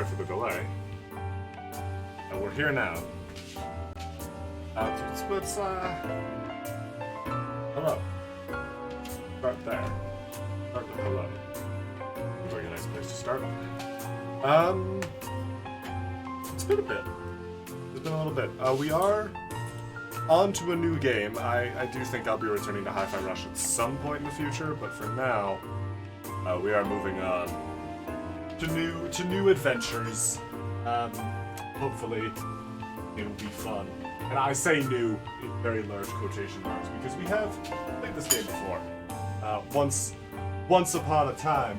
sorry for the delay. We're here now. Let's hello. Start there. Start with hello. Seems like a nice place to start. It's been a bit. It's been a little bit. We are on to a new game. I do think I'll be returning to Hi-Fi Rush at some point in the future, but for now, we are moving on to new adventures. Hopefully, it will be fun. And I say new in very large quotation marks because we have played this game before. Once upon a time,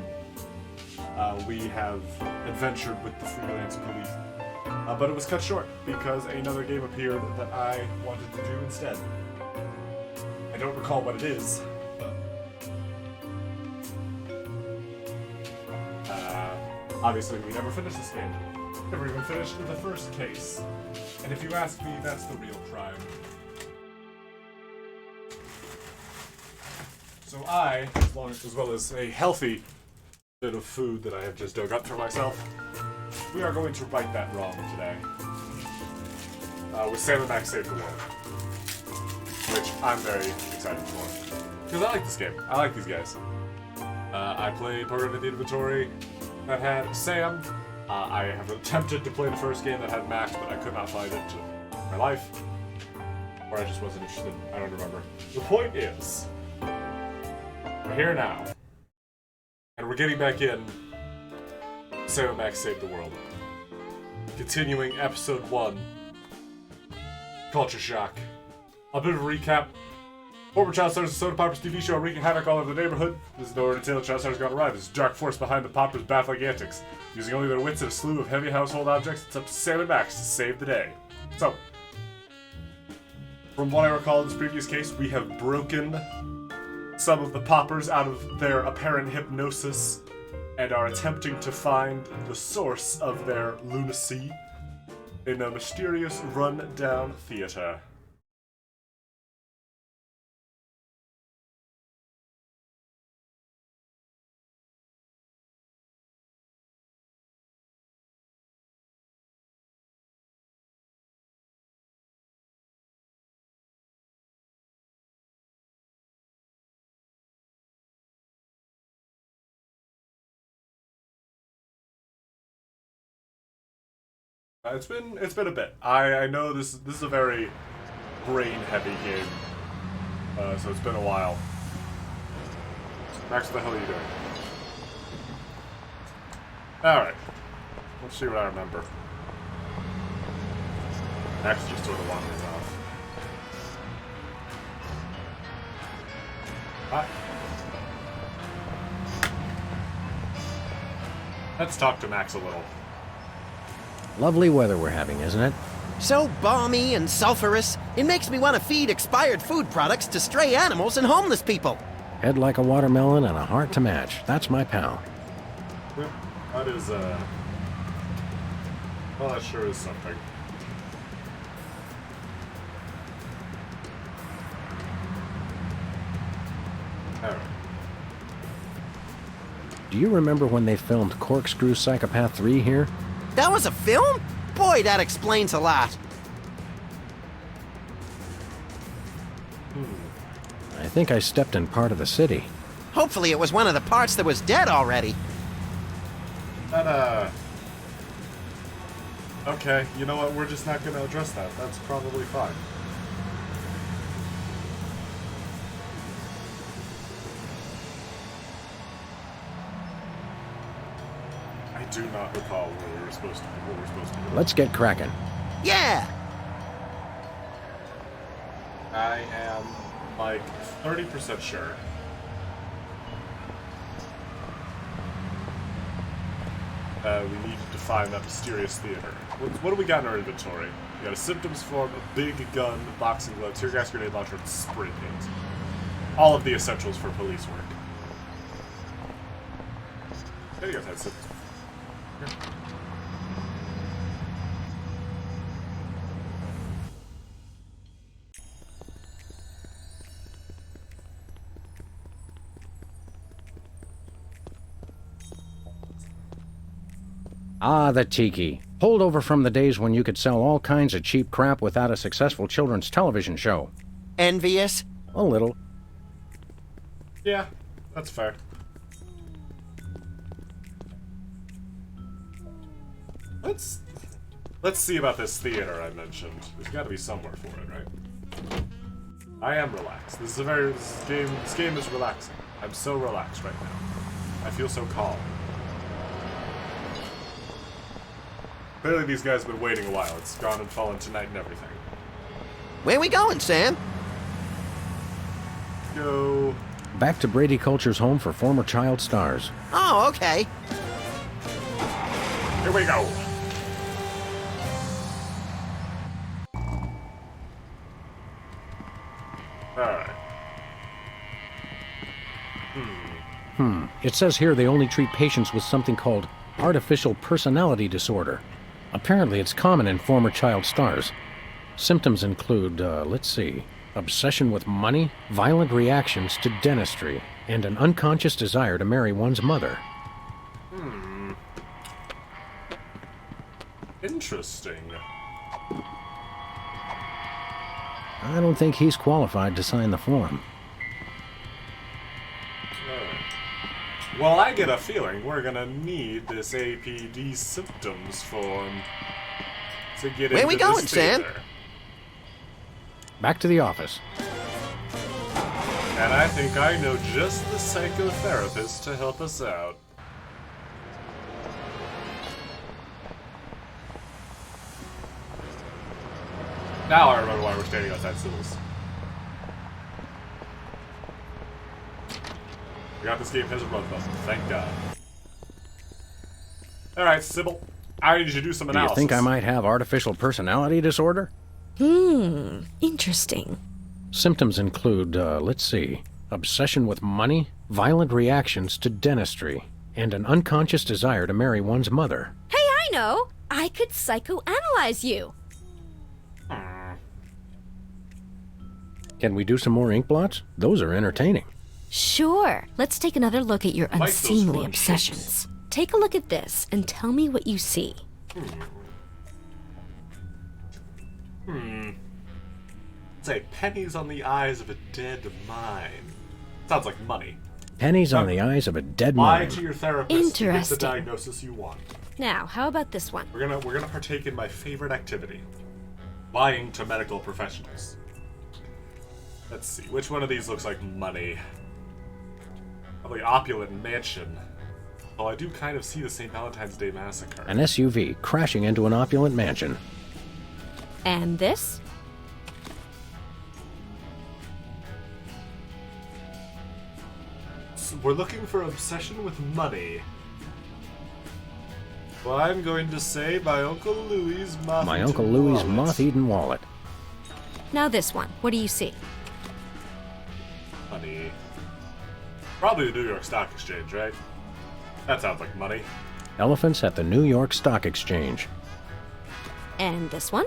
we have adventured with the freelance police. But it was cut short because another game appeared that I wanted to do instead. I don't recall what it is. Obviously, we never finished this game. Never even finished the first case. And if you ask me, that's the real crime. So as well as a healthy bit of food that I have just dug up for myself, we are going to right that wrong today. With Sam & Max Save the World. Which I'm very excited for. Because I like this game. I like these guys. I played Program in the Inventory that had Sam. I have attempted to play the first game that had Max, but I could not find it in my life. Or I just wasn't interested. I don't remember. The point is, we're here now. And we're getting back in Sam & Max Save the World. Continuing episode 1. Culture Shock. A bit of a recap. Former child stars of Soda Poppers TV show wreaking havoc all over the neighborhood. This is nowhere to tell the child stars gone awry. There's a dark force behind the Poppers' baffling antics. Using only their wits and a slew of heavy household objects, it's up to Sam & Max to save the day. So, from what I recall in this previous case, we have broken some of the Poppers out of their apparent hypnosis and are attempting to find the source of their lunacy in a mysterious run-down theater. It's been a bit. I know this is a very brain heavy game, so it's been a while. Max, what the hell are you doing? All right, let's see what I remember. Max just sort of wanders off. Hi. Let's talk to Max a little. Lovely weather we're having, isn't it? So balmy and sulfurous, it makes me want to feed expired food products to stray animals and homeless people. Head like a watermelon and a heart to match. That's my pal. Yeah, that is, well, that sure is something. Alright. Do you remember when they filmed Corkscrew Psychopath 3 here? That was a film? Boy, that explains a lot. I think I stepped in part of the city. Hopefully it was one of the parts that was dead already. That, okay, you know what, we're just not gonna address that. That's probably fine. I do not recall what we were supposed to do. Let's get cracking. Yeah! I am, like, 30% sure. We need to find that mysterious theater. What do we got in our inventory? We got a symptoms form, a big gun, boxing glove, tear gas grenade launcher, and spray paint. All of the essentials for police work. I think I've had symptoms. Ah, the tiki. Holdover from the days when you could sell all kinds of cheap crap without a successful children's television show. Envious? A little. Yeah, that's fair. Let's see about this theater I mentioned. There's got to be somewhere for it, right? I am relaxed. This game is relaxing. I'm so relaxed right now. I feel so calm. Clearly these guys have been waiting a while. It's gone and fallen tonight and everything. Where we going, Sam? Go. Back to Brady Culture's home for former child stars. Oh, okay. Here we go. Alright. It says here they only treat patients with something called artificial personality disorder. Apparently it's common in former child stars. Symptoms include, let's see, obsession with money, violent reactions to dentistry, and an unconscious desire to marry one's mother. Interesting. I don't think he's qualified to sign the form. Alright. Well, I get a feeling we're gonna need this APD symptoms form to get Where into we going, this Sam? theater. Back to the office. And I think I know just the psychotherapist to help us out. Now I remember why we're standing outside Sybil's. We got this game has a run button, thank God. Alright, Sybil. I need you to do some Do you analysis. think I might have artificial personality disorder? Interesting. Symptoms include, let's see, obsession with money, violent reactions to dentistry, and an unconscious desire to marry one's mother. Hey, I know! I could psychoanalyze you. Can we do some more ink blots? Those are entertaining. Sure. Let's take another look at your Like those unseemly front obsessions. Take a look at this and tell me what you see. Say pennies on the eyes of a dead mind. Sounds like money. Pennies on the eyes of a dead Lie mind. to your therapist to get the Interesting. diagnosis you want. Now, how about this one? We're gonna partake in my favorite activity. Lying to medical professionals. Let's see, which one of these looks like money? Probably opulent mansion. Oh, I do kind of see the St. Valentine's Day Massacre. An SUV crashing into an opulent mansion. And this? So we're looking for obsession with money. Well, I'm going to say my Uncle Louie's moth. My Uncle Louie's moth-eaten wallet. Now this one. What do you see? Money. Probably the New York Stock Exchange, right? That sounds like money. Elephants at the New York Stock Exchange. And this one?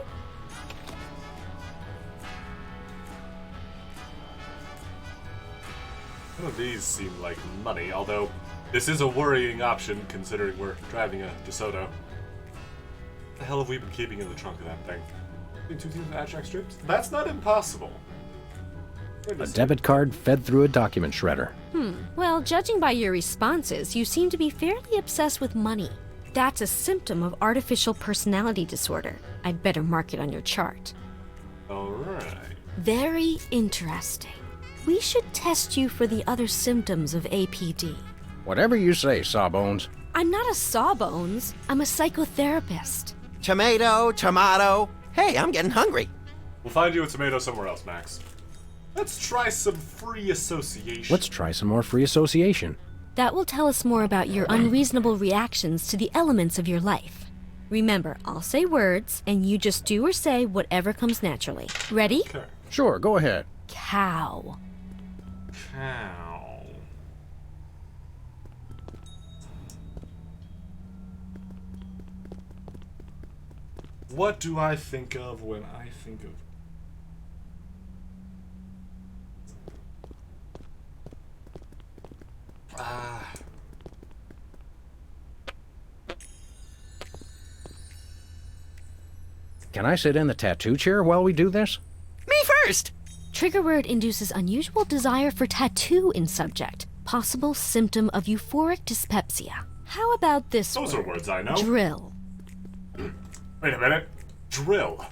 None of these seem like money, although this is a worrying option considering we're driving a DeSoto. What the hell have we been keeping in the trunk of that thing? Two teams of abstract strips? That's not impossible. A debit card fed through a document shredder. Well, judging by your responses, you seem to be fairly obsessed with money. That's a symptom of artificial personality disorder. I'd better mark it on your chart. Alright. Very interesting. We should test you for the other symptoms of APD. Whatever you say, Sawbones. I'm not a sawbones. I'm a psychotherapist. Tomato. Hey, I'm getting hungry. We'll find you a tomato somewhere else, Max. Let's try some free association. Let's try some more free association. That will tell us more about your unreasonable reactions to the elements of your life. Remember, I'll say words, and you just do or say whatever comes naturally. Ready? Okay. Sure, go ahead. Cow. Cow. What do I think of when I think of... Can I sit in the tattoo chair while we do this? Me first! Trigger word induces unusual desire for tattoo in subject. Possible symptom of euphoric dyspepsia. How about this Those are word? words I know. Drill. Wait a minute. Drill.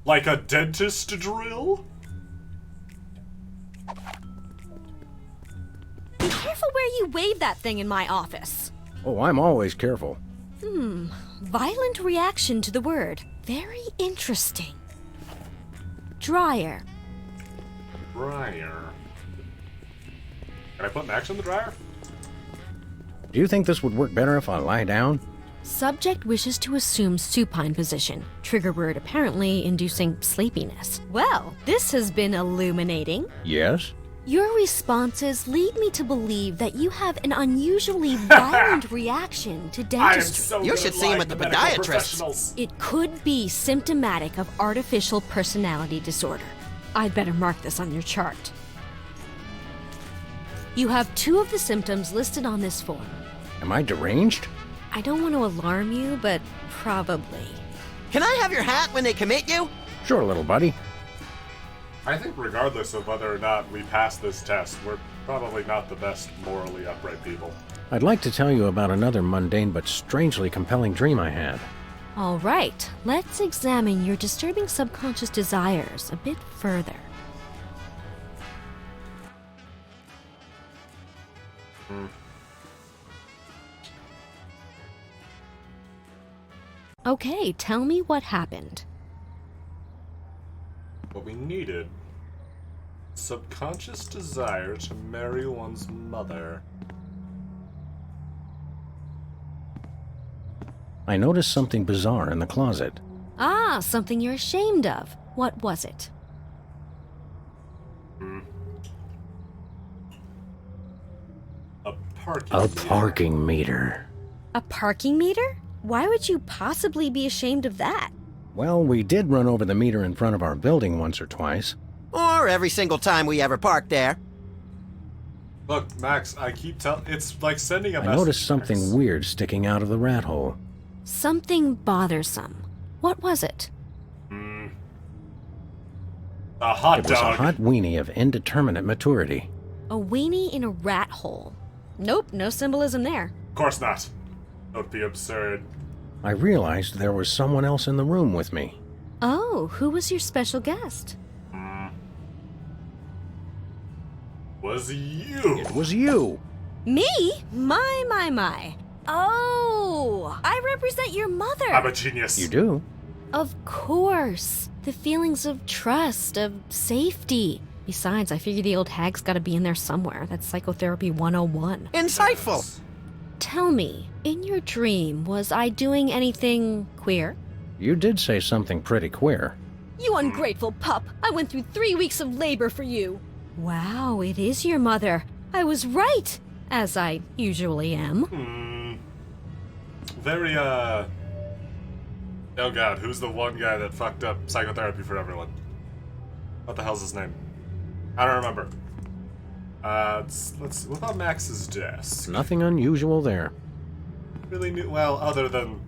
Like a dentist drill? Be careful where you wave that thing in my office. Oh, I'm always careful. Violent reaction to the word. Very interesting. Dryer. Dryer. Can I put Max in the dryer? Do you think this would work better if I lie down? Subject wishes to assume supine position. Trigger word apparently inducing sleepiness. Well, this has been illuminating. Yes? Your responses lead me to believe that you have an unusually violent reaction to I am dentistry. so You good should at see him lying at to the medical podiatrist. professionals. It could be symptomatic of artificial personality disorder. I'd better mark this on your chart. You have 2 of the symptoms listed on this form. Am I deranged? I don't want to alarm you, but probably. Can I have your hat when they commit you? Sure, little buddy. I think regardless of whether or not we pass this test, we're probably not the best morally upright people. I'd like to tell you about another mundane but strangely compelling dream I had. All right, let's examine your disturbing subconscious desires a bit further. Okay, tell me what happened. What we needed, subconscious desire to marry one's mother. I noticed something bizarre in the closet. Ah, something you're ashamed of. What was it? A parking A meter. parking meter. A parking meter? Why would you possibly be ashamed of that? Well, we did run over the meter in front of our building once or twice. Or every single time we ever park there. Look, Max, I keep telling. It's like sending a I message. noticed something Max. weird sticking out of the rat hole. Something bothersome. What was it? A hot It was dog. a hot weenie of indeterminate maturity. A weenie in a rat hole. Nope, no symbolism there. Of course not. Don't be absurd. I realized there was someone else in the room with me. Oh, who was your special guest? Was you? It was you! Me? My. Oh, I represent your mother. I'm a genius. You do? Of course. The feelings of trust, of safety. Besides, I figure the old hag's gotta be in there somewhere. That's psychotherapy 101. Insightful. Tell me, in your dream, was I doing anything queer? You did say something pretty queer. You ungrateful pup! I went through 3 weeks of labor for you! Wow, it is your mother. I was right! As I usually am. Very, Oh god, who's the one guy that fucked up psychotherapy for everyone? What the hell's his name? I don't remember. Let's. What about Max's desk? Nothing unusual there. Really new. Well, other than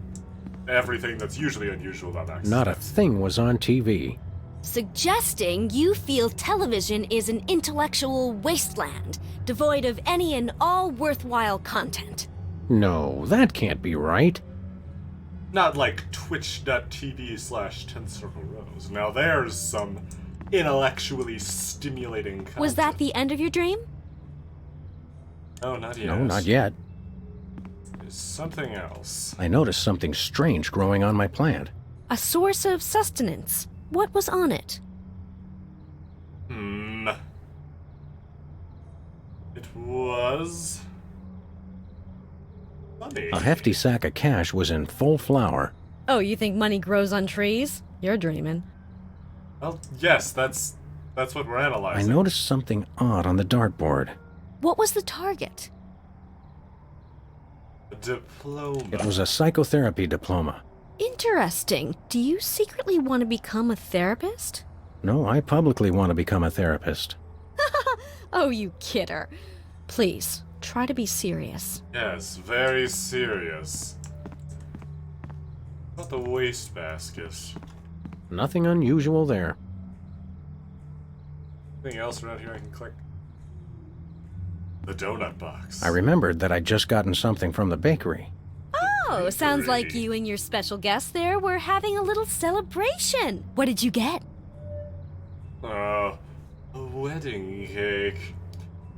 everything that's usually unusual about Max. Not a thing was on TV. Suggesting you feel television is an intellectual wasteland, devoid of any and all worthwhile content. No, that can't be right. Not like twitch.tv/10 Circle Rose. Now there's some intellectually stimulating content. Was that the end of your dream? Oh, not yet. No, not yet. There's something else. I noticed something strange growing on my plant. A source of sustenance. What was on it? It was money. A hefty sack of cash was in full flower. Oh, you think money grows on trees? You're dreaming. Well, yes, that's what we're I analyzing. noticed something odd on the dartboard. What was the target? A diploma. It was a psychotherapy diploma. Interesting. Do you secretly want to become a therapist? No, I publicly want to become a therapist. Oh, you kidder. Please, try to be serious. Yes, very serious. About the wastebasket. Nothing unusual there. Anything else around here I can click? The donut box. I remembered that I'd just gotten something from the bakery. Oh, sounds like you and your special guest there were having a little celebration. What did you get? A wedding cake.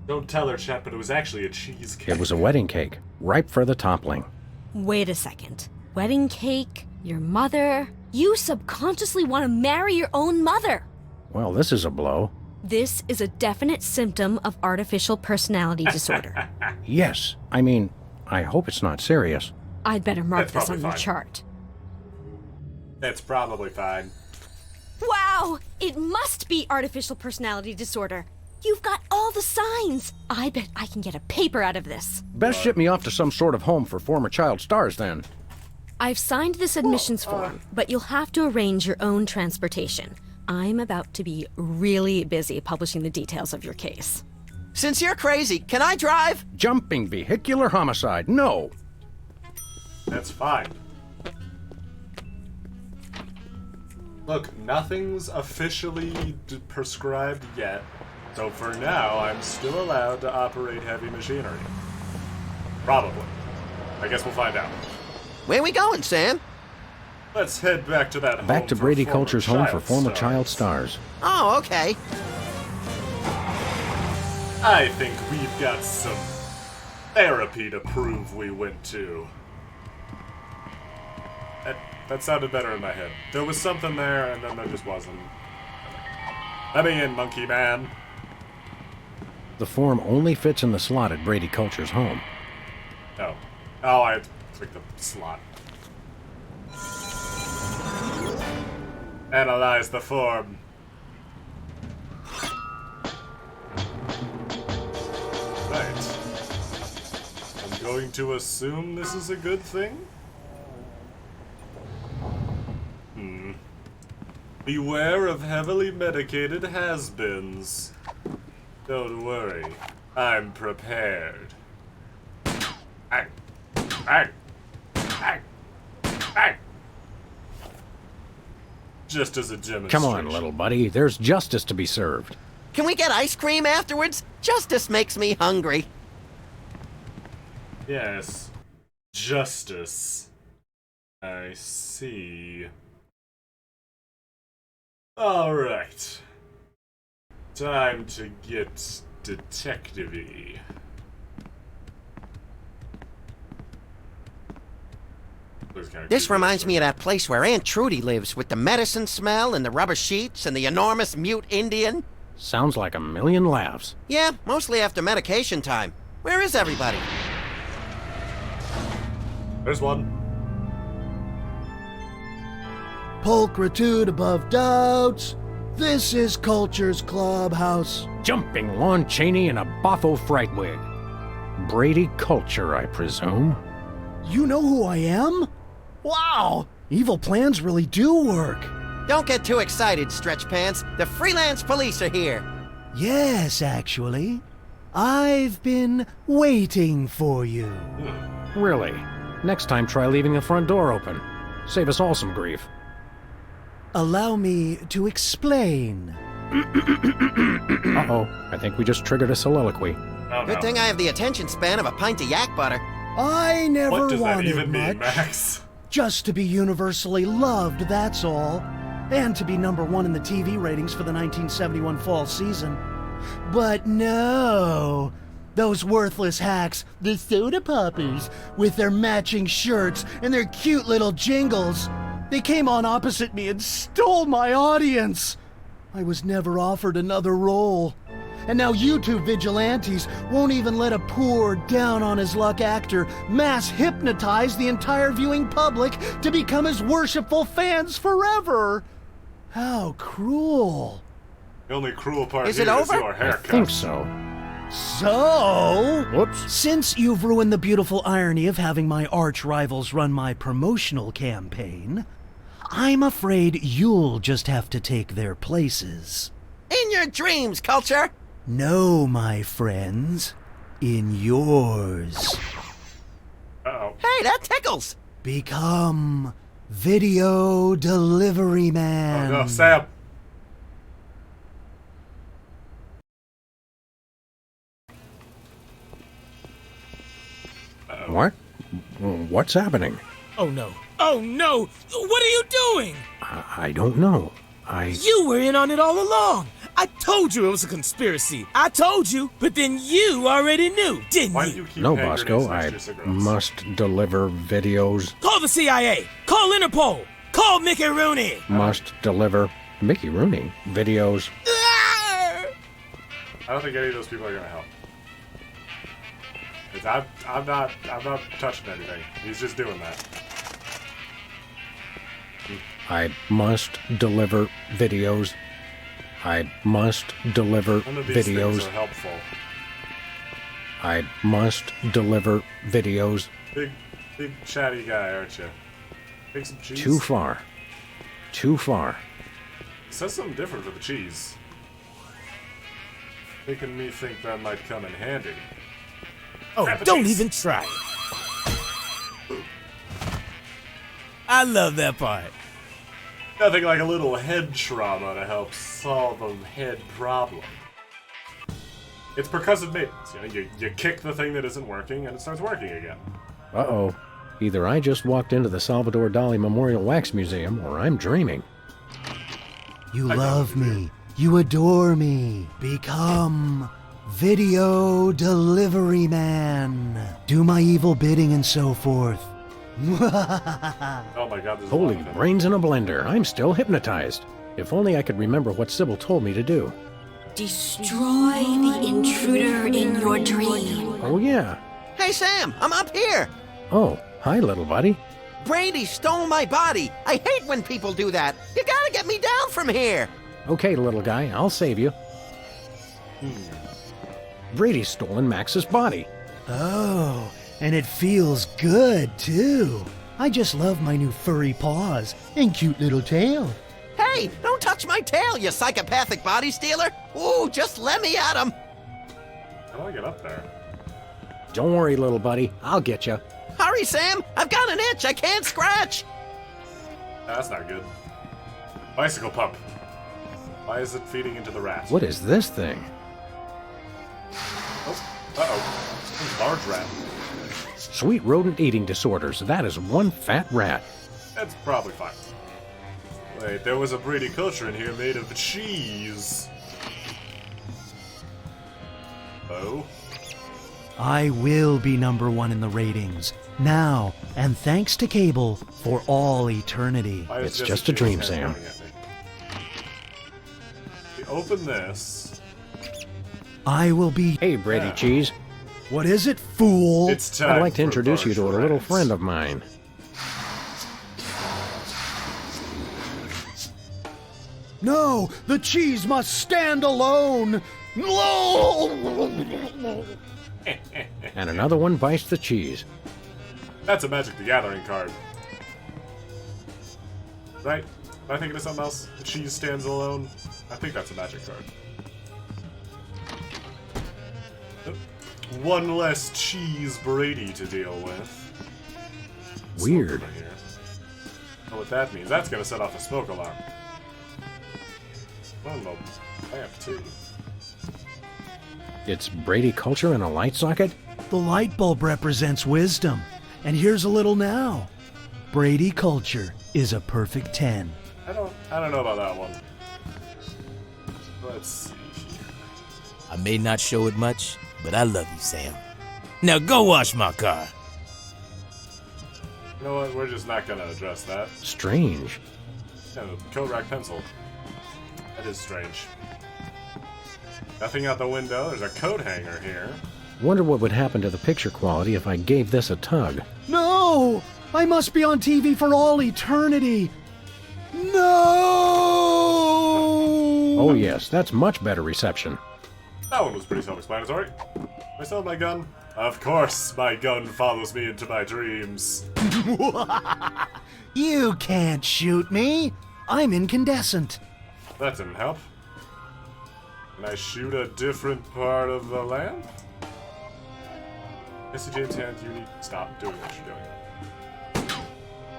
Don't tell her, chat, but it was actually a cheesecake. It was a wedding cake, ripe for the toppling. Wait a second. Wedding cake? Your mother? You subconsciously want to marry your own mother. Well, this is a blow. This is a definite symptom of artificial personality disorder. Yes, I mean, I hope it's not serious. I'd better mark That's this on your probably fine. chart. It's probably fine. Wow! It must be artificial personality disorder. You've got all the signs. I bet I can get a paper out of this. Best ship me off to some sort of home for former child stars, then. I've signed this admissions form, but you'll have to arrange your own transportation. I'm about to be really busy publishing the details of your case. Since you're crazy, can I drive? Jumping vehicular homicide, no. That's fine. Look, nothing's officially prescribed yet, so for now, I'm still allowed to operate heavy machinery. Probably. I guess we'll find out. Where we going, Sam? Let's head back to that Back home to for Brady former Culture's home for child former stars. child stars. Oh, okay. I think we've got some therapy to prove we went to. That sounded better in my head. There was something there, and then there just wasn't. Let me in, monkey man. The form only fits in the slot at Brady Culture's home. Oh. Oh, I had to click the slot. Analyze the form. Right. I'm going to assume this is a good thing? Beware of heavily medicated has-beens. Don't worry, I'm prepared. Ay, ay, ay, ay. Just as a demonstration. Come on, little buddy. There's justice to be served. Can we get ice cream afterwards? Justice makes me hungry. Yes. Justice. I see. Alright. Time to get detective-y. This reminds me of that place where Aunt Trudy lives with the medicine smell and the rubber sheets and the enormous mute Indian. Sounds like a million laughs. Yeah, mostly after medication time. Where is everybody? There's one. Pulchritude above doubts. This is Culture's Clubhouse. Jumping Lon Chaney in a Boffo fright wig. Brady Culture, I presume. You know who I am? Wow! Evil plans really do work. Don't get too excited, Stretch Pants. The freelance police are here. Yes, actually. I've been waiting for you. Really? Next time, try leaving the front door open. Save us all some grief. Allow me to explain. Uh-oh. I think we just triggered a soliloquy. Oh, Good no. thing I have the attention span of a pint of yak butter. I never What does that wanted even mean, much. Max? Just to be universally loved, that's all. And to be #1 in the TV ratings for the 1971 fall season. But no! Those worthless hacks, the soda poppers, with their matching shirts and their cute little jingles, they came on opposite me and stole my audience! I was never offered another role. And now YouTube vigilantes won't even let a poor, down-on-his-luck actor mass hypnotize the entire viewing public to become his worshipful fans forever. How cruel. The only cruel part Is here it over? your I haircut. think so. So, Whoops. since you've ruined the beautiful irony of having my arch rivals run my promotional campaign, I'm afraid you'll just have to take their places. In your dreams, Culture! No, my friends, in yours. Uh-oh. Hey, that tickles! Become Video Delivery Oh Man. no, Sam! What? What's happening? Oh no. Oh no! What are you doing? I don't know. You were in on it all along! I told you it was a conspiracy. I told you, but then you already knew, didn't Why do you? you keep No, hand Bosco. grenades next to I your cigarettes? must deliver videos. Call the CIA! Call Interpol! Call Mickey Rooney! Must deliver Mickey Rooney videos. Ah! I don't think any of those people are gonna help. I'm not touching anything. He's just doing that. I must deliver videos. I must deliver None of these things videos. are helpful. I must deliver videos. Big chatty guy, aren't you? Make some cheese. Too far. Too far. It says something different for the cheese. Making me think that might come in handy. Oh, Grab the don't cheese. even try it. I love that part. Nothing like a little head trauma to help solve a head problem. It's percussive maintenance. You know, you kick the thing that isn't working and it starts working again. Uh-oh. Either I just walked into the Salvador Dali Memorial Wax Museum, or I'm dreaming. You I love know. me. You adore me. Become Video Delivery Man. Do my evil bidding and so forth. Oh my god, there's a Holy lot of them. brains in a blender. I'm still hypnotized. If only I could remember what Sybil told me to do. Destroy the intruder in your dream. Oh, yeah. Hey, Sam, I'm up here. Oh, hi, little buddy. Brady stole my body. I hate when people do that. You gotta get me down from here. Okay, little guy, I'll save you. Brady's stolen Max's body. Oh, and it feels good, too. I just love my new furry paws and cute little tail. Hey, don't touch my tail, you psychopathic body stealer. Ooh, just let me at him. How do I get up there? Don't worry, little buddy. I'll get you. Hurry, Sam. I've got an itch. I can't scratch. That's not good. Bicycle pump. Why is it feeding into the rat? What is this thing? Oh, uh-oh. Large rat. Sweet rodent eating disorders. That is one fat rat. That's probably fine. Wait, there was a Brady culture in here made of cheese. Oh? I will be #1 in the ratings. Now, and thanks to cable for all eternity. Why is It's Jesse just a James dream, hand Sam. pointing at me? We open this. I will be. Hey, Brady Yeah. Cheese. What is it, fool? It's time I'd like to for introduce you to a Barge little Rats. friend of mine. No, the cheese must stand alone. No! And another one bites the cheese. That's a Magic the Gathering card. Right? Am I thinking of something else? The cheese stands alone? I think that's a Magic card. One less cheese Brady to deal with. Weird. Smoke over here. Know what that means? That's gonna set off a smoke alarm. Oh no, lamp too. It's Brady culture in a light socket? The light bulb represents wisdom. And here's a little now. Brady culture is a perfect 10. I don't know about that one. Let's see here. I may not show it much, but I love you, Sam. Now go wash my car. You know what? We're just not gonna address that. Strange. Yeah, the coat rack pencil. That is strange. Nothing out the window. There's a coat hanger here. Wonder what would happen to the picture quality if I gave this a tug. No! I must be on TV for all eternity. No! Oh, yes, that's much better reception. That one was pretty self-explanatory. Do I still have my gun? Of course, my gun follows me into my dreams. You can't shoot me. I'm incandescent. That didn't help. Can I shoot a different part of the lamp? Jesse James Hand, you need to stop doing what you're doing.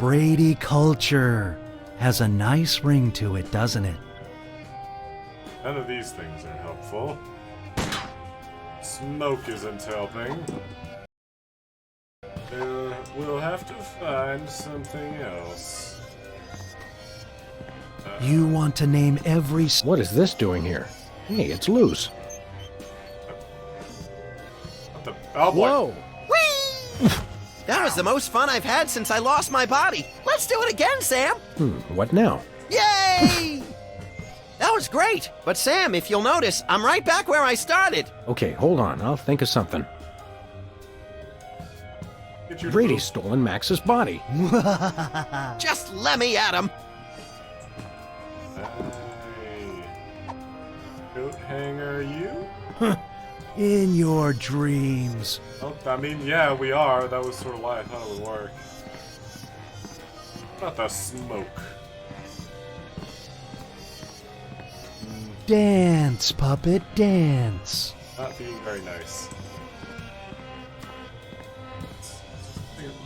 Brady culture. Has a nice ring to it, doesn't it? None of these things are helpful. Smoke isn't helping. We'll have to find something else. You want to name every... What is this doing here? Hey, it's loose. What the? Oh boy. Whoa! Whee! That was the most fun I've had since I lost my body. Let's do it again, Sam. What now? Yay! That was great. But Sam, if you'll notice, I'm right back where I started. Okay, hold on. I'll think of something. Get your Brady's stolen Max's body. Just let me at him. Hey. Coat hanger, you? In your dreams. Oh, I mean, yeah, we are. That was sort of why I thought it would work. Not the smoke. Dance, puppet, dance. Not being very nice.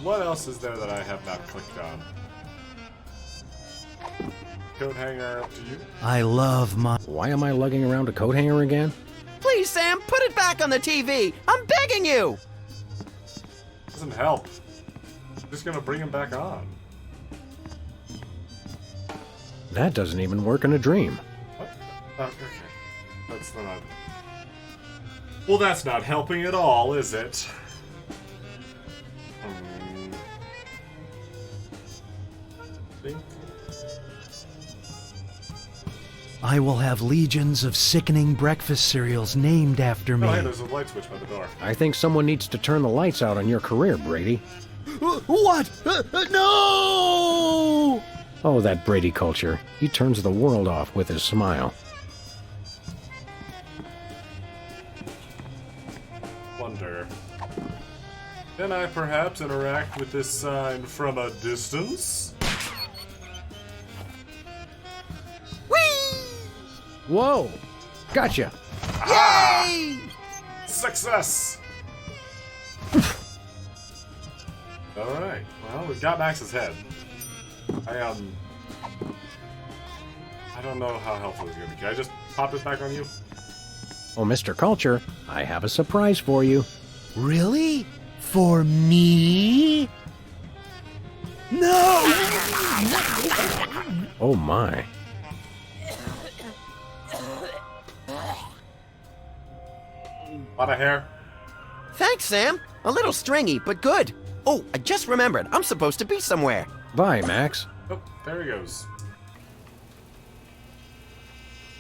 What else is there that I have not clicked on? Coat hanger, up to you. I love my... Why am I lugging around a coat hanger again? Please, Sam, put it back on the TV. I'm begging you. Doesn't help. I'm just gonna bring him back on. That doesn't even work in a dream. What? Oh, okay. That's not... Well, that's not helping at all, is it? Think... I will have legions of sickening breakfast cereals named after me. Oh, hey, there's a light switch by the door. I think someone needs to turn the lights out on your career, Brady. What? No! Oh, that Brady culture. He turns the world off with his smile. Wonder. Can I perhaps interact with this sign from a distance? Whoa! Gotcha! Yay! Success! Alright, well, we've got Max's head. I don't know how helpful it's gonna be. Can I just pop this back on you? Oh, Mr. Culture, I have a surprise for you. Really? For me? No! Oh my. Lot of hair. Thanks, Sam. A little stringy, but good. Oh, I just remembered. I'm supposed to be somewhere. Bye, Max. Oh, there he goes.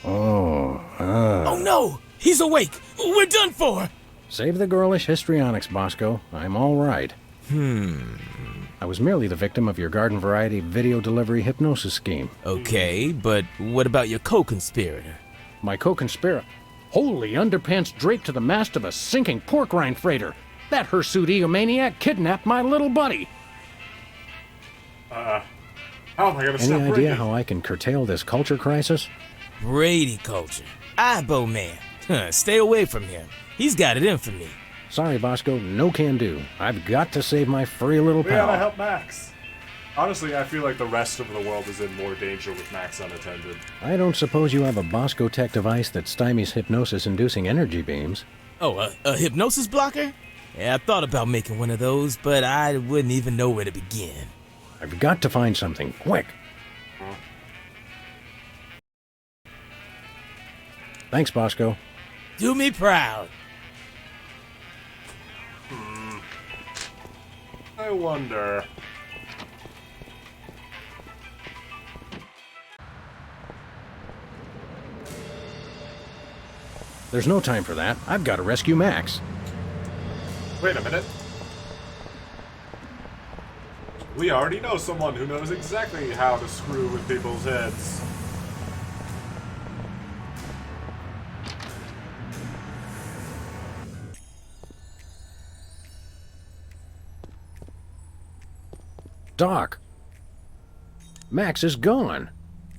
Oh no! He's awake! We're done for! Save the girlish histrionics, Bosco. I'm all right. I was merely the victim of your garden variety video delivery hypnosis scheme. Okay, but what about your co-conspirator? My co-conspirator. Holy underpants draped to the mast of a sinking pork rind freighter. That hirsute egomaniac kidnapped my little buddy. How am I gonna Any stop idea Brady? how I can curtail this culture crisis? Brady culture. Ibo man. Stay away from him. He's got it in for me. Sorry, Bosco, no can do. I've got to save my furry little We gotta pal. help Max. Honestly, I feel like the rest of the world is in more danger with Max unattended. I don't suppose you have a Bosco Tech device that stymies hypnosis-inducing energy beams. Oh, a hypnosis blocker? Yeah, I thought about making one of those, but I wouldn't even know where to begin. I've got to find something, quick. Thanks, Bosco. Do me proud. I wonder... There's no time for that. I've got to rescue Max. Wait a minute. We already know someone who knows exactly how to screw with people's heads. Doc. Max is gone.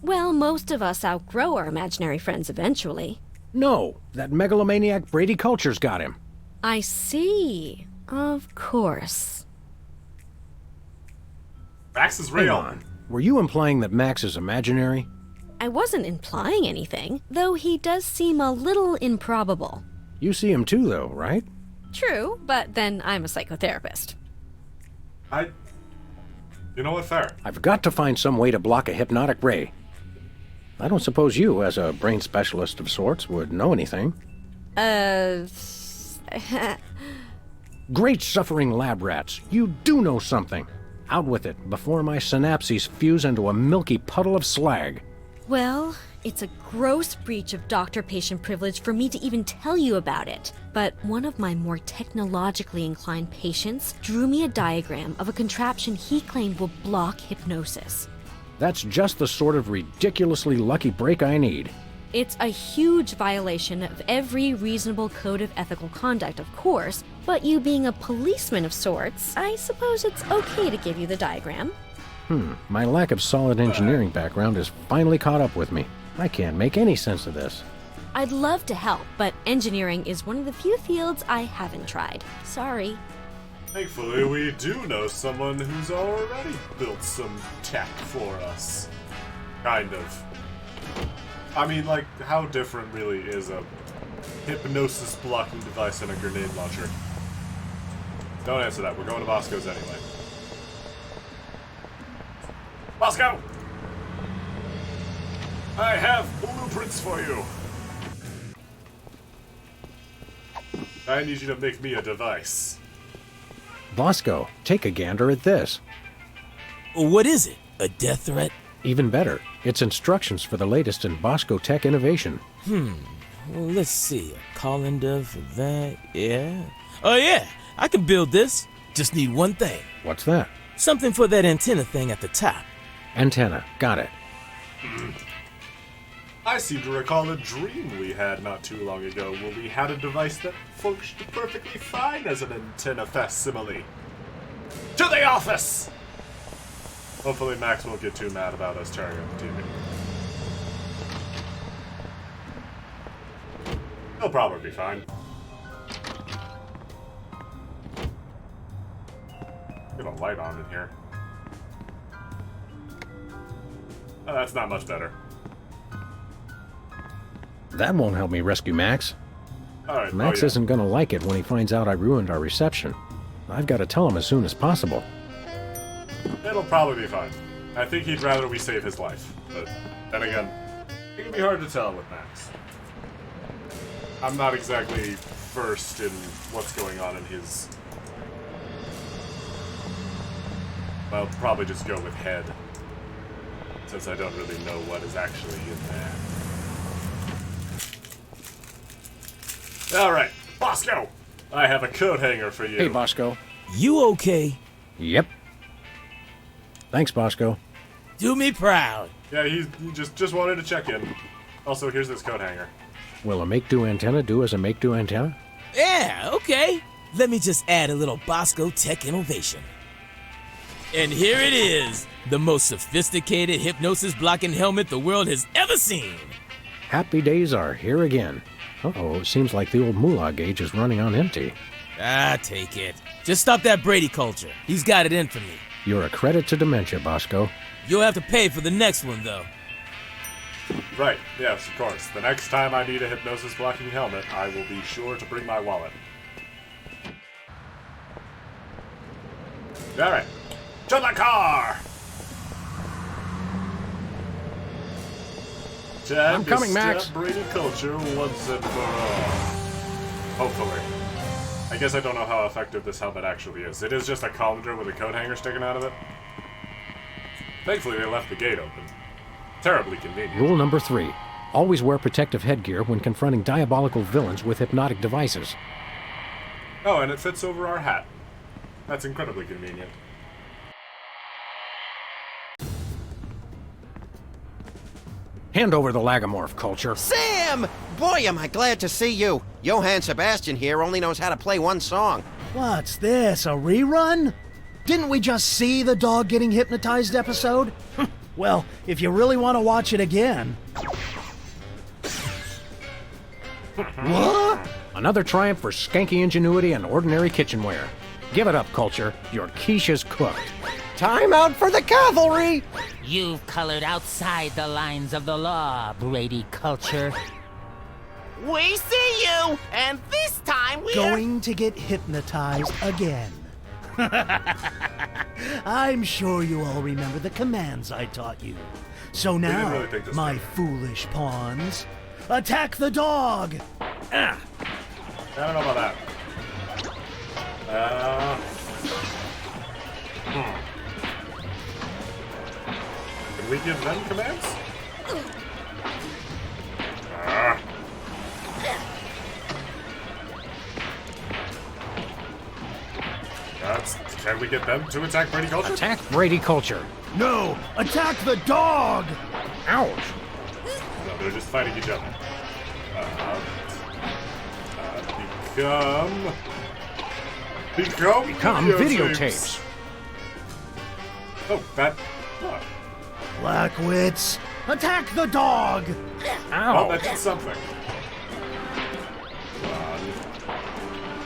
Well, most of us outgrow our imaginary friends eventually. No, that megalomaniac Brady Culture's got him. I see. Of course. Max is Hang real. on. Were you implying that Max is imaginary? I wasn't implying anything, though he does seem a little improbable. You see him too, though, right? True, but then I'm a psychotherapist. You know what? Fair. I've got to find some way to block a hypnotic ray. I don't suppose you, as a brain specialist of sorts, would know anything. Great suffering lab rats, you do know something. Out with it, before my synapses fuse into a milky puddle of slag. Well, it's a gross breach of doctor-patient privilege for me to even tell you about it. But one of my more technologically inclined patients drew me a diagram of a contraption he claimed will block hypnosis. That's just the sort of ridiculously lucky break I need. It's a huge violation of every reasonable code of ethical conduct, of course, but you being a policeman of sorts, I suppose it's okay to give you the diagram. My lack of solid engineering background has finally caught up with me. I can't make any sense of this. I'd love to help, but engineering is one of the few fields I haven't tried. Sorry. Thankfully, we do know someone who's already built some tech for us. Kind of. I mean, like, how different really is a hypnosis blocking device and a grenade launcher? Don't answer that. We're going to Bosco's anyway. Bosco! I have blueprints for you. I need you to make me a device. Bosco, take a gander at this. What is it? A death threat? Even better, it's instructions for the latest in Bosco tech innovation. Well, let's see. A colander for that, yeah. Oh yeah, I can build this. Just need one thing. What's that? Something for that antenna thing at the top. Antenna, got it. I seem to recall a dream we had not too long ago where we had a device that functioned perfectly fine as an antenna facsimile. To the office! Hopefully Max won't get too mad about us tearing up the TV. He'll probably be fine. Get a light on in here. Oh, that's not much better. That won't help me rescue Max. Alright, Max isn't gonna like it when he finds out I ruined our reception. I've got to tell him as soon as possible. It'll probably be fine. I think he'd rather we save his life. But then again, it can be hard to tell with Max. I'm not exactly versed in what's going on in his... I'll probably just go with head, since I don't really know what is actually in there. Alright, Bosco! I have a coat hanger for you. Hey, Bosco. You okay? Yep. Thanks, Bosco. Do me proud. Yeah, he just wanted to check in. Also, here's this coat hanger. Will a make-do antenna do as a make-do antenna? Yeah, okay. Let me just add a little Bosco tech innovation. And here it is, the most sophisticated hypnosis-blocking helmet the world has ever seen. Happy days are here again. Uh-oh, it seems like the old moolah gauge is running on empty. Ah, take it. Just stop that Brady culture. He's got it in for me. You're a credit to dementia, Bosco. You'll have to pay for the next one, though. Right, yes, of course. The next time I need a hypnosis-blocking helmet, I will be sure to bring my wallet. Alright, to the car! I'm coming, Max. Brady culture once and for all. Hopefully. I guess I don't know how effective this helmet actually is. It is just a colander with a coat hanger sticking out of it. Thankfully, they left the gate open. Terribly convenient. Rule number 3. Always wear protective headgear when confronting diabolical villains with hypnotic devices. Oh, and it fits over our hat. That's incredibly convenient. Hand over the lagomorph, Culture. Sam! Boy, am I glad to see you. Johann Sebastian here only knows how to play one song. What's this, a rerun? Didn't we just see the dog getting hypnotized episode? Well, if you really want to watch it again... What? Another triumph for skanky ingenuity and ordinary kitchenware. Give it up, Culture. Your quiche is cooked. Time out for the cavalry! You've colored outside the lines of the law, Brady Culture. We see you, and this time we're Going to get hypnotized again. I'm sure you all remember the commands I taught you. So now, really think this my through. foolish pawns, attack the dog! I don't know about that. Can we give them commands? Ah. Can we get them to attack Brady Culture? Attack Brady Culture. No, attack the dog! Ouch! No, they're just fighting each other. Become videotapes. Oh, that. What? Blackwits, attack the dog! Oh, Ow! that did something.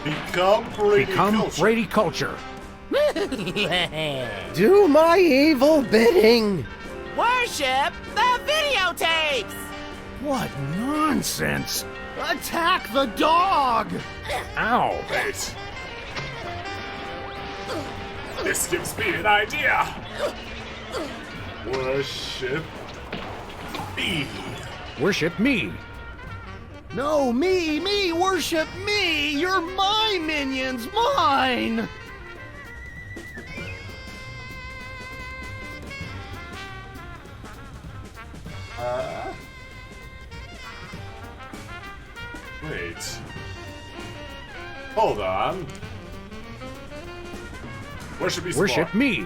Become Brady Become Culture. Brady Culture. Do my evil bidding! worship the videotapes! What nonsense! Attack the dog! Ow! Wait. This gives me an idea. Worship me. Worship me. No, me, worship me! You're my minions, mine! Wait. Hold on. Worship me. Worship me.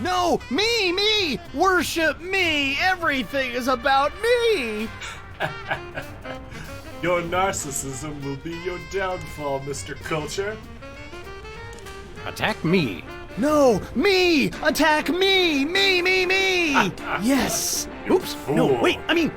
No, me! Worship me! Everything is about me! Your narcissism will be your downfall, Mr. Culture. Attack me. No, me! Attack me! Me! Yes! Oops! No, fool. wait, I mean...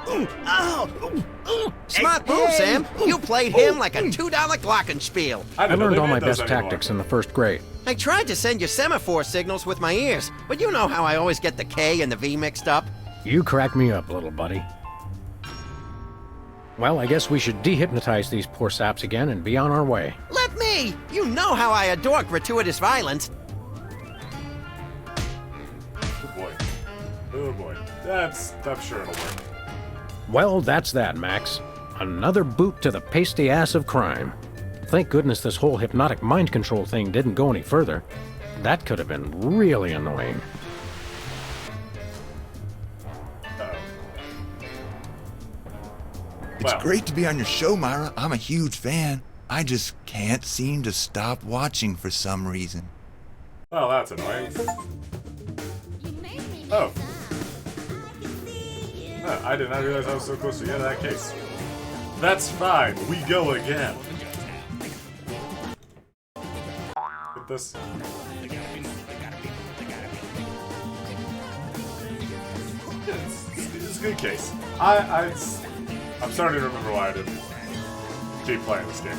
Ooh, ow! Ooh, ooh. Smart move, Hey, Sam. ooh, You played him ooh, like a $2 glockenspiel. I didn't know learned they all my made those best anymore. tactics in the first grade. I tried to send you semaphore signals with my ears, but you know how I always get the K and the V mixed up. You crack me up, little buddy. Well, I guess we should dehypnotize these poor saps again and be on our way. Let me! You know how I adore gratuitous violence. Oh boy. Oh boy. I'm sure it'll work. Well, that's that, Max. Another boot to the pasty ass of crime. Thank goodness this whole hypnotic mind control thing didn't go any further. That could have been really annoying. It's Well. great to be on your show, Myra. I'm a huge fan. I just can't seem to stop watching for some reason. Well, that's annoying. Oh. I did not realize I was so close to the end of that case. That's fine. We go again. Get this. It's a good case. I'm starting to remember why I didn't keep playing this game.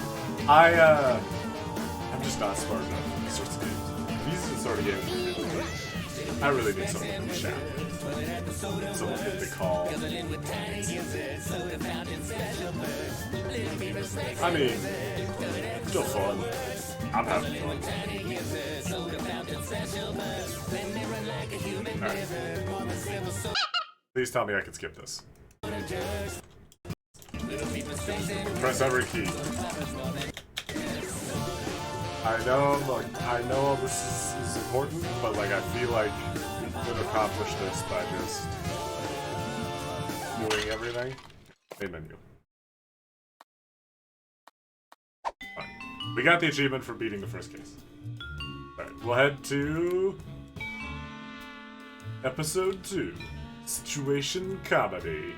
I'm just not smart enough for these sorts of games. These are the sort of games I really need someone in the chat. Someone to give the call. I mean, still fun. I'm having fun. Alright. Please tell me I can skip this. Press every key. I know all this is important, but like I feel like we could accomplish this by just doing everything. Main menu. Fine. We got the achievement for beating the first case. Alright, we'll head to episode 2. Situation comedy.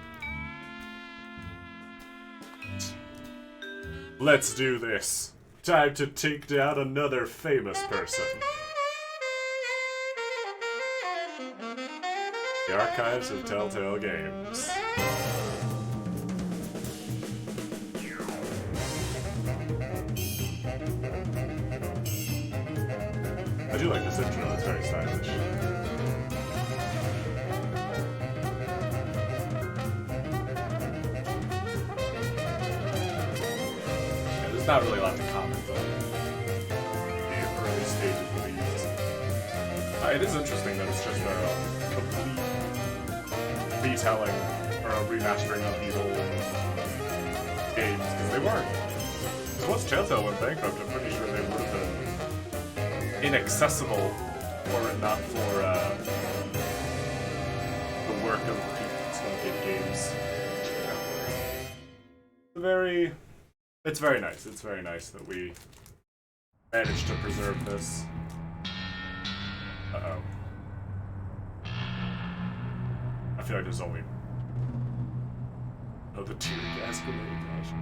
Let's do this. Time to take down another famous person. The archives of Telltale Games. I do do like this intro, it's very stylish. Yeah, there's not really a lot to comment on the early stages of these. It is interesting that it's just a complete retelling or a remastering of these old games, because they weren't. So once Telltale went bankrupt, I'm pretty sure they would have been inaccessible were it not for the work of people who make games. It's very nice. It's very nice that we managed to preserve this. Uh-oh. I feel like there's only... Oh, the tear gas grenade, gosh.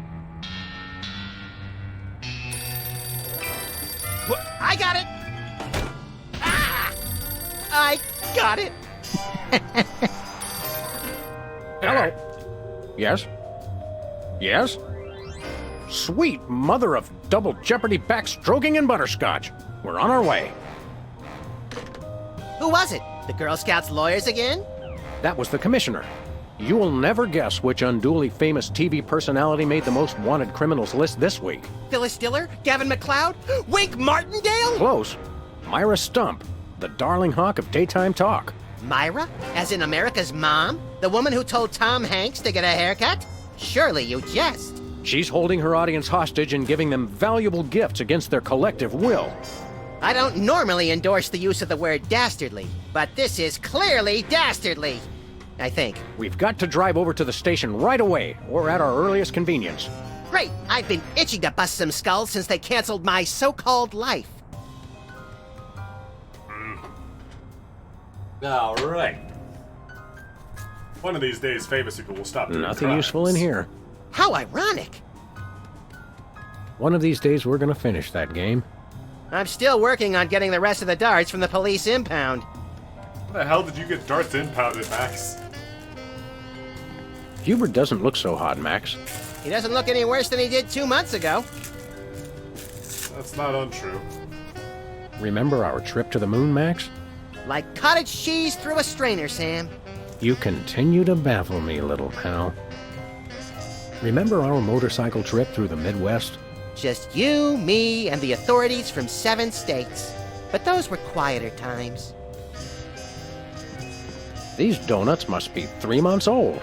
I got it! Ah! I got it! Hello. Yes? Yes? Sweet mother of double jeopardy backstroking and butterscotch. We're on our way. Who was it? The Girl Scouts lawyers again? That was the commissioner. You will never guess which unduly famous TV personality made the most wanted criminals list this week. Phyllis Diller? Gavin McLeod? Wink Martindale? Close. Myra Stump, the darling hawk of daytime talk. Myra? As in America's mom? The woman who told Tom Hanks to get a haircut? Surely you jest. She's holding her audience hostage and giving them valuable gifts against their collective will. I don't normally endorse the use of the word dastardly, but this is clearly dastardly. I think. We've got to drive over to the station right away, or at our earliest convenience. Great! I've been itching to bust some skulls since they canceled my so-called life. All right. One of these days, famous people will stop doing Nothing crimes. useful in here. How ironic! One of these days, we're gonna finish that game. I'm still working on getting the rest of the darts from the police impound. How the hell did you get darts impounded, Max? Hubert doesn't look so hot, Max. He doesn't look any worse than he did 2 months ago. That's not untrue. Remember our trip to the moon, Max? Like cottage cheese through a strainer, Sam. You continue to baffle me, little pal. Remember our motorcycle trip through the Midwest? Just you, me, and the authorities from 7 states. But those were quieter times. These donuts must be 3 months old.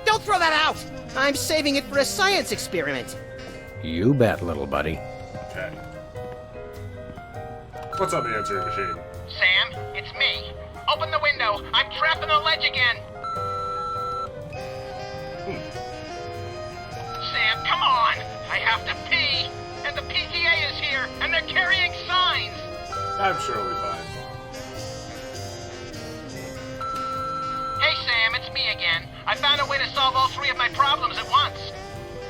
Don't throw that out! I'm saving it for a science experiment. You bet, little buddy. Okay. What's on the answering machine? Sam, it's me. Open the window. I'm trapped on the ledge again. Sam, come on. I have to pee. And the PTA is here, and they're carrying signs. I'm sure it'll be fine. Hey, Sam, it's me again. I found a way to solve all 3 of my problems at once.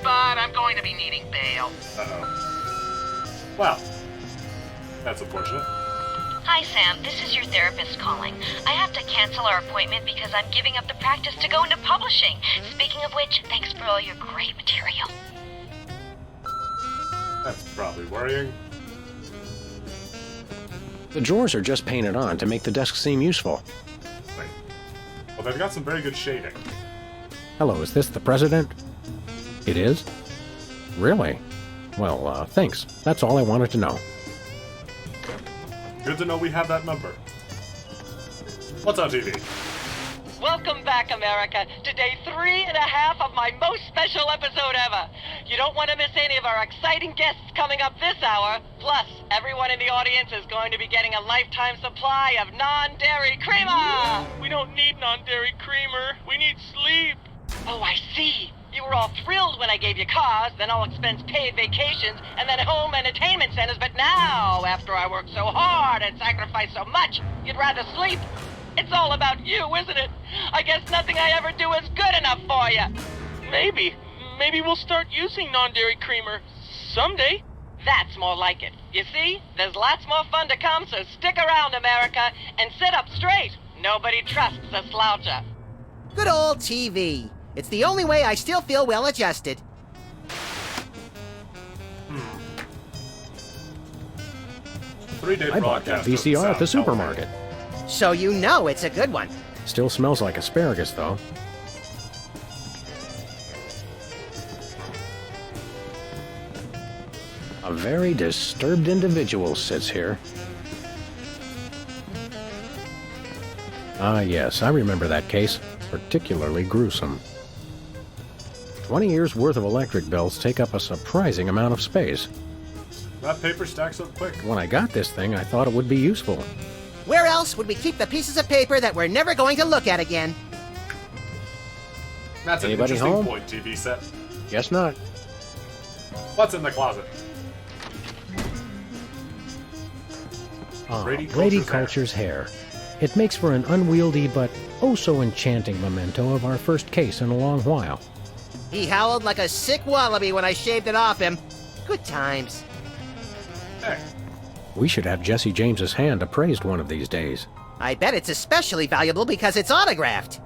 But I'm going to be needing bail. Uh-oh. Well, that's unfortunate. Hi, Sam. This is your therapist calling. I have to cancel our appointment because I'm giving up the practice to go into publishing. Speaking of which, thanks for all your great material. That's probably worrying. The drawers are just painted on to make the desk seem useful. Wait. Well, they've got some very good shading. Hello, is this the president? It is? Really? Well, thanks. That's all I wanted to know. Good to know we have that number. What's on TV? Welcome back, America, to day 3.5 of my most special episode ever. You don't want to miss any of our exciting guests coming up this hour. Plus, everyone in the audience is going to be getting a lifetime supply of non-dairy creamer. We don't need non-dairy creamer. We need sleep. Oh, I see. You were all thrilled when I gave you cars, then all expense-paid vacations, and then home entertainment centers. But now, after I worked so hard and sacrificed so much, you'd rather sleep. It's all about you, isn't it? I guess nothing I ever do is good enough for you. Maybe we'll start using non-dairy creamer someday. That's more like it. You see, there's lots more fun to come, so stick around, America, and sit up straight. Nobody trusts a sloucher. Good old TV. It's the only way I still feel well adjusted. 3-day I bought that broadcast doesn't VCR at the sound supermarket. So you know it's a good one. Still smells like asparagus, though. A very disturbed individual sits here. Ah, yes, I remember that case. Particularly gruesome. 20 years' worth of electric bills take up a surprising amount of space. That paper stacks up quick. When I got this thing, I thought it would be useful. Where else would we keep the pieces of paper that we're never going to look at again? That's an Anybody interesting home? point, TV set. Guess not. What's in the closet? Ah, Brady Brady Culture's Culture's hair. It makes for an unwieldy but oh-so-enchanting memento of our first case in a long while. He howled like a sick wallaby when I shaved it off him. Good times. Hey, We should have Jesse James's hand appraised one of these days. I bet it's especially valuable because it's autographed.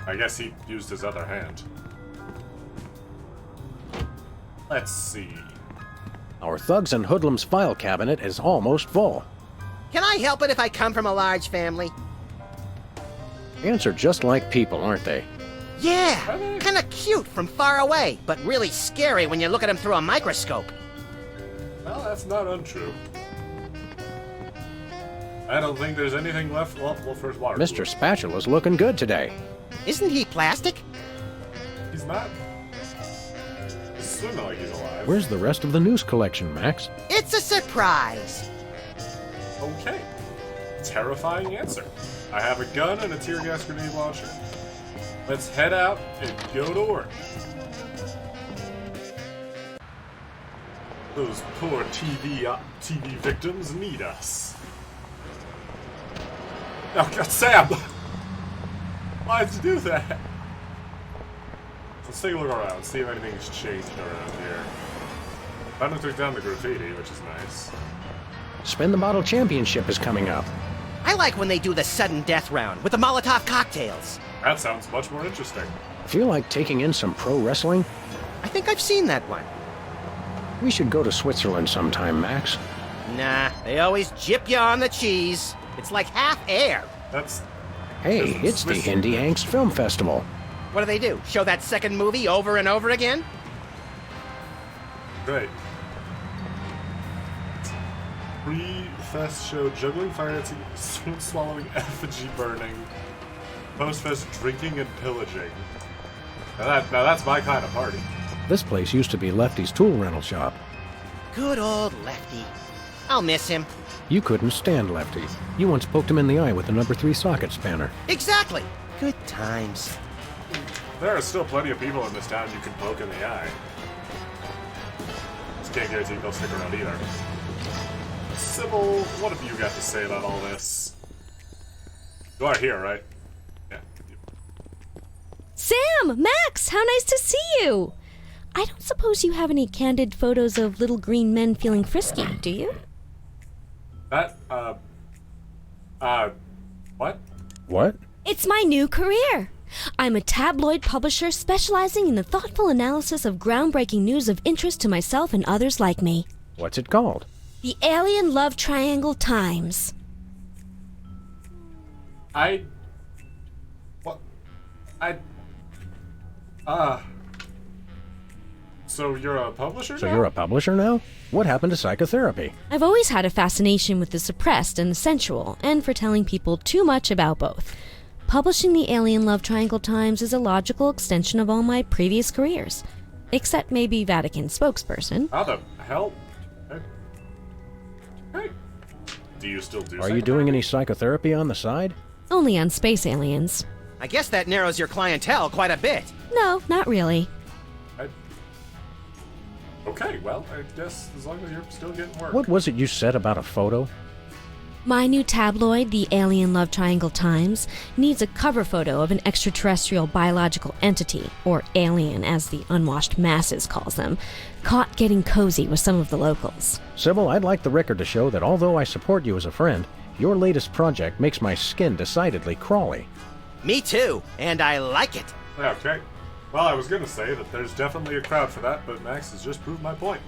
I guess he used his other hand. Let's see. Our Thugs and Hoodlums file cabinet is almost full. Can I help it if I come from a large family? Ants are just like people, aren't they? Yeah, kinda cute from far away, but really scary when you look at them through a microscope. Well, that's not untrue. I don't think there's anything left. Well, first water. Mr. Spatula's looking good today. Isn't he plastic? He's not. He's swimming like he's alive. Where's the rest of the news collection, Max? It's a surprise. Okay. Terrifying answer. I have a gun and a tear gas grenade launcher. Let's head out and go to work. Those poor TV victims need us. Oh God, Sam! Why'd you do that? Let's take a look around, see if anything's changed around here. Finally took down the graffiti, which is nice. Spin the Bottle Championship is coming up. I like when they do the sudden death round with the Molotov cocktails. That sounds much more interesting. Feel like taking in some pro wrestling? I think I've seen that one. We should go to Switzerland sometime, Max. Nah, they always jip you on the cheese. It's like half air. That's... Hey, it's the Hindi Angst Film Festival. What do they do? Show that second movie over and over again? Great. Pre-fest show juggling, fire dancing, spoon swallowing, effigy burning, post-fest drinking and pillaging. Now that's my kind of party. This place used to be Lefty's tool rental shop. Good old Lefty. I'll miss him. You couldn't stand Lefty. You once poked him in the eye with a number 3 socket spanner. Exactly. Good times. There are still plenty of people in this town you can poke in the eye. Just can't guarantee they'll stick around either. Sybil, what have you got to say about all this? You are here, right? Yeah. Sam! Max! How nice to see you! I don't suppose you have any candid photos of little green men feeling frisky, do you? That, what? What? It's my new career. I'm a tabloid publisher specializing in the thoughtful analysis of groundbreaking news of interest to myself and others like me. What's it called? The Alien Love Triangle Times. So you're a publisher So now? you're a publisher now? What happened to psychotherapy? I've always had a fascination with the suppressed and the sensual, and for telling people too much about both. Publishing the Alien Love Triangle Times is a logical extension of all my previous careers. Except maybe Vatican spokesperson. How the hell? Hey. Do you still do Are you doing any psychotherapy on the side? Only on space aliens. I guess that narrows your clientele quite a bit. No, not really. Okay, well, I guess as long as you're still getting work. What was it you said about a photo? My new tabloid, the Alien Love Triangle Times, needs a cover photo of an extraterrestrial biological entity, or alien as the unwashed masses calls them, caught getting cozy with some of the locals. Sybil, I'd like the record to show that although I support you as a friend, your latest project makes my skin decidedly crawly. Me too, and I like it. Okay. Well, I was gonna say that there's definitely a crowd for that, but Max has just proved my point.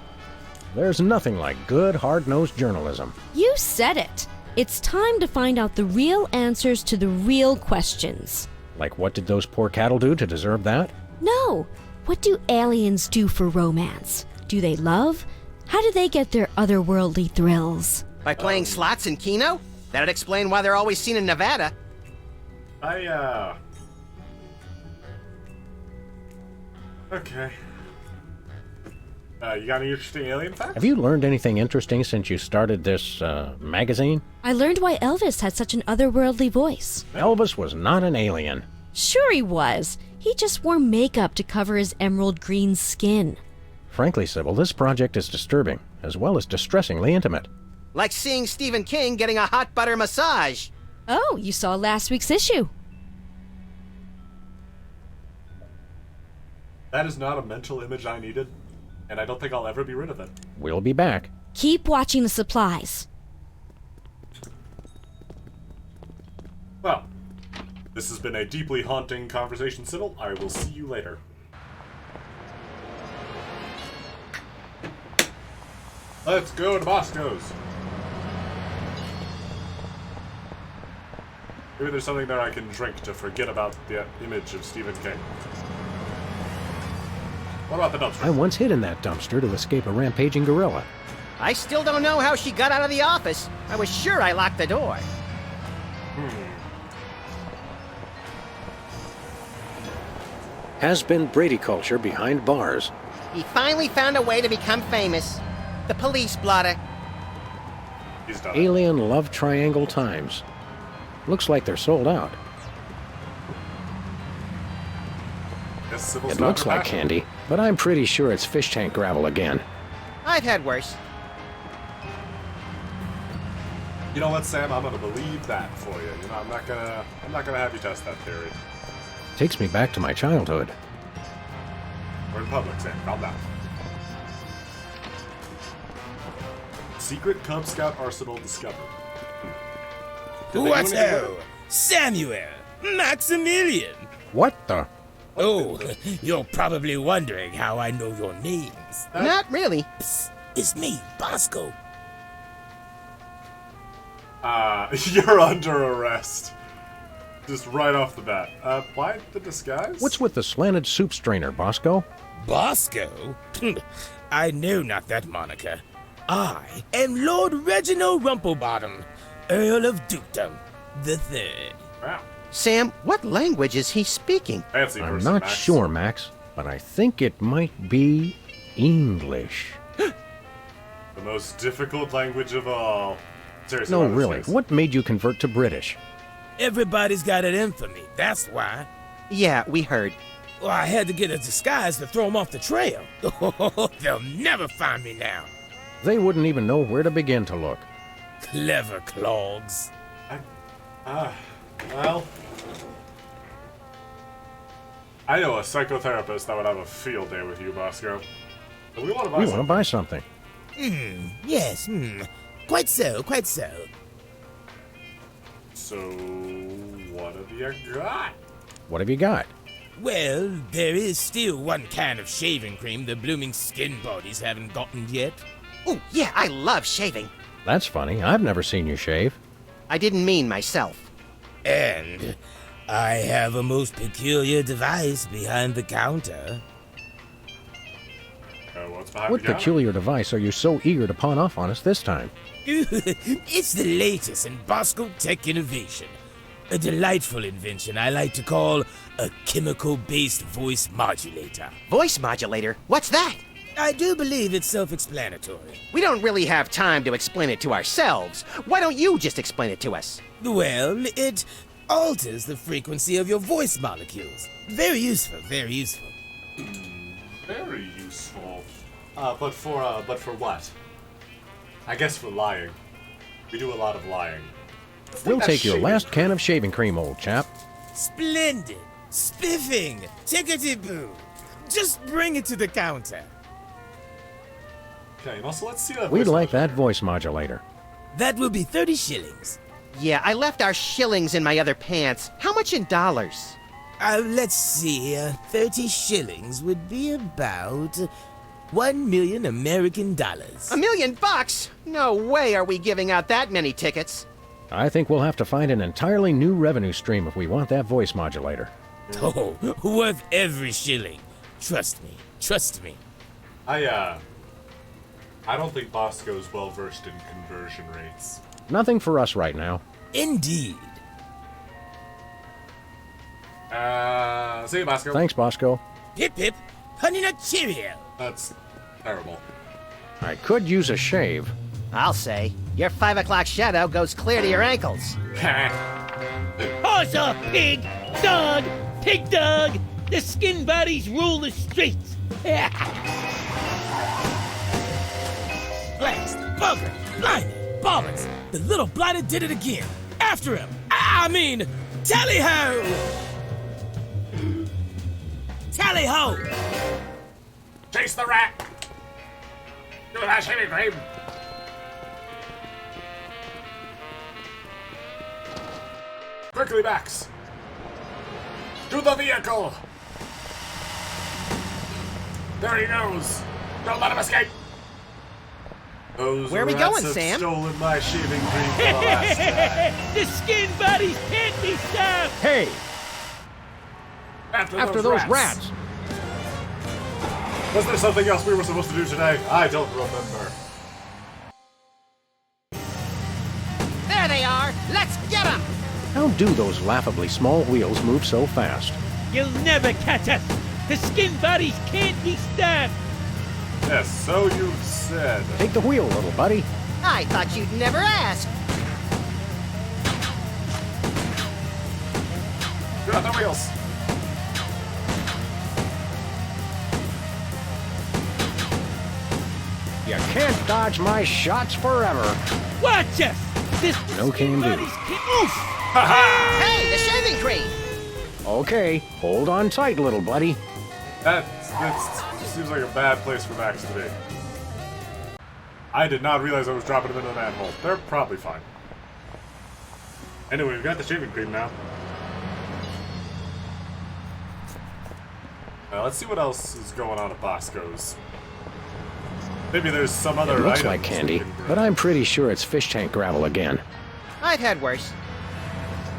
There's nothing like good, hard-nosed journalism. You said it. It's time to find out the real answers to the real questions. Like, what did those poor cattle do to deserve that? No. What do aliens do for romance? Do they love? How do they get their otherworldly thrills? By playing slots in Keno? That'd explain why they're always seen in Nevada. Okay. You got any interesting alien facts? Have you learned anything interesting since you started this, magazine? I learned why Elvis had such an otherworldly voice. Elvis was not an alien. Sure he was. He just wore makeup to cover his emerald green skin. Frankly, Sybil, this project is disturbing, as well as distressingly intimate. Like seeing Stephen King getting a hot butter massage. Oh, you saw last week's issue. That is not a mental image I needed, and I don't think I'll ever be rid of it. We'll be back. Keep watching the supplies. Well, this has been a deeply haunting conversation, Sybil. I will see you later. Let's go to Bosco's. Maybe there's something there I can drink to forget about the image of Stephen King. What about the dumpster? I once hid in that dumpster to escape a rampaging gorilla. I still don't know how she got out of the office. I was sure I locked the door. Has been Brady culture behind bars. He finally found a way to become famous. The police blotter. He's done. Alien Love Triangle Times. Looks like they're sold out. Yes, Sybil's It not looks like compassionate. candy, but I'm pretty sure it's fish tank gravel again. I've had worse. You know what, Sam? I'm gonna believe that for you. You know, I'm not gonna have you test that theory. Takes me back to my childhood. We're in public, Sam. Calm down. Secret Cub Scout arsenal discovered. Did they do What's anything with ho? Samuel! Maximilian! What the? Oh, you're probably wondering how I know your names. Not really. Psst, it's me, Bosco. You're under arrest. Just right off the bat. Why the disguise? What's with the slanted soup strainer, Bosco? Bosco? I know not that moniker. I am Lord Reginald Rumplebottom, Earl of Dukedom the Third. Wow. Sam, what language is he speaking? Fancy I'm person, not Max. sure, Max, but I think it might be English. The most difficult language of all. Seriously, No, why this really. face? What made you convert to British? Everybody's got it in for me, that's why. Yeah, we heard. Well, I had to get a disguise to throw them off the trail. They'll never find me now. They wouldn't even know where to begin to look. Clever clogs. Well, I know a psychotherapist that would have a field day with you, Bosco. But we want to buy We want to something. buy something. Yes, quite so, quite so. So, what have you got? What have you got? Well, there is still one kind of shaving cream the blooming skin bodies haven't gotten yet. Oh, yeah, I love shaving. That's funny. I've never seen you shave. I didn't mean myself. And I have a most peculiar device behind the counter. What's behind What the counter? peculiar device are you so eager to pawn off on us this time? It's the latest in Bosco Tech innovation. A delightful invention I like to call a chemical-based voice modulator. Voice modulator? What's that? I do believe it's self-explanatory. We don't really have time to explain it to ourselves. Why don't you just explain it to us? Well, it alters the frequency of your voice molecules. Very useful, very useful. Very useful. But for what? I guess for lying. We do a lot of lying. We'll That take your shaving last can of shaving cream, old chap. Splendid! Spiffing! Tickety-boo! Just bring it to the counter. Okay, and also let's see that. We'd voice like that modulator. voice modulator. That will be 30 shillings. Yeah, I left our shillings in my other pants. How much in dollars? Let's see. 30 shillings would be about 1 million American dollars. $1 million? No way are we giving out that many tickets. I think we'll have to find an entirely new revenue stream if we want that voice modulator. Oh, worth every shilling. Trust me. Trust me. I don't think Bosco's well versed in conversion rates. Nothing for us right now. Indeed. See you, Bosco. Thanks, Bosco. Hip hip, honey nut cheerio. That's terrible. I could use a shave. I'll say. Your 5 o'clock shadow goes clear to your ankles. Horse or pig, dog, pig dog, the skin bodies rule the streets. Blast, bugger, blimey, bollocks. The little blighter did it again. After him. I mean, tally-ho! Tally-ho! Chase the rat! Do that shaving cream! Quickly, Max! To the vehicle! There he goes! Don't let him escape! Those Where are we rats going, have Sam? stolen my shaving cream for the last time. The skin bodies can't be stopped. Hey! After those rats! Was there something else we were supposed to do today? I don't remember. There they are. Let's get them. How do those laughably small wheels move so fast? You'll never catch us. The skin bodies can't be stopped. Yes, so you said. Take the wheel, little buddy. I thought you'd never ask. Get out the wheels. You can't dodge my shots forever. Watch us. This No can do. Oof. Hey, the shaving cream. Okay, hold on tight, little buddy. That seems like a bad place for Max to be. I did not realize I was dropping them into the manhole. They're probably fine. Anyway, we've got the shaving cream now. Let's see what else is going on at Bosco's. Maybe there's some other It looks items like candy, we can grab. but I'm pretty sure it's fish tank gravel again. I've had worse.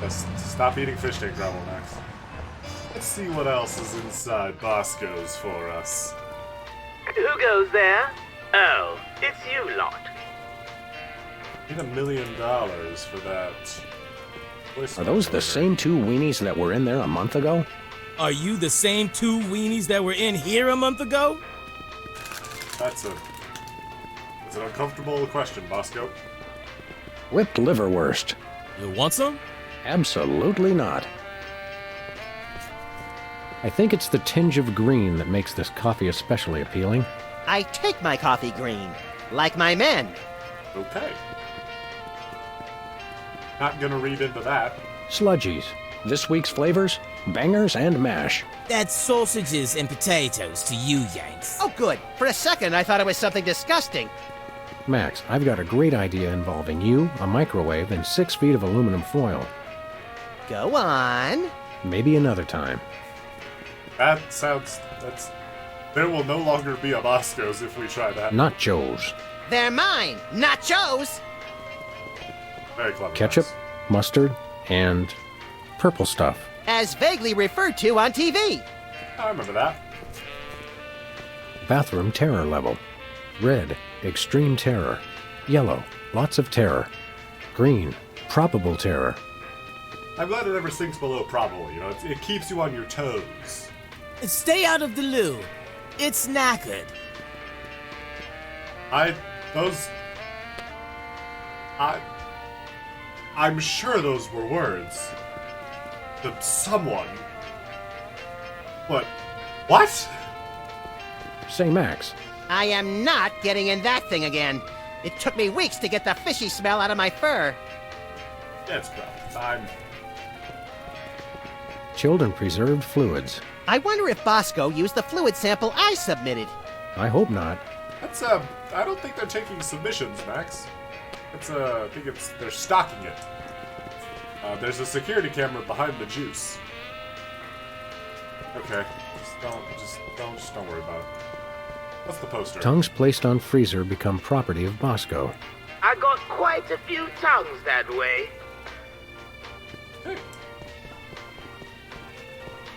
Just stop eating fish tank gravel, Max. Let's see what else is inside Bosco's for us. Who goes there? Oh, it's you lot. Need $1 million for that. Are those the same two weenies that were in there a month ago? Are you the same two weenies that were in here a month ago? That's an uncomfortable question, Bosco. Whipped liverwurst. You want some? Absolutely not. I think it's the tinge of green that makes this coffee especially appealing. I take my coffee green, like my men. Okay. Not gonna read into that. Sludgies. This week's flavors, bangers and mash. That's sausages and potatoes to you, Yanks. Oh, good. For a second, I thought it was something disgusting. Max, I've got a great idea involving you, a microwave, and 6 feet of aluminum foil. Go on. Maybe another time. There will no longer be a Bosco's if we try that. Not Joe's. They're mine, not Joe's. Very clever. Ketchup, Max. mustard, and purple stuff. As vaguely referred to on TV. I remember that. Bathroom terror level. Red, extreme terror. Yellow, lots of terror. Green, probable terror. I'm glad it never sinks below probable, you know? It keeps you on your toes. Stay out of the loo. It's knackered. I'm sure those were words. To someone. What? Say, Max, I am not getting in that thing again. It took me weeks to get the fishy smell out of my fur. It's probably fine. chilled and preserved fluids. I wonder if Bosco used the fluid sample I submitted. I hope not. I don't think they're taking submissions, Max. I think they're stocking it. There's a security camera behind the juice. Okay, just don't worry about it. What's the poster? Tongues placed on freezer become property of Bosco. I got quite a few tongues that way.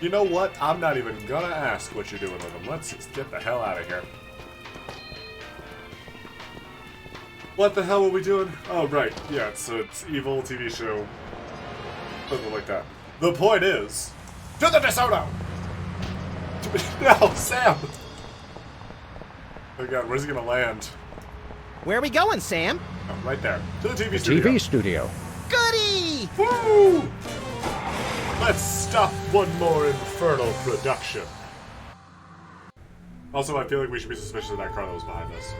You know what? I'm not even gonna ask what you're doing with them. Let's just get the hell out of here. What the hell are we doing? Oh, right. Yeah, it's evil TV show. Something like that. The point is... To the DeSoto! No, Sam! Oh god, where's he gonna land? Where are we going, Sam? Oh, right there. To the TV studio. TV studio. Goody! Woo! Let's stop one more infernal production. Also, I feel like we should be suspicious of that car that was behind us.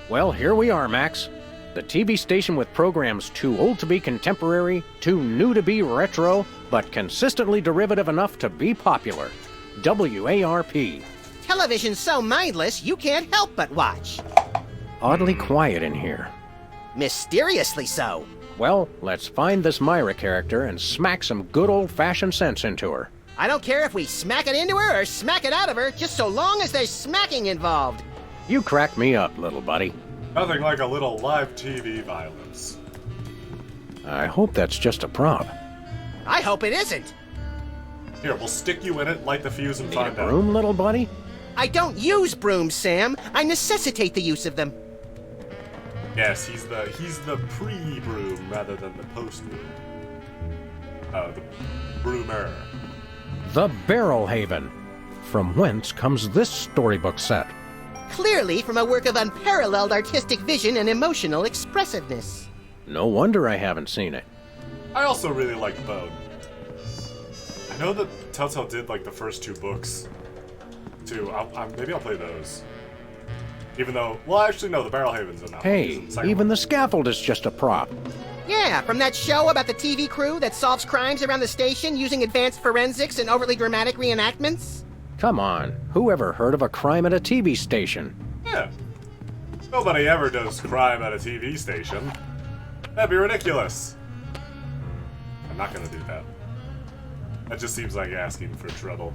Well, here we are, Max. The TV station with programs too old to be contemporary, too new to be retro, but consistently derivative enough to be popular. WARP. Television's so mindless, you can't help but watch. Oddly quiet in here. Mysteriously so. Well, let's find this Myra character and smack some good old-fashioned sense into her. I don't care if we smack it into her or smack it out of her, just so long as there's smacking involved. You crack me up, little buddy. Nothing like a little live TV violence. I hope that's just a prop. I hope it isn't. Here, we'll stick you in it, light the fuse, and Need find a out. broom, little buddy? I don't use brooms, Sam. I necessitate the use of them. Yes, he's the pre-broom rather than the post-broom. The broomer. The Barrel Haven. From whence comes this storybook set? Clearly from a work of unparalleled artistic vision and emotional expressiveness. No wonder I haven't seen it. I also really like Bone. I know that Telltale did like the first 2 books, too. Maybe I'll play those. Even though, well, actually, no, the Barrel Haven's in that Hey, one. even the scaffold is just a prop. Yeah, from that show about the TV crew that solves crimes around the station using advanced forensics and overly dramatic reenactments. Come on, who ever heard of a crime at a TV station? Yeah. Nobody ever does crime at a TV station. That'd be ridiculous. I'm not gonna do that. That just seems like asking for trouble.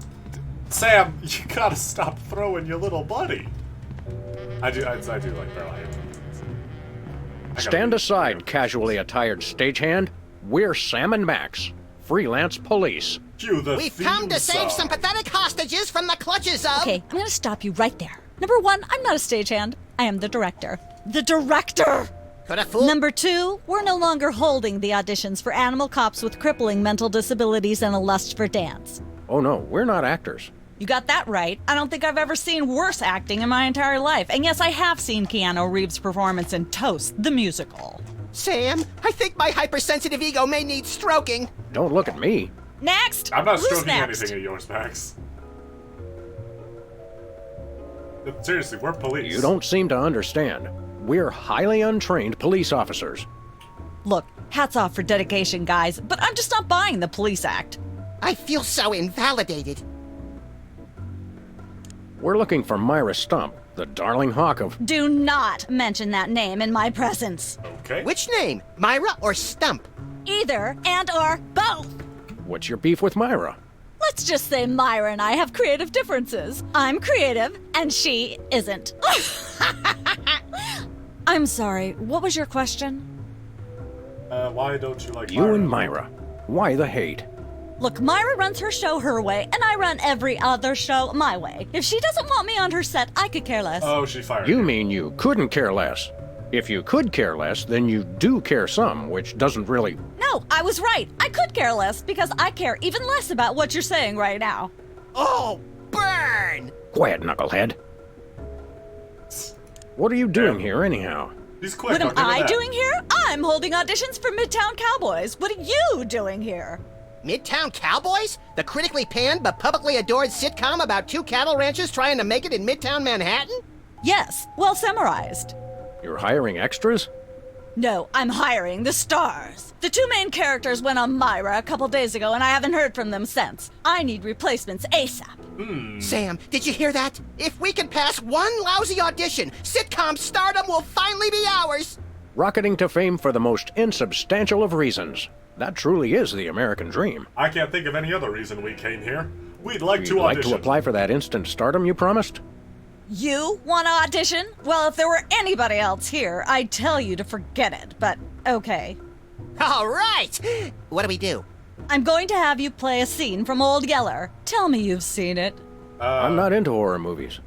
Sam, you gotta stop throwing your little buddy. I do like Barrel Haven. Stand aside, casually attired stagehand. We're Sam and Max, freelance police. Cue the We've come to theme save song. some pathetic hostages from the clutches of... Okay, I'm gonna stop you right there. Number 1, I'm not a stagehand. I am the director. The director! Coulda fooled... Number 2, we're no longer holding the auditions for animal cops with crippling mental disabilities and a lust for dance. Oh no, we're not actors. You got that right. I don't think I've ever seen worse acting in my entire life. And yes, I have seen Keanu Reeves' performance in Toast, the musical. Sam, I think my hypersensitive ego may need stroking. Don't look at me. Next! I'm not Who's stroking next? anything of yours, Max. Seriously, we're police. You don't seem to understand. We're highly untrained police officers. Look, hats off for dedication, guys, but I'm just not buying the police act. I feel so invalidated. We're looking for Myra Stump, the darling hawk of... Do not mention that name in my presence. Okay. Which name? Myra or Stump? Either and or both. What's your beef with Myra? Let's just say Myra and I have creative differences. I'm creative, and she isn't. I'm sorry, what was your question? Why don't you like You Myra? and Myra. Why the hate? Look, Myra runs her show her way, and I run every other show my way. If she doesn't want me on her set, I could care less. Oh, she fired You mean you couldn't care less? If you could care less, then you do care some, which doesn't really... No, I was right. I could care less because I care even less about what you're saying right now. Oh, burn! Quiet, knucklehead. What are you doing here, anyhow? He's quick. What am I doing here? I'm holding auditions for Midtown Cowboys. What are you doing here? Midtown Cowboys? The critically panned but publicly adored sitcom about 2 cattle ranchers trying to make it in Midtown Manhattan? Yes, well summarized. You're hiring extras? No, I'm hiring the stars. The 2 main characters went on Myra a couple days ago, and I haven't heard from them since. I need replacements ASAP. Sam, did you hear that? If we can pass one lousy audition, sitcom stardom will finally be ours. rocketing to fame for the most insubstantial of reasons. That truly is the American dream. I can't think of any other reason we came here. We'd like You'd to like audition. to apply for that instant stardom you promised? You want to audition? Well, if there were anybody else here, I'd tell you to forget it, but okay. All right! What do we do? I'm going to have you play a scene from Old Yeller. Tell me you've seen it. I'm not into horror movies.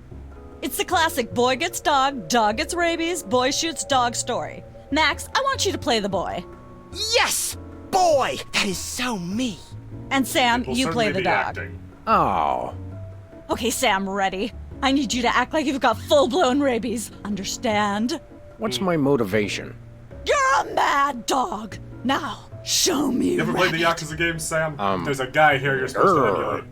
It's the classic boy gets dog, dog gets rabies, boy shoots dog story. Max, I want you to play the boy. Yes! Boy! That is so me. And Sam, We'll you play certainly the be dog. acting. Oh. Okay, Sam, ready? I need you to act like you've got full-blown rabies. Understand? What's my motivation? You're a mad dog. Now, show me You ever played the Yakuza games, Sam? There's a guy here you're supposed to emulate.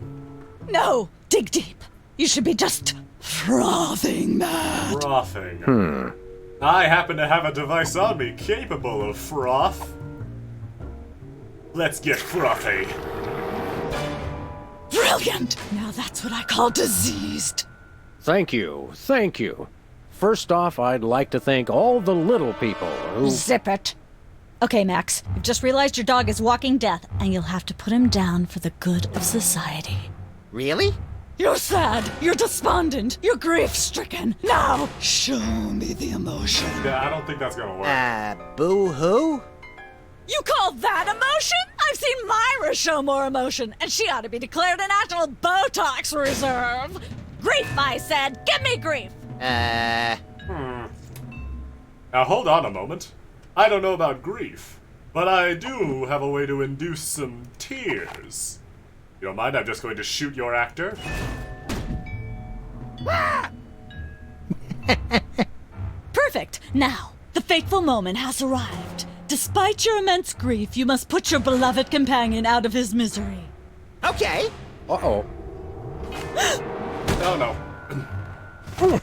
No, dig deep. You should be just frothing mad. Frothing. I happen to have a device on me capable of froth. Let's get frothy. Brilliant! Now that's what I call diseased. Thank you. Thank you. First off, I'd like to thank all the little people who... Zip it. Okay, Max, you've just realized your dog is walking death, and you'll have to put him down for the good of society. Really? You're sad, you're despondent, you're grief-stricken. Now, show me the emotion. Yeah, I don't think that's gonna work. Boo-hoo? You call that emotion? I've seen Myra show more emotion, and she ought to be declared a national Botox reserve. Grief, I said. Give me grief. Now hold on a moment. I don't know about grief, but I do have a way to induce some tears. You don't mind? I'm just going to shoot your actor. Perfect. Now, the fateful moment has arrived. Despite your immense grief, you must put your beloved companion out of his misery. Okay. Uh-oh. Oh, no.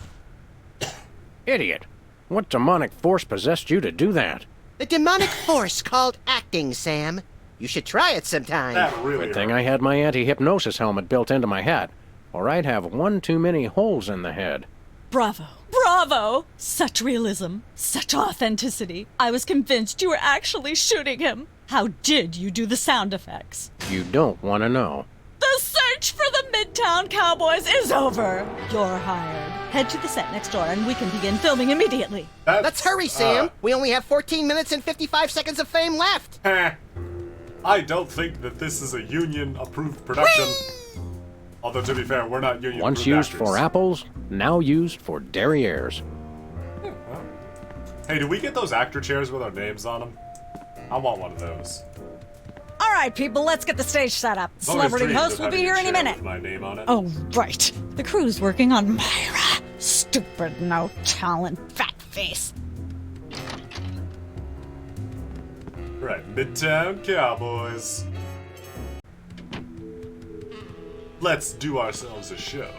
Idiot. What demonic force possessed you to do that? The demonic force called acting, Sam. You should try it sometime. That really Good thing I had my anti-hypnosis helmet built into my head, or I'd have one too many holes in the head. Bravo. Bravo! Such realism. Such authenticity. I was convinced you were actually shooting him. How did you do the sound effects? You don't want to know. The search for the Midtown Cowboys is over. You're hired. Head to the set next door and we can begin filming immediately. Let's hurry, Sam. We only have 14 minutes and 55 seconds of fame left. I don't think that this is a union-approved production. Although, to be fair, we're not union-approved Once used actors. for apples, now used for derrieres. Hey, do we get those actor chairs with our names on them? I want one of those. All right, people, let's get the stage set up. I've always Celebrity dreamed host of will be having a here any chair minute. with my name on it. Oh, right. The crew's working on Myra. Stupid, no talent, fat face. Right, Midtown Cowboys. Let's do ourselves a show.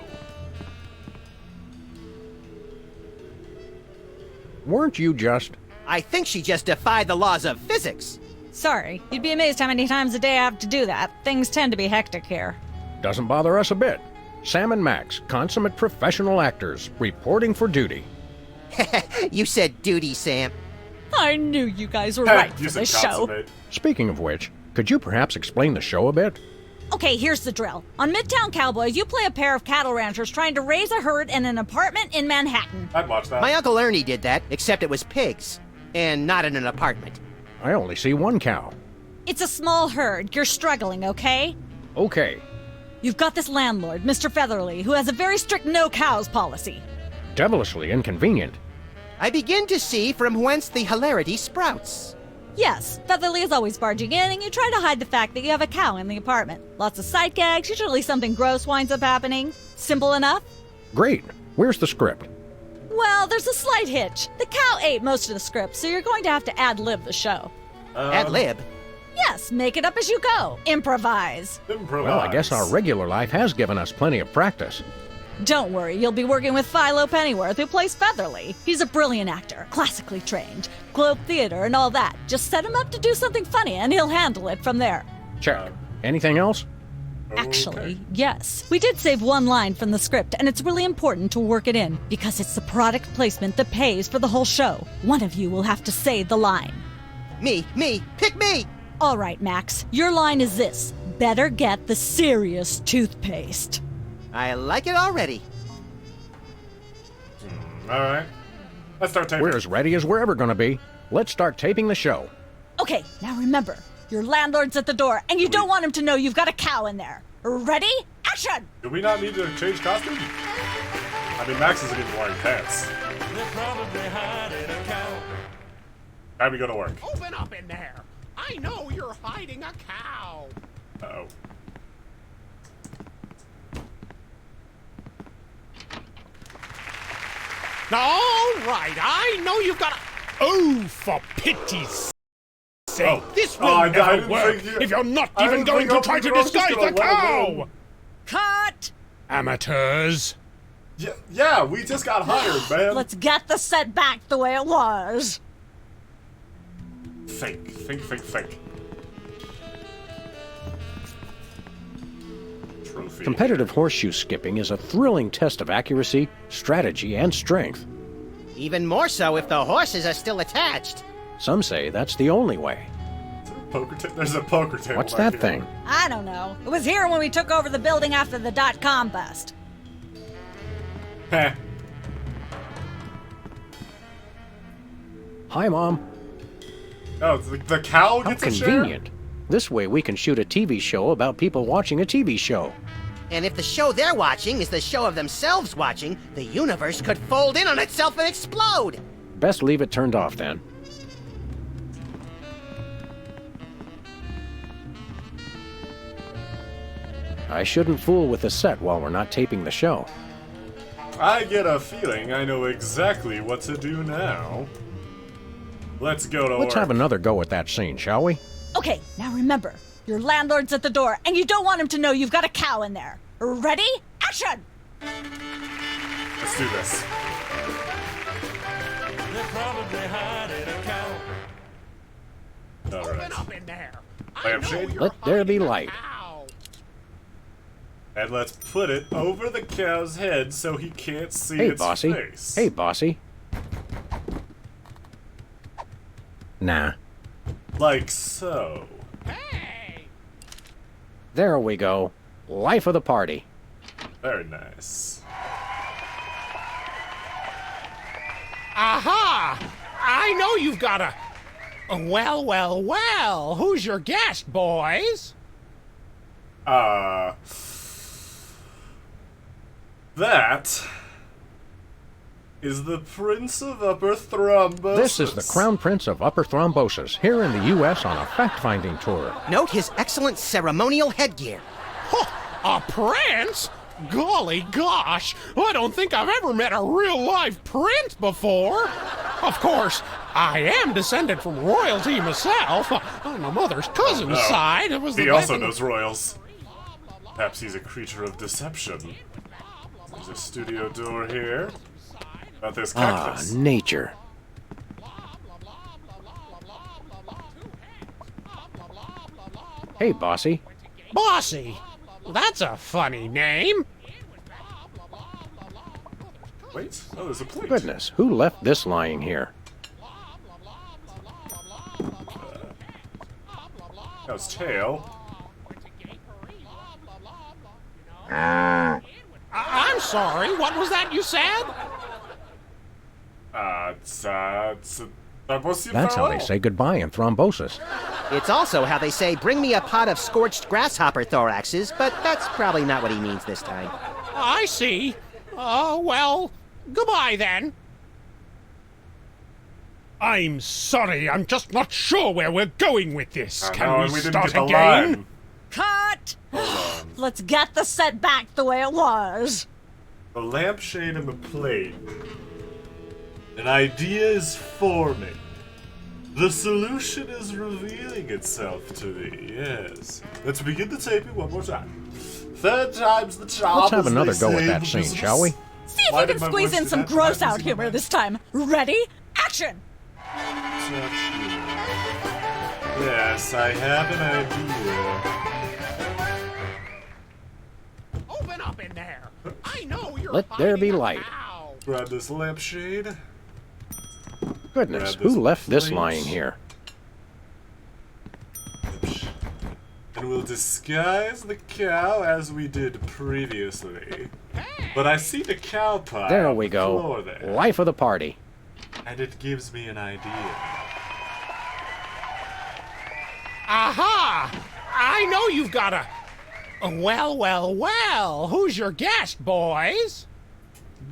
Weren't you just... I think she just defied the laws of physics. Sorry, you'd be amazed how many times a day I have to do that. Things tend to be hectic here. Doesn't bother us a bit. Sam and Max, consummate professional actors, reporting for duty. You said duty, Sam. I knew you guys were right for this show. Speaking of which, could you perhaps explain the show a bit? Okay, here's the drill. On Midtown Cowboys, you play a pair of cattle ranchers trying to raise a herd in an apartment in Manhattan. I'd watch that. My Uncle Ernie did that, except it was pigs. And not in an apartment. I only see one cow. It's a small herd. You're struggling, okay? Okay. You've got this landlord, Mr. Featherly, who has a very strict no cows policy. Devilishly inconvenient. I begin to see from whence the hilarity sprouts. Yes, Featherly is always barging in, and you try to hide the fact that you have a cow in the apartment. Lots of sight gags, usually something gross winds up happening. Simple enough? Great. Where's the script? Well, there's a slight hitch. The cow ate most of the script, so you're going to have to ad-lib the show. Ad-lib? Yes, make it up as you go. Improvise. Well, I guess our regular life has given us plenty of practice. Don't worry, you'll be working with Philo Pennyworth, who plays Featherly. He's a brilliant actor, classically trained, Globe Theater and all that. Just set him up to do something funny and he'll handle it from there. Check. Anything else? Actually, yes. We did save one line from the script, and it's really important to work it in, because it's the product placement that pays for the whole show. One of you will have to say the line. Me, pick me! All right, Max, your line is this. Better get the serious toothpaste. I like it already. Alright. Let's start taping. We're as ready as we're ever gonna be. Let's start taping the show. Okay, now remember, your landlord's at the door, and you don't want him to know you've got a cow in there. Ready? Action! Do we not need to change costume? I mean, Max isn't even wearing pants. Time to go to work. Open up in there! I know you're hiding a cow! Uh-oh. All right, I know you've got a... Oh, for pity's sake! This will never work if you're not even going to try to disguise the cow! Cut! Amateurs! Yeah, we just got hired, man. Let's get the set back the way it was. Think. Trophy. Competitive horseshoe skipping is a thrilling test of accuracy, strategy, and strength. Even more so if the horses are still attached. Some say that's the only way. There's a poker table. What's back that here. thing? I don't know. It was here when we took over the building after the .com bust. Heh. Hi, Mom. Oh, the cow How gets a convenient. This way we can shoot a TV show about people watching a TV show. And if the show they're watching is the show of themselves watching, the universe could fold in on itself and explode! Best leave it turned off then. I shouldn't fool with the set while we're not taping the show. I get a feeling I know exactly what to do now. Let's go to work. Let's have another go at that scene, shall we? Okay, now remember, your landlord's at the door, and you don't want him to know you've got a cow in there. Ready? Action! Let's do this. They're probably hiding a cow. Alright. Open up in there! Lampshade. Let there be light. And let's put it over the cow's head so he can't see Hey, its Bossy. face. Hey, Bossy. Nah. Like so. There we go. Life of the party. Very nice. Aha! I know you've got a... Well, who's your guest, boys? That is the Prince of Upper Thrombosis. This is the Crown Prince of Upper Thrombosis, here in the U.S. on a fact-finding tour. Note his excellent ceremonial headgear. A prince? Golly gosh, I don't think I've ever met a real-life prince before. Of course, I am descended from royalty myself. On my mother's cousin's side, it was he also knows royals. Perhaps he's a creature of deception. There's a studio door here. About this cactus. Nature. Hey, Bossy. Bossy? That's a funny name. Wait, oh, there's a plate. Goodness, who left this lying here? Cow's tail. I'm sorry, what was that you said? That's how they say goodbye in thrombosis. It's also how they say, bring me a pot of scorched grasshopper thoraxes, but that's probably not what he means this time. I see. Well, goodbye then. I'm sorry, I'm just not sure where we're going with this. Can we start again? Cut! Let's get the set back the way it was. The lampshade and the plate. An idea is forming. The solution is revealing itself to me, yes. Let's begin the taping one more time. Third time's the charm. Let's have another go at that scene, shall we? See if you can squeeze in some gross out humor this time. Ready? Action! Yes, I have an idea. Let there be light. Grab this lampshade. Goodness, Grab this who left this plate. lying here? And we'll disguise the cow as we did previously. But I see the cow pie There on we the floor go. there, Life of the party. and it gives me an idea. Aha! I know you've got a... Well, who's your guest, boys?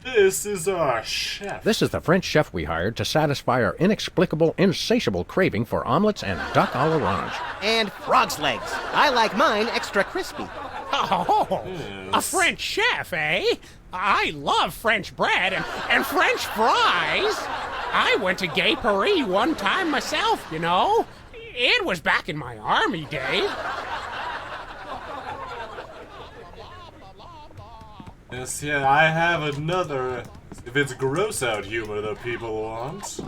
This is our chef. This is the French chef we hired to satisfy our inexplicable, insatiable craving for omelets and duck à l'orange. And frog's legs. I like mine extra crispy. Oh, a French chef, eh? I love French bread and French fries. I went to Gay Paris one time myself, you know. It was back in my army days. Yes, yeah, I have another. If it's gross out humor that people want,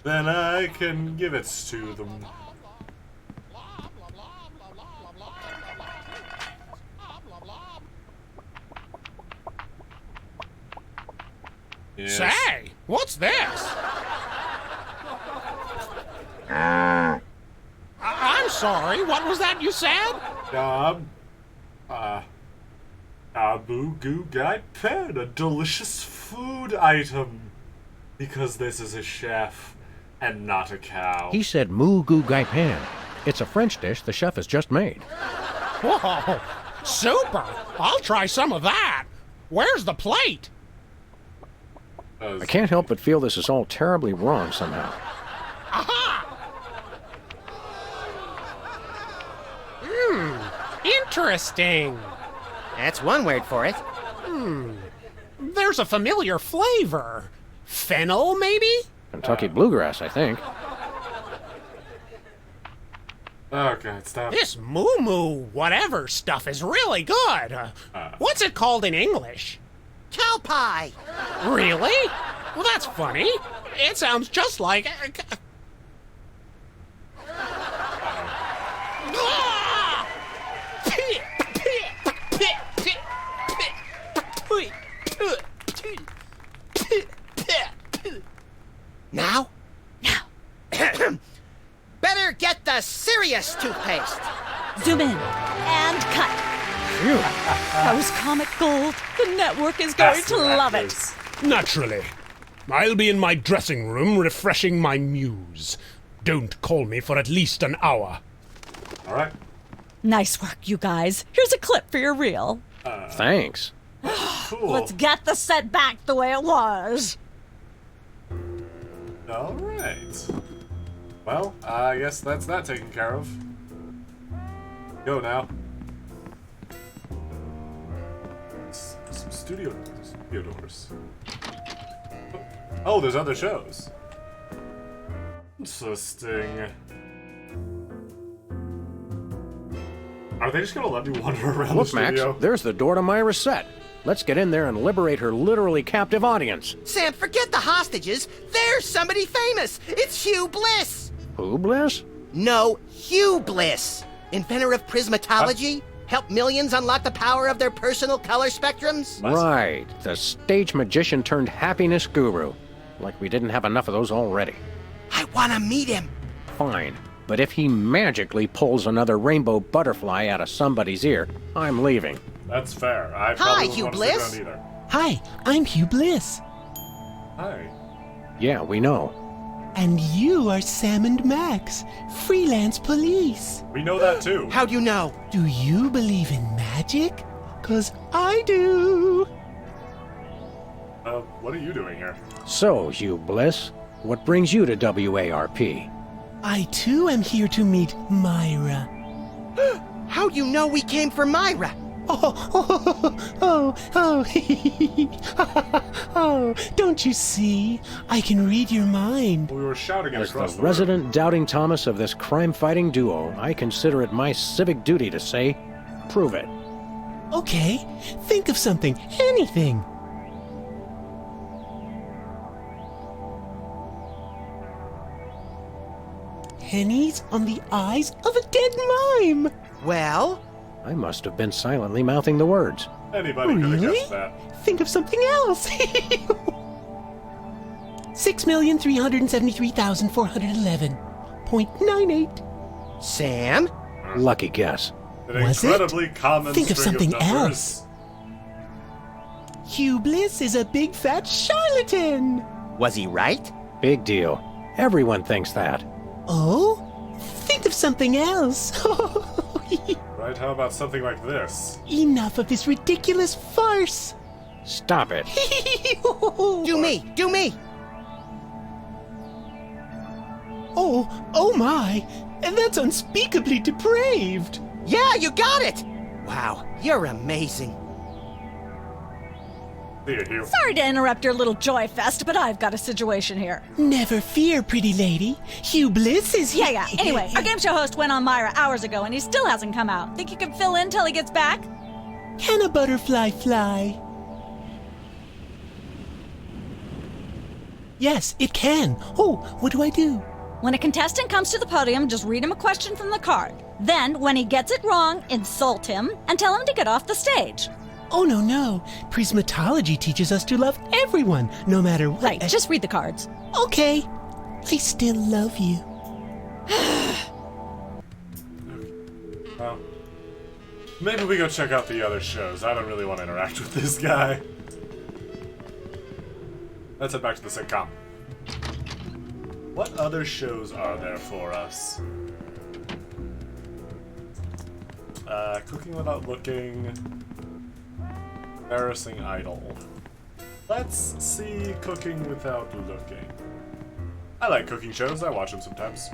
then I can give it to them. Yes. Say, what's this? I'm sorry, what was that you said? Abu Goo Gai Pen, a delicious food item. Because this is a chef and not a cow. He said moo goo gai pan. It's a French dish the chef has just made. Whoa, super! I'll try some of that. Where's the plate? I can't help but feel this is all terribly wrong somehow. Aha! Interesting. That's one word for it. There's a familiar flavor. Fennel, maybe? Kentucky bluegrass, I think. Okay, stop. This moo whatever stuff is really good. What's it called in English? Cow pie. Really? Well, that's funny. It sounds just like... Now? Now. Better get the serious toothpaste. Zoom in and cut. That was comic gold. The network is going to love it. Naturally. I'll be in my dressing room refreshing my muse. Don't call me for at least an hour. All right. Nice work, you guys. Here's a clip for your reel. Thanks. Cool. Let's get the set back the way it was. All right. Well, I guess that's that taken care of. Go now. Some studio doors. Oh, there's other shows. Interesting. Are they just gonna let me wander around Look, the studio? Max, there's the door to Myra's set. Let's get in there and liberate her literally captive audience. Sam, forget the hostages. There's somebody famous. It's Hugh Bliss. Who, Bliss? No, Hugh Bliss. Inventor of prismatology. Helped millions unlock the power of their personal color spectrums. Right, the stage magician turned happiness guru. Like we didn't have enough of those already. I want to meet him. Fine, but if he magically pulls another rainbow butterfly out of somebody's ear, I'm leaving. That's fair. I Hi, probably Hugh wouldn't want to Bliss. stick around either. Hi, I'm Hugh Bliss. Hi. Yeah, we know. And you are Sam and Max, freelance police. We know that too. How'd you know? Do you believe in magic? 'Cause I do. What are you doing here? So, Hugh Bliss, what brings you to WARP? I too am here to meet Myra. How'd you know we came for Myra? Oh, don't you see? I can read your mind. We were shouting it As across the the room. resident doubting Thomas of this crime-fighting duo, I consider it my civic duty to say, prove it. Okay, think of something, anything. Pennies on the eyes of a dead mime. Well? I must have been silently mouthing the words. Anybody could have guessed that. Think of something else. 6,373,411.98. Sam? Lucky guess. An Was incredibly common Think of string something numbers. else. Hugh Bliss is a big fat charlatan. Was he right? Big deal. Everyone thinks that. Oh? Think of something else. Right, how about something like this? Enough of this ridiculous farce. Stop it. Do me! Do me! Oh my! And that's unspeakably depraved. Yeah, you got it! Wow, you're amazing. Here, Hugh. Sorry to interrupt your little joy fest, but I've got a situation here. Never fear, pretty lady. Hugh Bliss is here. Yeah. Anyway, our game show host went on Myra hours ago and he still hasn't come out. Think you can fill in till he gets back? Can a butterfly fly? Yes, it can. Oh, what do I do? When a contestant comes to the podium, just read him a question from the card. Then, when he gets it wrong, insult him and tell him to get off the stage. Oh, no. Prismatology teaches us to love everyone, no matter what. Right, just read the cards. Okay. I still love you. Well, maybe we go check out the other shows. I don't really want to interact with this guy. Let's head back to the sitcom. What other shows are there for us? Cooking Without Looking. Embarrassing Idol. Let's see Cooking Without Looking. I like cooking shows. I watch them sometimes.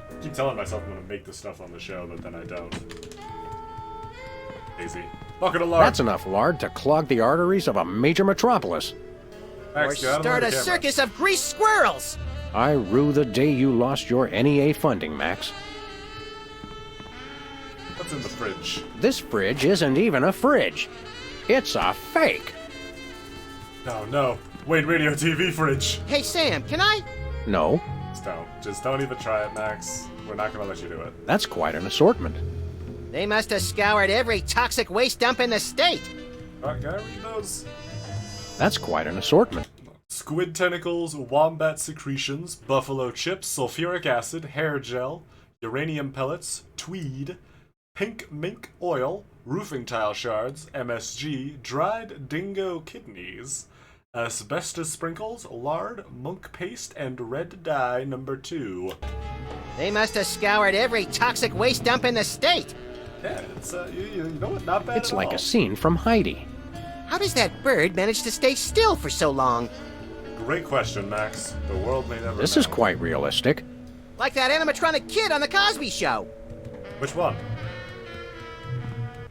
I keep telling myself I'm gonna make the stuff on the show, but then I don't. Easy. Bucket of lard. That's enough lard to clog the arteries of a major metropolis. Max, Or start a circus of greased squirrels! I rue the day you lost your NEA funding, Max. What's in the fridge? This fridge isn't even a fridge. It's a fake. No. Wait, radio TV fridge. Hey, Sam, can I? No, Just don't even try it, Max. We're not gonna let you do it. that's quite an assortment. They must have scoured every toxic waste dump in the state. Can I read those? That's quite an assortment. Squid tentacles, wombat secretions, buffalo chips, sulfuric acid, hair gel, uranium pellets, tweed, pink mink oil, roofing tile shards, MSG, dried dingo kidneys, asbestos sprinkles, lard, monk paste, and red dye number 2. They must have scoured every toxic waste dump in the state. Yeah, it's, you know what, not bad It's at like all. a scene from Heidi. How does that bird manage to stay still for so long? Great question, Max. The world may never This know. is quite realistic. Like that animatronic kid on The Cosby Show. Which one?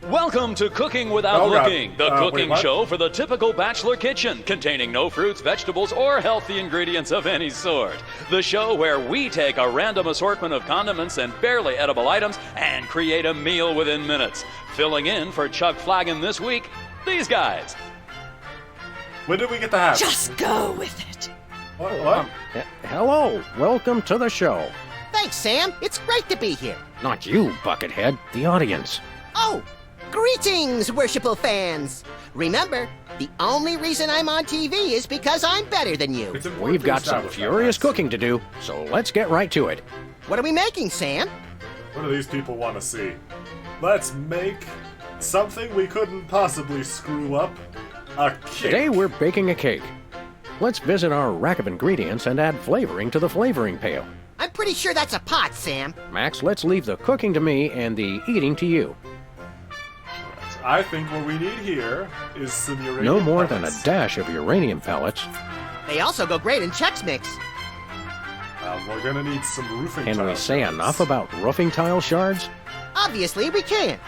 Welcome to Cooking Without Oh, God. Looking, the Wait, cooking what? show for the typical bachelor kitchen, containing no fruits, vegetables, or healthy ingredients of any sort. The show where we take a random assortment of condiments and barely edible items and create a meal within minutes. Filling in for Chuck Flagon this week, these guys. When did we get the hat? Just go with it. What? Hello, welcome to the show. Thanks, Sam. It's great to be here. Not you, Buckethead, the audience. Oh, greetings, worshipful fans. Remember, the only reason I'm on TV is because I'm better than you. We've got some furious cooking to do, so let's get right to it. What are we making, Sam? What do these people want to see? Let's make something we couldn't possibly screw up. A cake. Today we're baking a cake. Let's visit our rack of ingredients and add flavoring to the flavoring pail. I'm pretty sure that's a pot, Sam. Max, let's leave the cooking to me and the eating to you. I think what we need here is some uranium No more than pellets. a dash of uranium pellets. They also go great in Chex Mix. We're gonna need some roofing Can we tile say shards. enough about roofing tile shards? Obviously, we can.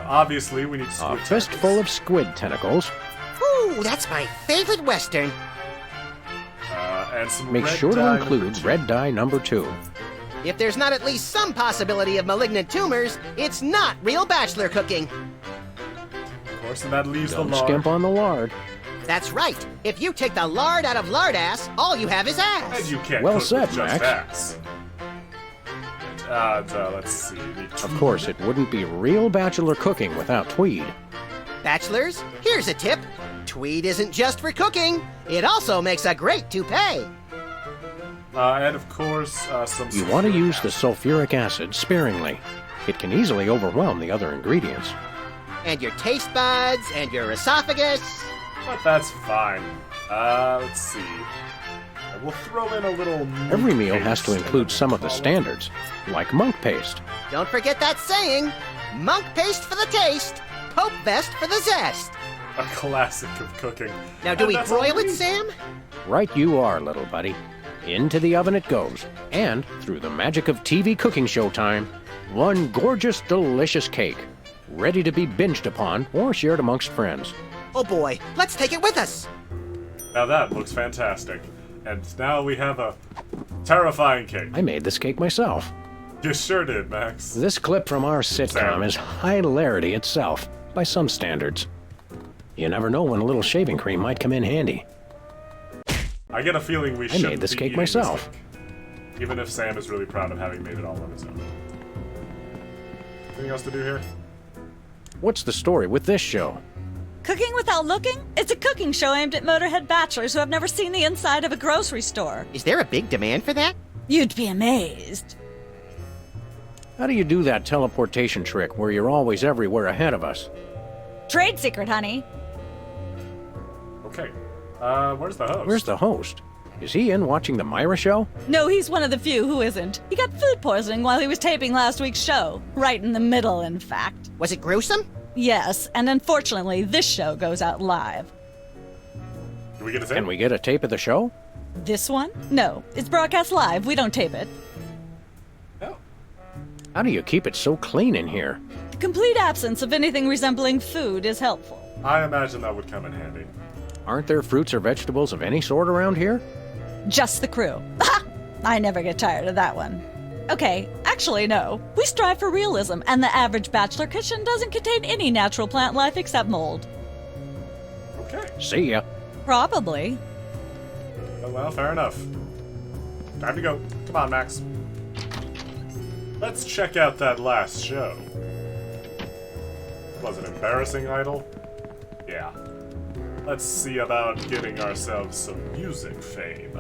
Obviously, we need A squid fistful of squid tentacles. Ooh, that's my favorite Western. And some Make red sure to dye include red dye number 2. If there's not at least some possibility of malignant tumors, it's not real bachelor cooking. Of course, and that leaves Don't the lard. skimp on the lard. That's right. If you take the lard out of lard ass, all you have is ass. And you can't Well cook said, with just Max. ass. Let's see. Of course, it wouldn't be real bachelor cooking without Tweed. Bachelors, here's a tip. Tweed isn't just for cooking. It also makes a great toupee. And of course, some... You want to use the sulfuric acid sparingly. It can easily overwhelm the other ingredients. And your taste buds, and your esophagus. But that's fine. Let's see. We'll throw in a little... Every meal has to include some of the standards, like monk paste. Don't forget that saying. Monk paste for the taste, Pope vest for the zest. A classic of cooking. Now, do we broil it, Sam? Right you are, little buddy. Into the oven it goes. And, through the magic of TV cooking show time, one gorgeous, delicious cake. Ready to be binged upon or shared amongst friends. Oh boy, let's take it with us. Now that looks fantastic. And now we have a terrifying cake. I made this cake myself. You sure did, Max. This clip from our sitcom Sam. is hilarity itself, by some standards. You never know when a little shaving cream might come in handy. I get a feeling we should. I made this cake myself. Even if Sam is really proud of having made it all on his own. Anything else to do here? What's the story with this show? Cooking Without Looking? It's a cooking show aimed at Motorhead bachelors who have never seen the inside of a grocery store. Is there a big demand for that? You'd be amazed. How do you do that teleportation trick where you're always everywhere ahead of us? Trade secret, honey. Okay. Where's the host? Where's the host? Is he in watching the Myra show? No, he's one of the few who isn't. He got food poisoning while he was taping last week's show. Right in the middle, in fact. Was it gruesome? Yes, and unfortunately, this show goes out live. Can we get a tape? Can we get a tape of the show? This one? No, it's broadcast live. We don't tape it. How do you keep it so clean in here? The complete absence of anything resembling food is helpful. I imagine that would come in handy. Aren't there fruits or vegetables of any sort around here? Just the crew. Ha! I never get tired of that one. Okay, actually, no. We strive for realism, and the average bachelor kitchen doesn't contain any natural plant life except mold. Okay. See ya. Probably. Oh, well, fair enough. Time to go. Come on, Max. Let's check out that last show. Was it Embarrassing Idol? Yeah. Let's see about getting ourselves some music fame.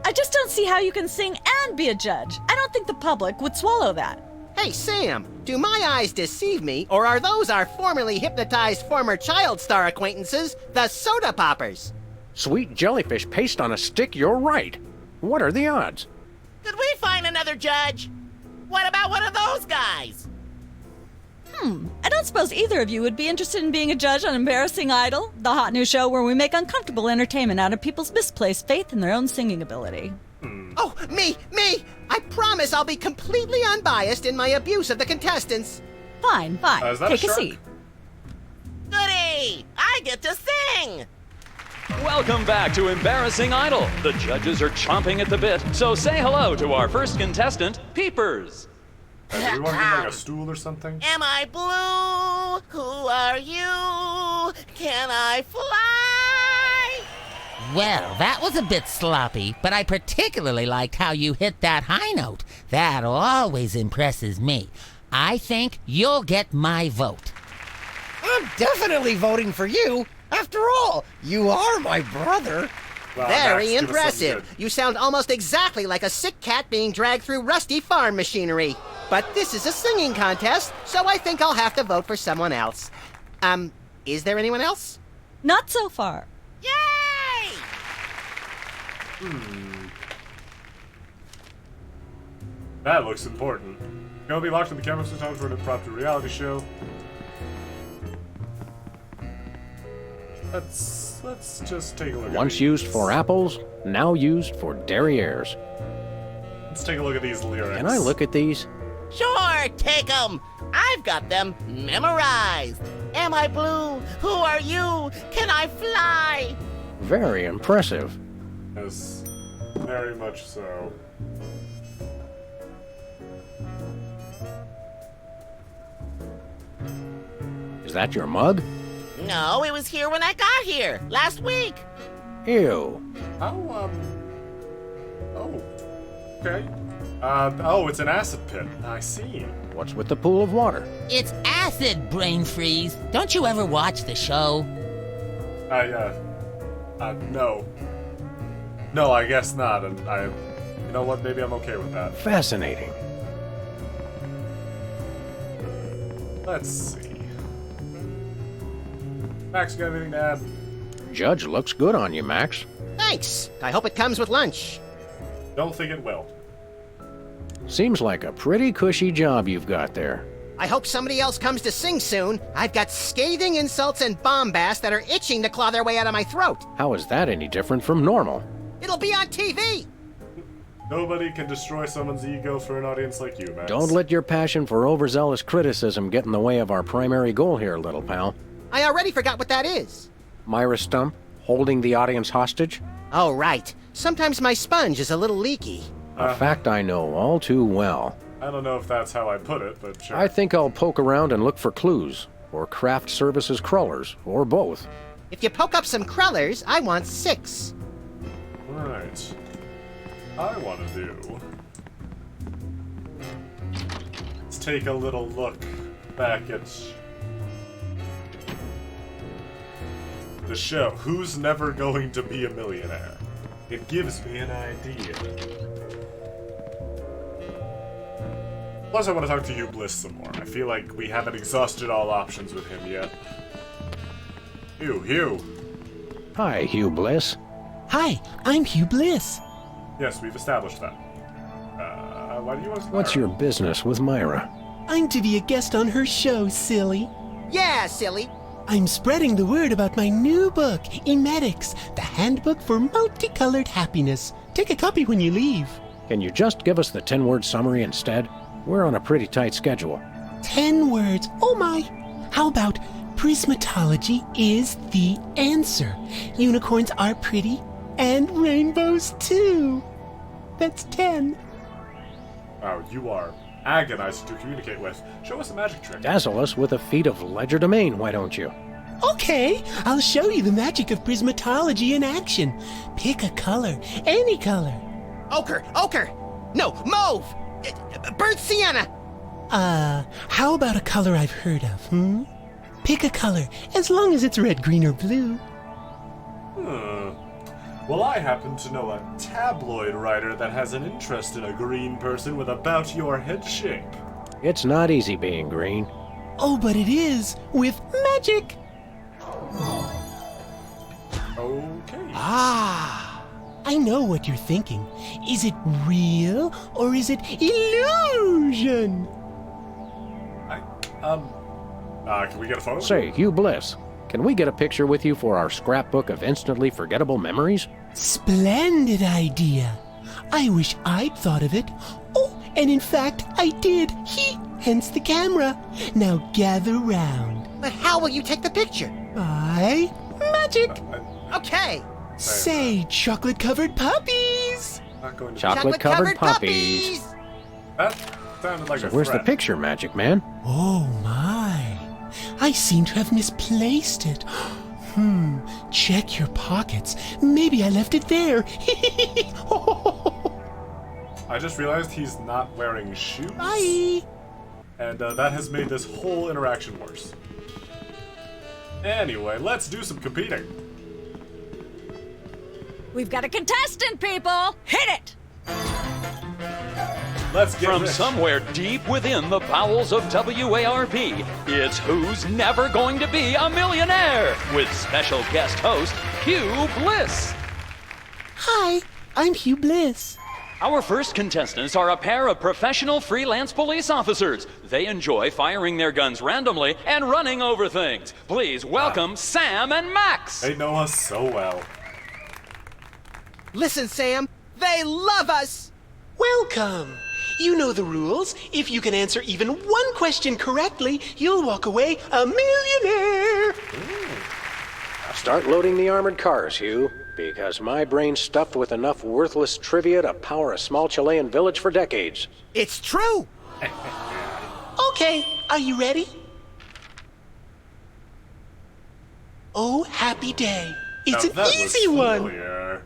I just don't see how you can sing and be a judge. I don't think the public would swallow that. Hey, Sam, do my eyes deceive me, or are those our formerly hypnotized former child star acquaintances, the Soda Poppers? Sweet jellyfish paste on a stick, you're right. What are the odds? Could we find another judge? What about one of those guys? I don't suppose either of you would be interested in being a judge on Embarrassing Idol, the hot new show where we make uncomfortable entertainment out of people's misplaced faith in their own singing ability. Oh, me! I promise I'll be completely unbiased in my abuse of the contestants. Fine. Is that Take a a shark? seat. Goody! I get to sing! Welcome back to Embarrassing Idol. The judges are chomping at the bit, so say hello to our first contestant, Peepers. Do we want to get like a stool or something? Am I blue? Who are you? Can I fly? Well, that was a bit sloppy, but I particularly liked how you hit that high note. That always impresses me. I think you'll get my vote. I'm definitely voting for you. After all, you are my brother. Wow, Very Max, give us something impressive. You sound almost exactly like a sick cat being dragged through rusty farm machinery. But this is a singing contest, so I think I'll have to vote for someone else. Is there anyone else? Not so far. Yay! That looks important. Gonna be locked in the camera system for an impromptu reality show. Let's just take a look. Once used for apples, now used for derrieres. Let's take a look at these lyrics. Can I look at these? Sure, take them. I've got them memorized. Am I blue? Who are you? Can I fly? Very impressive. Yes, very much so. Is that your mug? No, it was here when I got here, last week. Ew. How, oh. Okay. Oh, it's an acid pit. I see. What's with the pool of water? It's acid, brain freeze. Don't you ever watch the show? No. No, I guess not, and you know what, maybe I'm okay with that. Fascinating. Let's see. Max, you got anything to add? Judge looks good on you, Max. Thanks. I hope it comes with lunch. Don't think it will. Seems like a pretty cushy job you've got there. I hope somebody else comes to sing soon. I've got scathing insults and bombast that are itching to claw their way out of my throat. How is that any different from normal? It'll be on TV. Nobody can destroy someone's ego for an audience like you, Max. Don't let your passion for overzealous criticism get in the way of our primary goal here, little pal. I already forgot what that is. Myra Stump, holding the audience hostage? Oh, right. Sometimes my sponge is a little leaky. A fact I know all too well. I don't know if that's how I put it, but sure. I think I'll poke around and look for clues, or craft services crawlers, or both. If you poke up some crullers, I want 6. Right. I want to do... Let's take a little look back at the show, Who's Never Going to Be a Millionaire? It gives me an idea. Plus, I want to talk to Hugh Bliss some more. I feel like we haven't exhausted all options with him yet. Hugh. Hi, Hugh Bliss. Hi, I'm Hugh Bliss. Yes, we've established that. Why do you want to... What's your business with Myra? I'm to be a guest on her show, silly. Yeah, silly. I'm spreading the word about my new book, Emetics, the handbook for multicolored happiness. Take a copy when you leave. Can you just give us the 10-word summary instead? We're on a pretty tight schedule. 10 words. Oh my. How about prismatology is the answer? Unicorns are pretty, and rainbows too. That's 10. Wow, you are agonizing to communicate with. Show us a magic trick. Dazzle us with a feat of legerdemain, why don't you? Okay, I'll show you the magic of prismatology in action. Pick a color, any color. Ochre. No, mauve. Burnt sienna. How about a color I've heard of, Pick a color, as long as it's red, green, or blue. Well, I happen to know a tabloid writer that has an interest in a green person with about your head shape. It's not easy being green. Oh, but it is, with magic. Okay. I know what you're thinking. Is it real, or is it illusion? Can we get a photo? Say, Hugh Bliss, can we get a picture with you for our scrapbook of instantly forgettable memories? Splendid idea. I wish I'd thought of it. Oh, and in fact, I did. Hence the camera. Now gather round. But how will you take the picture? By magic. Okay. Say, chocolate-covered puppies. Not going to Chocolate-covered puppies. That sounded like So a where's the threat. picture, Magic Man? Oh my. I seem to have misplaced it. Check your pockets. Maybe I left it there. I just realized he's not wearing shoes. Bye. And that has made this whole interaction worse. Anyway, let's do some competing. We've got a contestant, people! Hit it! Let's get From rich. somewhere deep within the bowels of WARP, it's Who's Never Going to Be a Millionaire? With special guest host, Hugh Bliss. Hi, I'm Hugh Bliss. Our first contestants are a pair of professional freelance police officers. They enjoy firing their guns randomly and running over things. Please welcome Sam and Max. They know us so well. Listen, Sam, they love us! Welcome. You know the rules. If you can answer even one question correctly, you'll walk away a millionaire. Start loading the armored cars, Hugh, because my brain's stuffed with enough worthless trivia to power a small Chilean village for decades. It's true! Okay, are you ready? Oh, happy day. It's Now an that was easy one. familiar.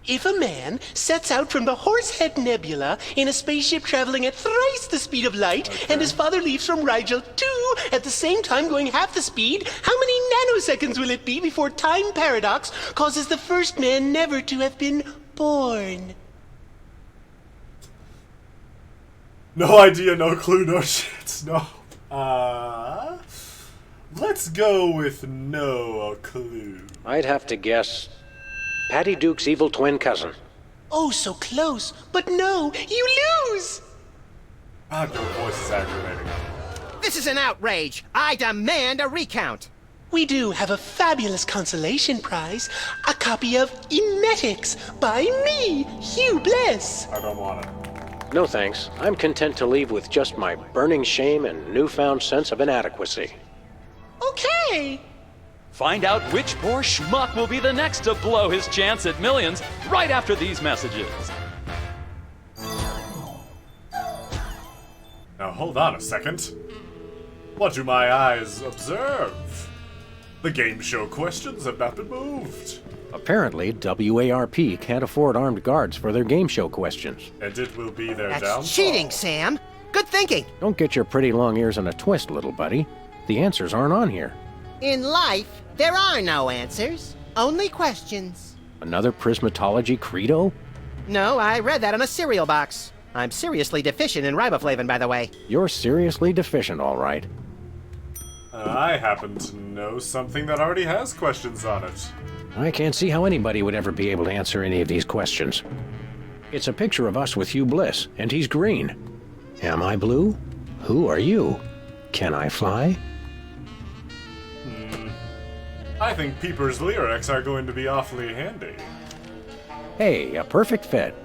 If a man sets out from the Horsehead Nebula in a spaceship traveling at thrice the speed of light, and his father leaves from Rigel too at the same time going half the speed, how many nanoseconds will it be before time paradox causes the first man never to have been born? No idea, no clue, no shit, no. Let's go with no clue. I'd have to guess Patty Duke's evil twin cousin. Oh, so close, but no, you lose! Ah, your voice is aggravating. This is an outrage. I demand a recount. We do have a fabulous consolation prize, a copy of Emetics by me, Hugh Bliss. I don't want it. No thanks. I'm content to leave with just my burning shame and newfound sense of inadequacy. Okay. Find out which poor schmuck will be the next to blow his chance at millions right after these messages. Now hold on a second. What do my eyes observe? The game show questions have not been moved. Apparently, WARP can't afford armed guards for their game show questions. And it will be their That's downfall. cheating, Sam. Good thinking. Don't get your pretty long ears in a twist, little buddy. The answers aren't on here. In life, there are no answers, only questions. Another prismatology credo? No, I read that on a cereal box. I'm seriously deficient in riboflavin, by the way. You're seriously deficient, all right. I happen to know something that already has questions on it. I can't see how anybody would ever be able to answer any of these questions. It's a picture of us with Hugh Bliss, and he's green. Am I blue? Who are you? Can I fly? I think Peeper's lyrics are going to be awfully handy. Hey, a perfect fit.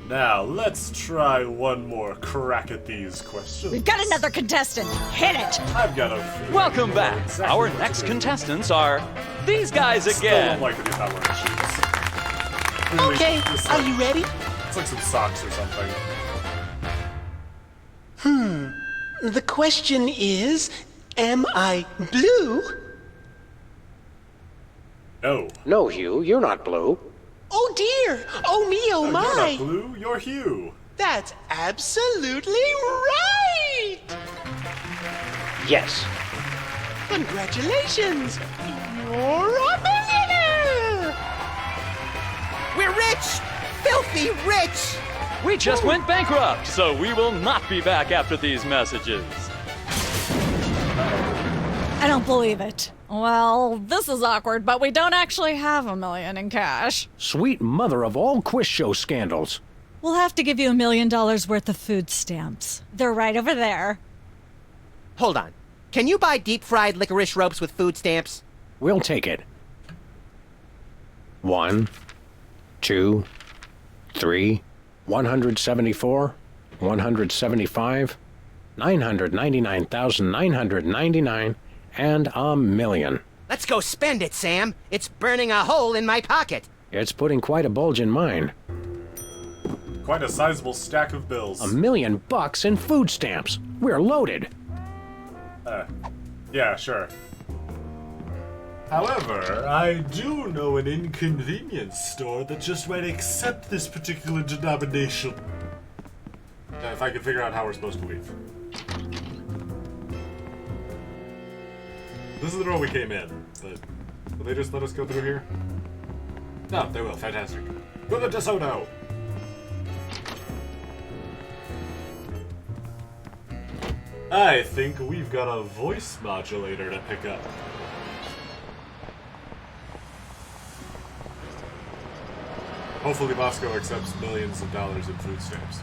Now, let's try one more crack at these questions. We've got another contestant. Hit it! I've got a... Welcome back. Exactly Our what next to do. contestants are these guys Still again. don't like that he's not wearing shoes. Really, Okay, just are like- you ready? It's like some socks or something. The question is, am I blue? No. No, Hugh, you're not blue. Oh dear! Oh me, oh No, my! you're not blue, you're Hugh. That's absolutely right! Yes. Congratulations! You're a millionaire! We're rich! Filthy rich! We just went bankrupt, so we will not be back after these messages. I don't believe it. Well, this is awkward, but we don't actually have $1 million in cash. Sweet mother of all quiz show scandals. We'll have to give you $1 million worth of food stamps. They're right over there. Hold on. Can you buy deep-fried licorice ropes with food stamps? We'll take it. 1, 2, 3, 174, 175, 999,999, and $1 million. Let's go spend it, Sam. It's burning a hole in my pocket. It's putting quite a bulge in mine. Quite a sizable stack of bills. $1 million in food stamps. We're loaded. Yeah, sure. However, I do know an inconvenience store that just might accept this particular denomination. If I can figure out how we're supposed to leave. This is the door we came in, but will they just let us go through here? No, they will. Fantastic. Go to DeSoto! I think we've got a voice modulator to pick up. Hopefully Moscow accepts millions of dollars in food stamps.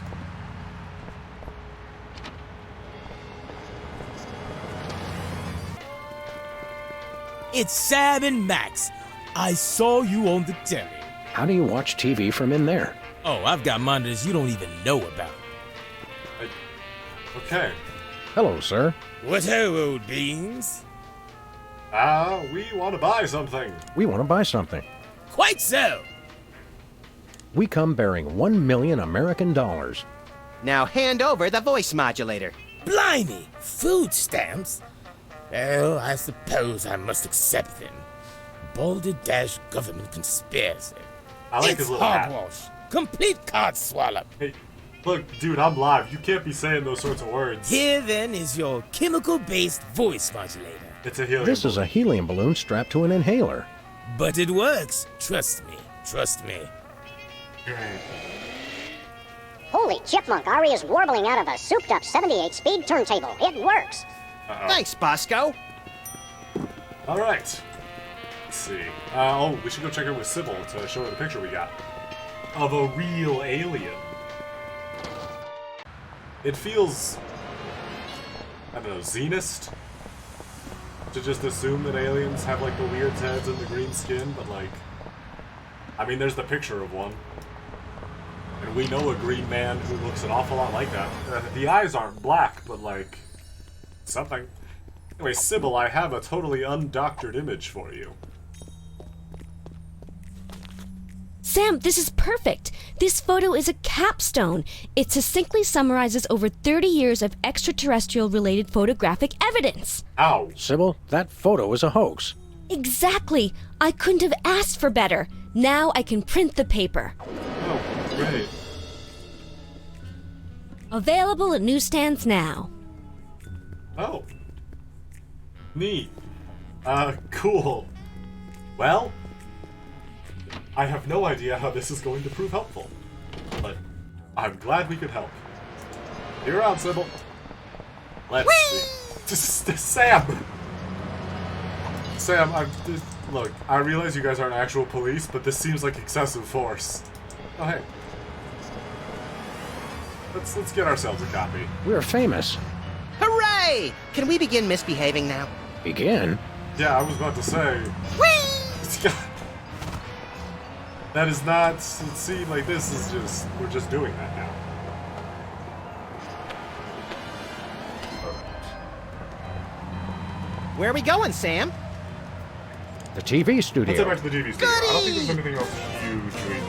It's Sam and Max. I saw you on the telly. How do you watch TV from in there? Oh, I've got monitors you don't even know about. Okay. Hello, sir. What ho, old beans? We want to buy something. We want to buy something. Quite so. We come bearing 1 million American dollars. Now hand over the voice modulator. Blimey, food stamps? Well, I suppose I must accept them. baldy-government conspiracy. I like it's his little hat. hogwash. Complete card swallow. Hey, look, dude, I'm live. You can't be saying those sorts of words. Here then is your chemical-based voice modulator. It's a helium This is a helium balloon strapped to an inhaler. But it works. Trust me. Trust me. Great. Holy chipmunk, Ari is warbling out of a souped-up 78-speed turntable. It works. Thanks, Bosco. All right. Let's see. Oh, we should go check in with Sybil to show her the picture we got of a real alien. It feels, I don't know, Zenist to just assume that aliens have like the weird heads and the green skin, but like, I mean, there's the picture of one. And we know a green man who looks an awful lot like that. The eyes aren't black, but like, something. Anyway, Sybil, I have a totally undoctored image for you. Sam, this is perfect. This photo is a capstone. It succinctly summarizes over 30 years of extraterrestrial-related photographic evidence. Ow. Sybil, that photo is a hoax. Exactly. I couldn't have asked for better. Now I can print the paper. Oh, great. Available at newsstands now. Oh. Neat. Cool. Well, I have no idea how this is going to prove helpful, but I'm glad we could help. You're on, Sybil. Let's see. Sam! Sam, look, I realize you guys aren't actual police, but this seems like excessive force. Oh, hey. Let's get ourselves a copy. We're famous. Hooray! Can we begin misbehaving now? Begin? Yeah, I was about to say. Whee! That is not. See, like, this is just. We're just doing that now. Where are we going, Sam? The TV studio. Let's head back to the TV studio. I don't think there's anything else huge we need.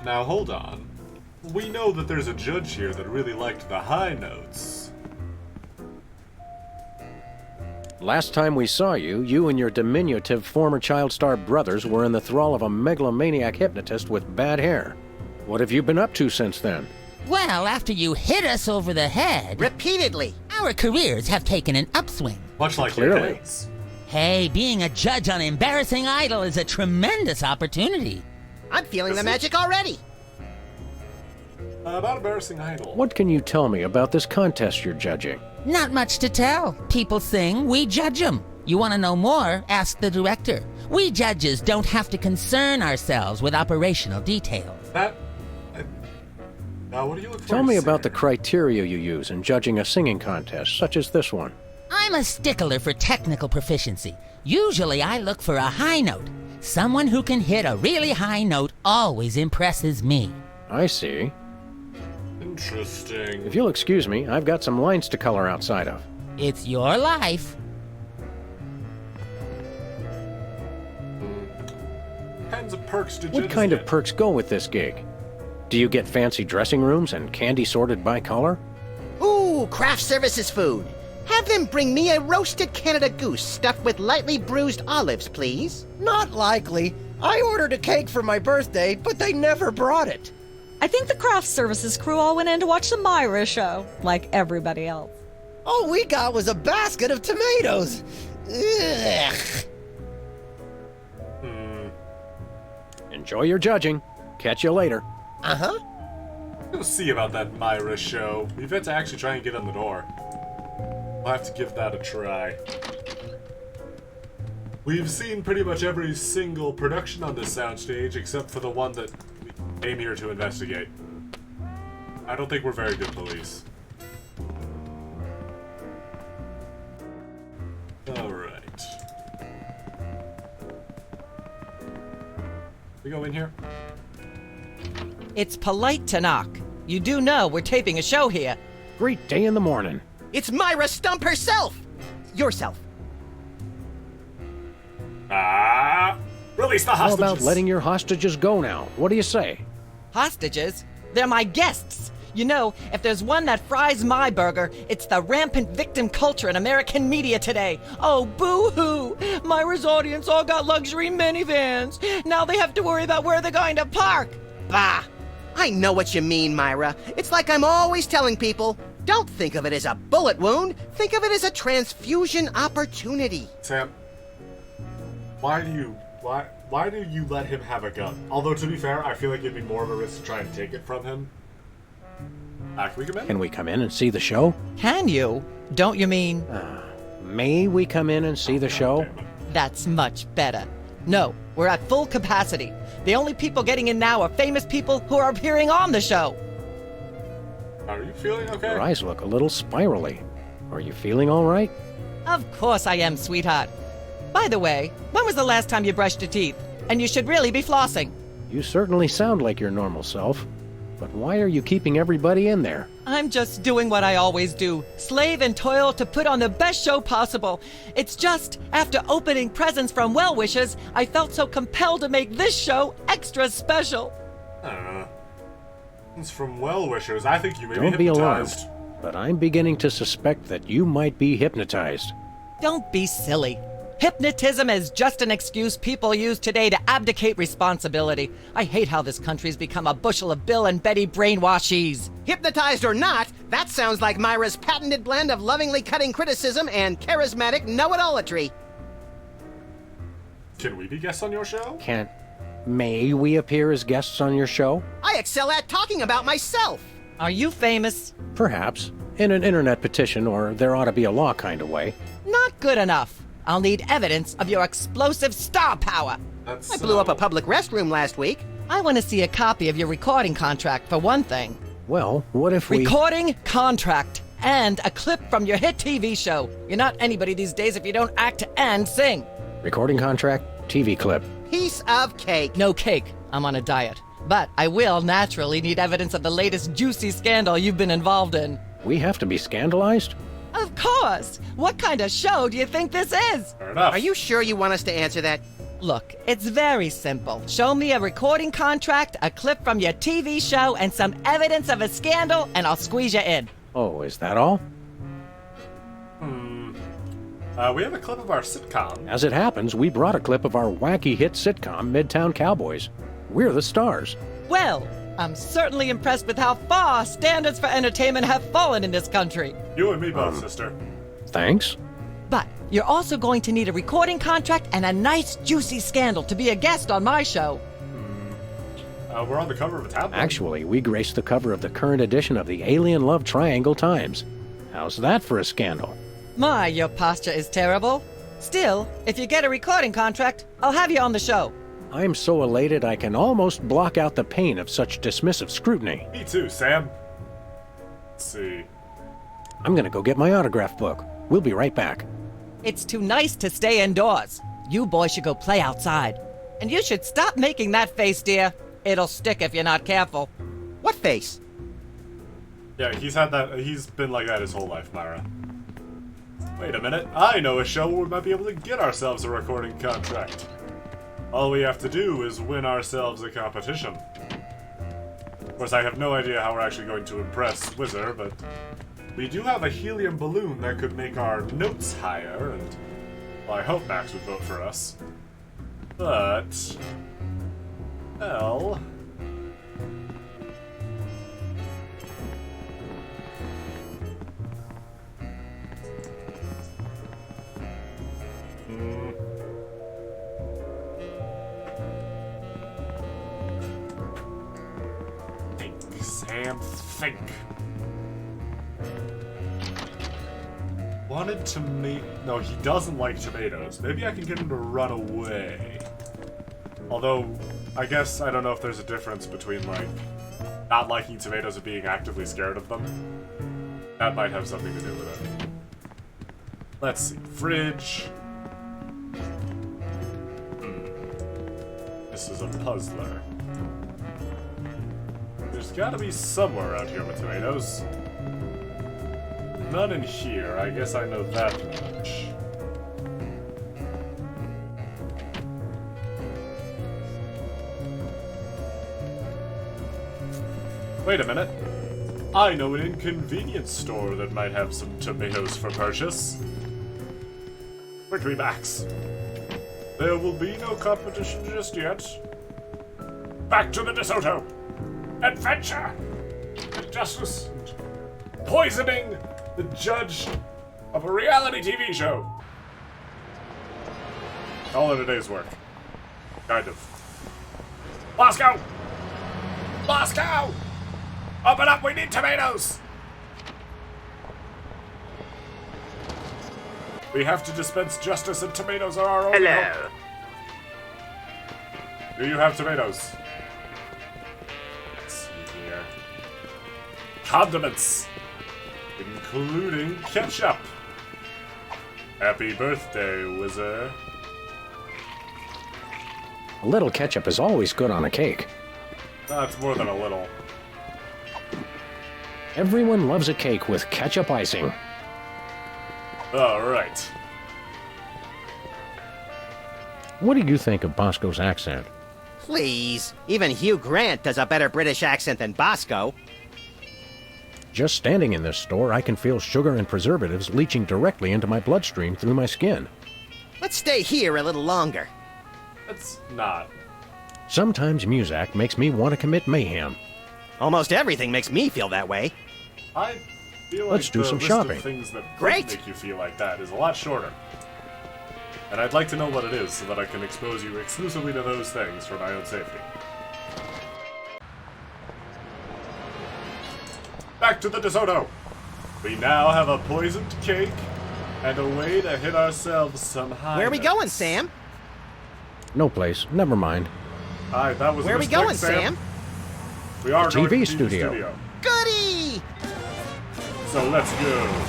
Now, hold on. We know that there's a judge here that really liked the high notes. Last time we saw you, you and your diminutive former child star brothers were in the thrall of a megalomaniac hypnotist with bad hair. What have you been up to since then? Well, after you hit us over the head... Repeatedly. Our careers have taken an upswing. Much like Clearly. your kids. Hey, being a judge on Embarrassing Idol is a tremendous opportunity. I'm feeling the magic already. About Embarrassing Idol. What can you tell me about this contest you're judging? Not much to tell. People sing, we judge them. You want to know more? Ask the director. We judges don't have to concern ourselves with operational details. That... Now, what do you look for? Tell me about the criteria you use in judging a singing contest, such as this one. I'm a stickler for technical proficiency. Usually I look for a high note. Someone who can hit a really high note always impresses me. I see. Interesting. If you'll excuse me, I've got some lines to color outside of. It's your life. Kinds of perks to What judges kind get. of perks go with this gig? Do you get fancy dressing rooms and candy sorted by color? Ooh, craft services food. Have them bring me a roasted Canada goose stuffed with lightly bruised olives, please. Not likely. I ordered a cake for my birthday, but they never brought it. I think the craft services crew all went in to watch the Myra show, like everybody else. All we got was a basket of tomatoes. Ugh. Enjoy your judging. Catch you later. Uh-huh. We'll see about that Myra show. We've had to actually try and get on the door. We'll have to give that a try. We've seen pretty much every single production on this soundstage except for the one that we came here to investigate. I don't think we're very good police. Alright. We go in here? It's polite to knock. You do know we're taping a show here. Great day in the morning. It's Myra Stump herself! Yourself. Release the How hostages! about letting your hostages go now? What do you say? Hostages? They're my guests. You know, if there's one that fries my burger, it's the rampant victim culture in American media today. Oh, boo-hoo! Myra's audience all got luxury minivans. Now they have to worry about where they're going to park. Bah! I know what you mean, Myra. It's like I'm always telling people, don't think of it as a bullet wound. Think of it as a transfusion opportunity. Sam, why do you let him have a gun? Although, to be fair, I feel like it'd be more of a risk to try and take it from him. Can we come in? Can we come in and see the show? Can you? Don't you mean? May we come in and see the show? That's much better. No, we're at full capacity. The only people getting in now are famous people who are appearing on the show. Are you feeling okay? Your eyes look a little spirally. Are you feeling all right? Of course I am, sweetheart. By the way, when was the last time you brushed your teeth? And you should really be flossing. You certainly sound like your normal self. But why are you keeping everybody in there? I'm just doing what I always do. Slave and toil to put on the best show possible. It's just, after opening presents from well-wishers, I felt so compelled to make this show extra special. I don't know. It's from well-wishers. I think you may Don't be be alarmed, hypnotized. but I'm beginning to suspect that you might be hypnotized. Don't be silly. Hypnotism is just an excuse people use today to abdicate responsibility. I hate how this country's become a bushel of Bill and Betty brainwashies. Hypnotized or not, that sounds like Myra's patented blend of lovingly cutting criticism and charismatic know-it-allatry. Can we be guests on your show? May we appear as guests on your show? I excel at talking about myself. Are you famous? Perhaps. In an internet petition or there ought to be a law kind of way. Not good enough. I'll need evidence of your explosive star power. I blew up a public restroom last week. I want to see a copy of your recording contract, for one thing. Well, what if we... Recording contract and a clip from your hit TV show. You're not anybody these days if you don't act and sing. Recording contract, TV clip. Piece of cake. No cake. I'm on a diet. But I will naturally need evidence of the latest juicy scandal you've been involved in. We have to be scandalized? Of course! What kind of show do you think this is? Fair enough. Are you sure you want us to answer that? Look, it's very simple. Show me a recording contract, a clip from your TV show, and some evidence of a scandal, and I'll squeeze you in. Oh, is that all? We have a clip of our sitcom. As it happens, we brought a clip of our wacky hit sitcom, Midtown Cowboys. We're the stars. Well, I'm certainly impressed with how far standards for entertainment have fallen in this country. You and me both, sister. Thanks. But you're also going to need a recording contract and a nice juicy scandal to be a guest on my show. We're on the cover of a tabloid. Actually, we graced the cover of the current edition of the Alien Love Triangle Times. How's that for a scandal? My, your posture is terrible. Still, if you get a recording contract, I'll have you on the show. I'm so elated I can almost block out the pain of such dismissive scrutiny. Me too, Sam. Let's see. I'm gonna go get my autograph book. We'll be right back. It's too nice to stay indoors. You boys should go play outside. And you should stop making that face, dear. It'll stick if you're not careful. What face? Yeah, he's been like that his whole life, Myra. Wait a minute, I know a show where we might be able to get ourselves a recording contract. All we have to do is win ourselves a competition. Of course, I have no idea how we're actually going to impress Whizzer, but we do have a helium balloon that could make our notes higher, and well, I hope Max would vote for us. But, well... Sam, think. Wanted tomato. No, he doesn't like tomatoes. Maybe I can get him to run away. Although, I guess I don't know if there's a difference between, like, not liking tomatoes and being actively scared of them. That might have something to do with it. Let's see. Fridge. This is a puzzler. There's gotta be somewhere out here with tomatoes. None in here, I guess I know that much. Wait a minute. I know an inconvenience store that might have some tomatoes for purchase. Quickly, Max. There will be no competition just yet. Back to the DeSoto. Adventure! And justice. And poisoning the judge of a reality TV show. All in a day's work. Kind of. Bosco! Bosco! Open up, we need tomatoes! We have to dispense justice and tomatoes are our only hope. Do you have tomatoes? Let's see here. Condiments! Including ketchup. Happy birthday, Wizard. A little ketchup is always good on a cake. That's more than a little. Everyone loves a cake with ketchup icing. Alright. What do you think of Bosco's accent? Please. Even Hugh Grant does a better British accent than Bosco. Just standing in this store, I can feel sugar and preservatives leaching directly into my bloodstream through my skin. Let's stay here a little longer. It's not. Sometimes Muzak makes me want to commit mayhem. Almost everything makes me feel that way. I feel like Let's do the some list shopping. of things that Great. make you feel like that is a lot shorter. And I'd like to know what it is so that I can expose you exclusively to those things for my own safety. Back to the DeSoto! We now have a poisoned cake and a way to hit ourselves some high. Where are we going, Sam? No place. Never mind. Hi, that was Where a are we mistake, going, Sam? We are The going to TV the studio. Goody! So let's go.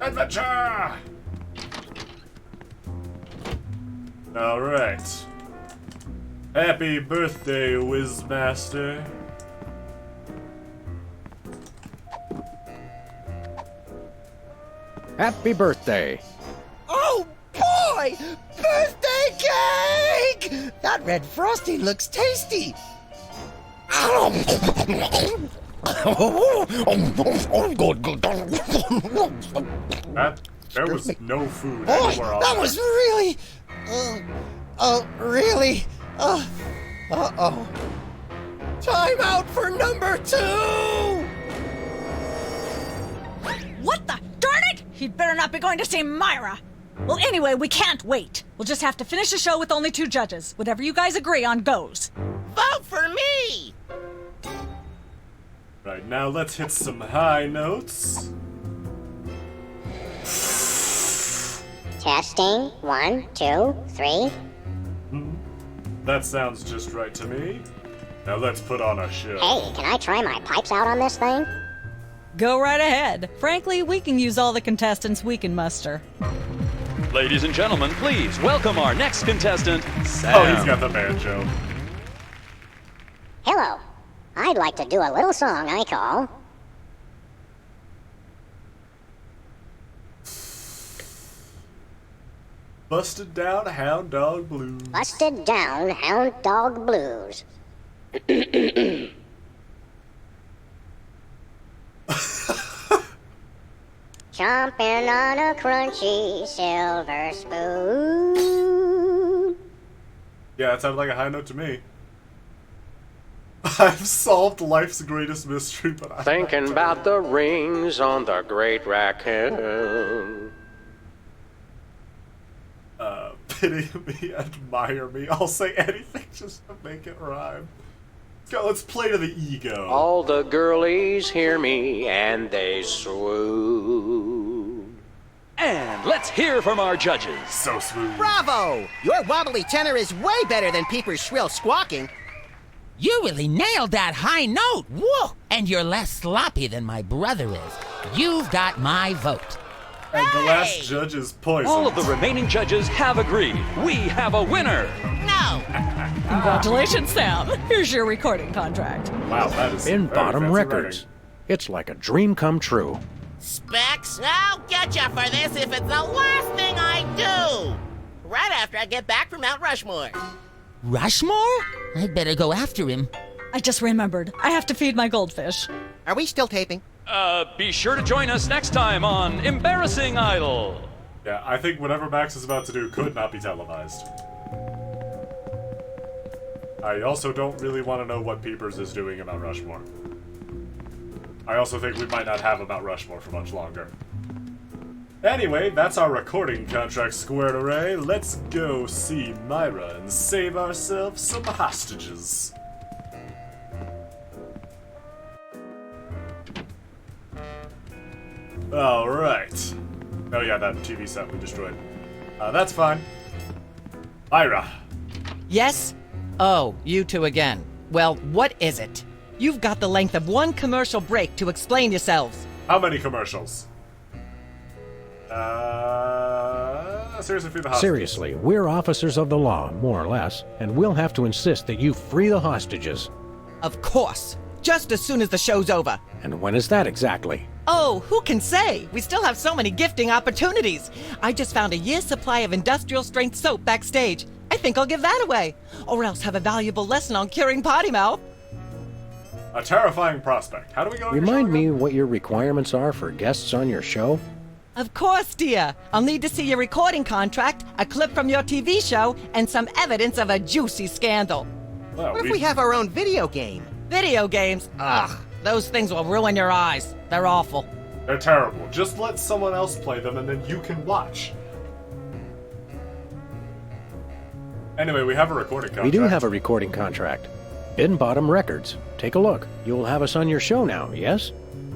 Adventure! Alright. Happy birthday, Wizmaster. Happy birthday. Oh boy! Birthday cake! That red frosting looks tasty. There was no food Oh, anywhere on that there. was really. Really? Uh-oh. Time out for number 2! What the? Darn it! He'd better not be going to see Myra. Well, anyway, we can't wait. We'll just have to finish the show with only 2 judges. Whatever you guys agree on goes. Vote for me! Right, now let's hit some high notes. Testing. 1, 2, 3. That sounds just right to me. Now let's put on a show. Hey, can I try my pipes out on this thing? Go right ahead. Frankly, we can use all the contestants we can muster. Ladies and gentlemen, please welcome our next contestant, Sam. Oh, he's got the banjo. Hello. I'd like to do a little song I call Busted Down Hound Dog Blues. Busted Down Hound Dog Blues. Chomping on a crunchy silver spoon. Yeah, that sounded like a high note to me. I've solved life's greatest mystery, but I Thinking about the rings on the great raccoon. pity me, admire me. I'll say anything just to make it rhyme. Let's play to the ego. All the girlies hear me and they swoon. And let's hear from our judges. So smooth. Bravo! Your wobbly tenor is way better than Peeper's shrill squawking. You really nailed that high note. Whoa! And you're less sloppy than my brother is. You've got my vote. And the last judge is poisoned. All of the remaining judges have agreed. We have a winner. No! Congratulations, Sam. Here's your recording contract. Wow, that is In very Bottom fancy Records. writing. It's like a dream come true. Specs, I'll get you for this if it's the last thing I do! Right after I get back from Mount Rushmore. Rushmore? I'd better go after him. I just remembered. I have to feed my goldfish. Are we still taping? Be sure to join us next time on Embarrassing Idol. Yeah, I think whatever Max is about to do could not be televised. I also don't really want to know what Peepers is doing about Rushmore. I also think we might not have about Rushmore for much longer. Anyway, that's our recording contract squared away. Let's go see Myra and save ourselves some hostages. Alright. Oh yeah, that TV set we destroyed. That's fine. Myra. Yes? Oh, you two again. Well, what is it? You've got the length of one commercial break to explain yourselves. How many commercials? Seriously, free the hostages. Seriously, we're officers of the law, more or less, and we'll have to insist that you free the hostages. Of course. Just as soon as the show's over. And when is that exactly? Oh, who can say? We still have so many gifting opportunities. I just found a year's supply of industrial-strength soap backstage. I think I'll give that away. Or else have a valuable lesson on curing potty mouth. A terrifying prospect. How do we go? Remind me what your requirements are for guests on your show? Of course, dear. I'll need to see your recording contract, a clip from your TV show, and some evidence of a juicy scandal. Well, What if we have our own video game? Video games? Ugh, those things will ruin your eyes. They're awful. They're terrible. Just let someone else play them and then you can watch. Anyway, we have a recording contract. We do have a recording contract. Bin Bottom Records. Take a look. You'll have us on your show now, yes?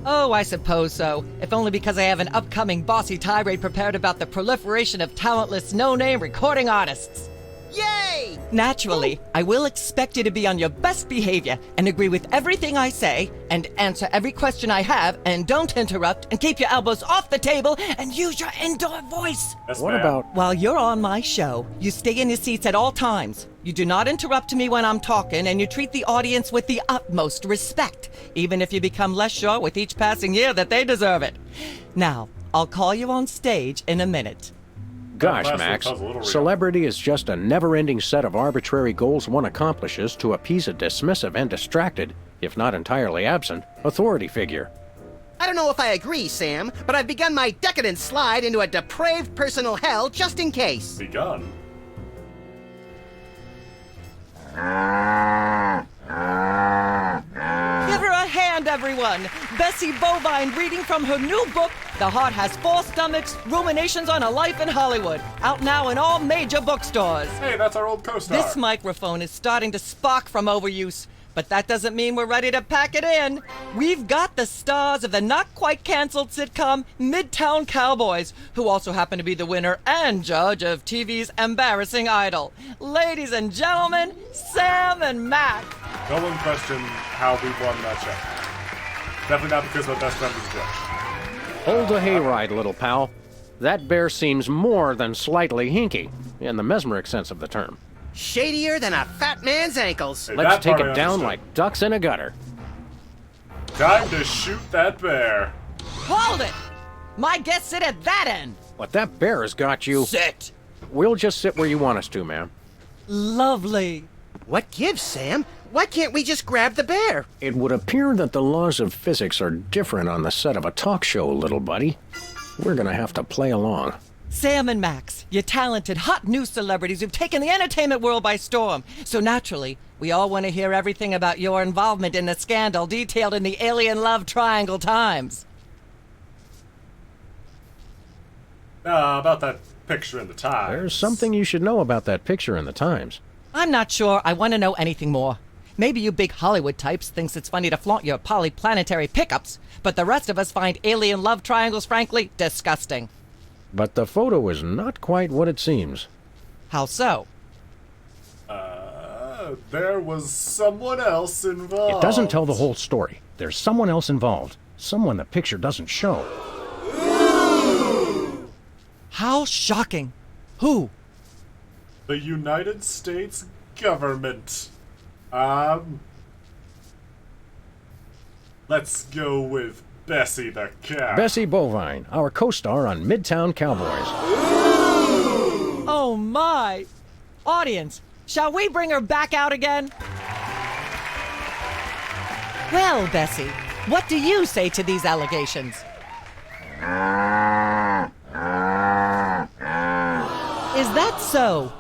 Oh, I suppose so. If only because I have an upcoming bossy tirade prepared about the proliferation of talentless, no-name recording artists. Yay! Naturally, I will expect you to be on your best behavior and agree with everything I say and answer every question I have and don't interrupt and keep your elbows off the table and use your indoor voice. Yes, What ma'am. about... While you're on my show, you stay in your seats at all times. You do not interrupt me when I'm talking, and you treat the audience with the utmost respect, even if you become less sure with each passing year that they deserve it. Now, I'll call you on stage in a minute. Gosh, Last one Max, sounds a little real. celebrity is just a never-ending set of arbitrary goals one accomplishes to appease a dismissive and distracted, if not entirely absent, authority figure. I don't know if I agree, Sam, but I've begun my decadent slide into a depraved personal hell just in case. Begun. Give her a hand, everyone! Bessie Bovine reading from her new book, The Heart Has Four Stomachs, Ruminations on a Life in Hollywood, out now in all major bookstores. Hey, that's our old co-star. This microphone is starting to spark from overuse, but that doesn't mean we're ready to pack it in. We've got the stars of the not-quite-canceled sitcom Midtown Cowboys, who also happen to be the winner and judge of TV's Embarrassing Idol. Ladies and gentlemen, Sam and Mac. No one questioned how we won that show. Definitely not because my best friend was a judge. Hold the hayride, little pal. That bear seems more than slightly hinky, in the mesmeric sense of the term. Shadier than a fat man's ankles. Hey, Let's that take part it I down understood. like ducks in a gutter. Time to shoot that bear. Hold it! My guests sit at that end. But that bear has got you... Sit. We'll just sit where you want us to, ma'am. Lovely. What gives, Sam? Why can't we just grab the bear? It would appear that the laws of physics are different on the set of a talk show, little buddy. We're gonna have to play along. Sam and Max, you're talented, hot new celebrities who've taken the entertainment world by storm. So naturally, we all want to hear everything about your involvement in the scandal detailed in the Alien Love Triangle Times. About that picture in the Times. There's something you should know about that picture in the Times. I'm not sure I want to know anything more. Maybe you big Hollywood types thinks it's funny to flaunt your polyplanetary pickups, but the rest of us find alien love triangles frankly disgusting. But the photo is not quite what it seems. How so? There was someone else involved. It doesn't tell the whole story. There's someone else involved. Someone the picture doesn't show. How shocking. Who? The United States government. Let's go with Bessie the cat. Bessie Bovine, our co-star on Midtown Cowboys. Oh my! Audience, Shall we bring her back out again? Well, Bessie, what do you say to these allegations? Is that so?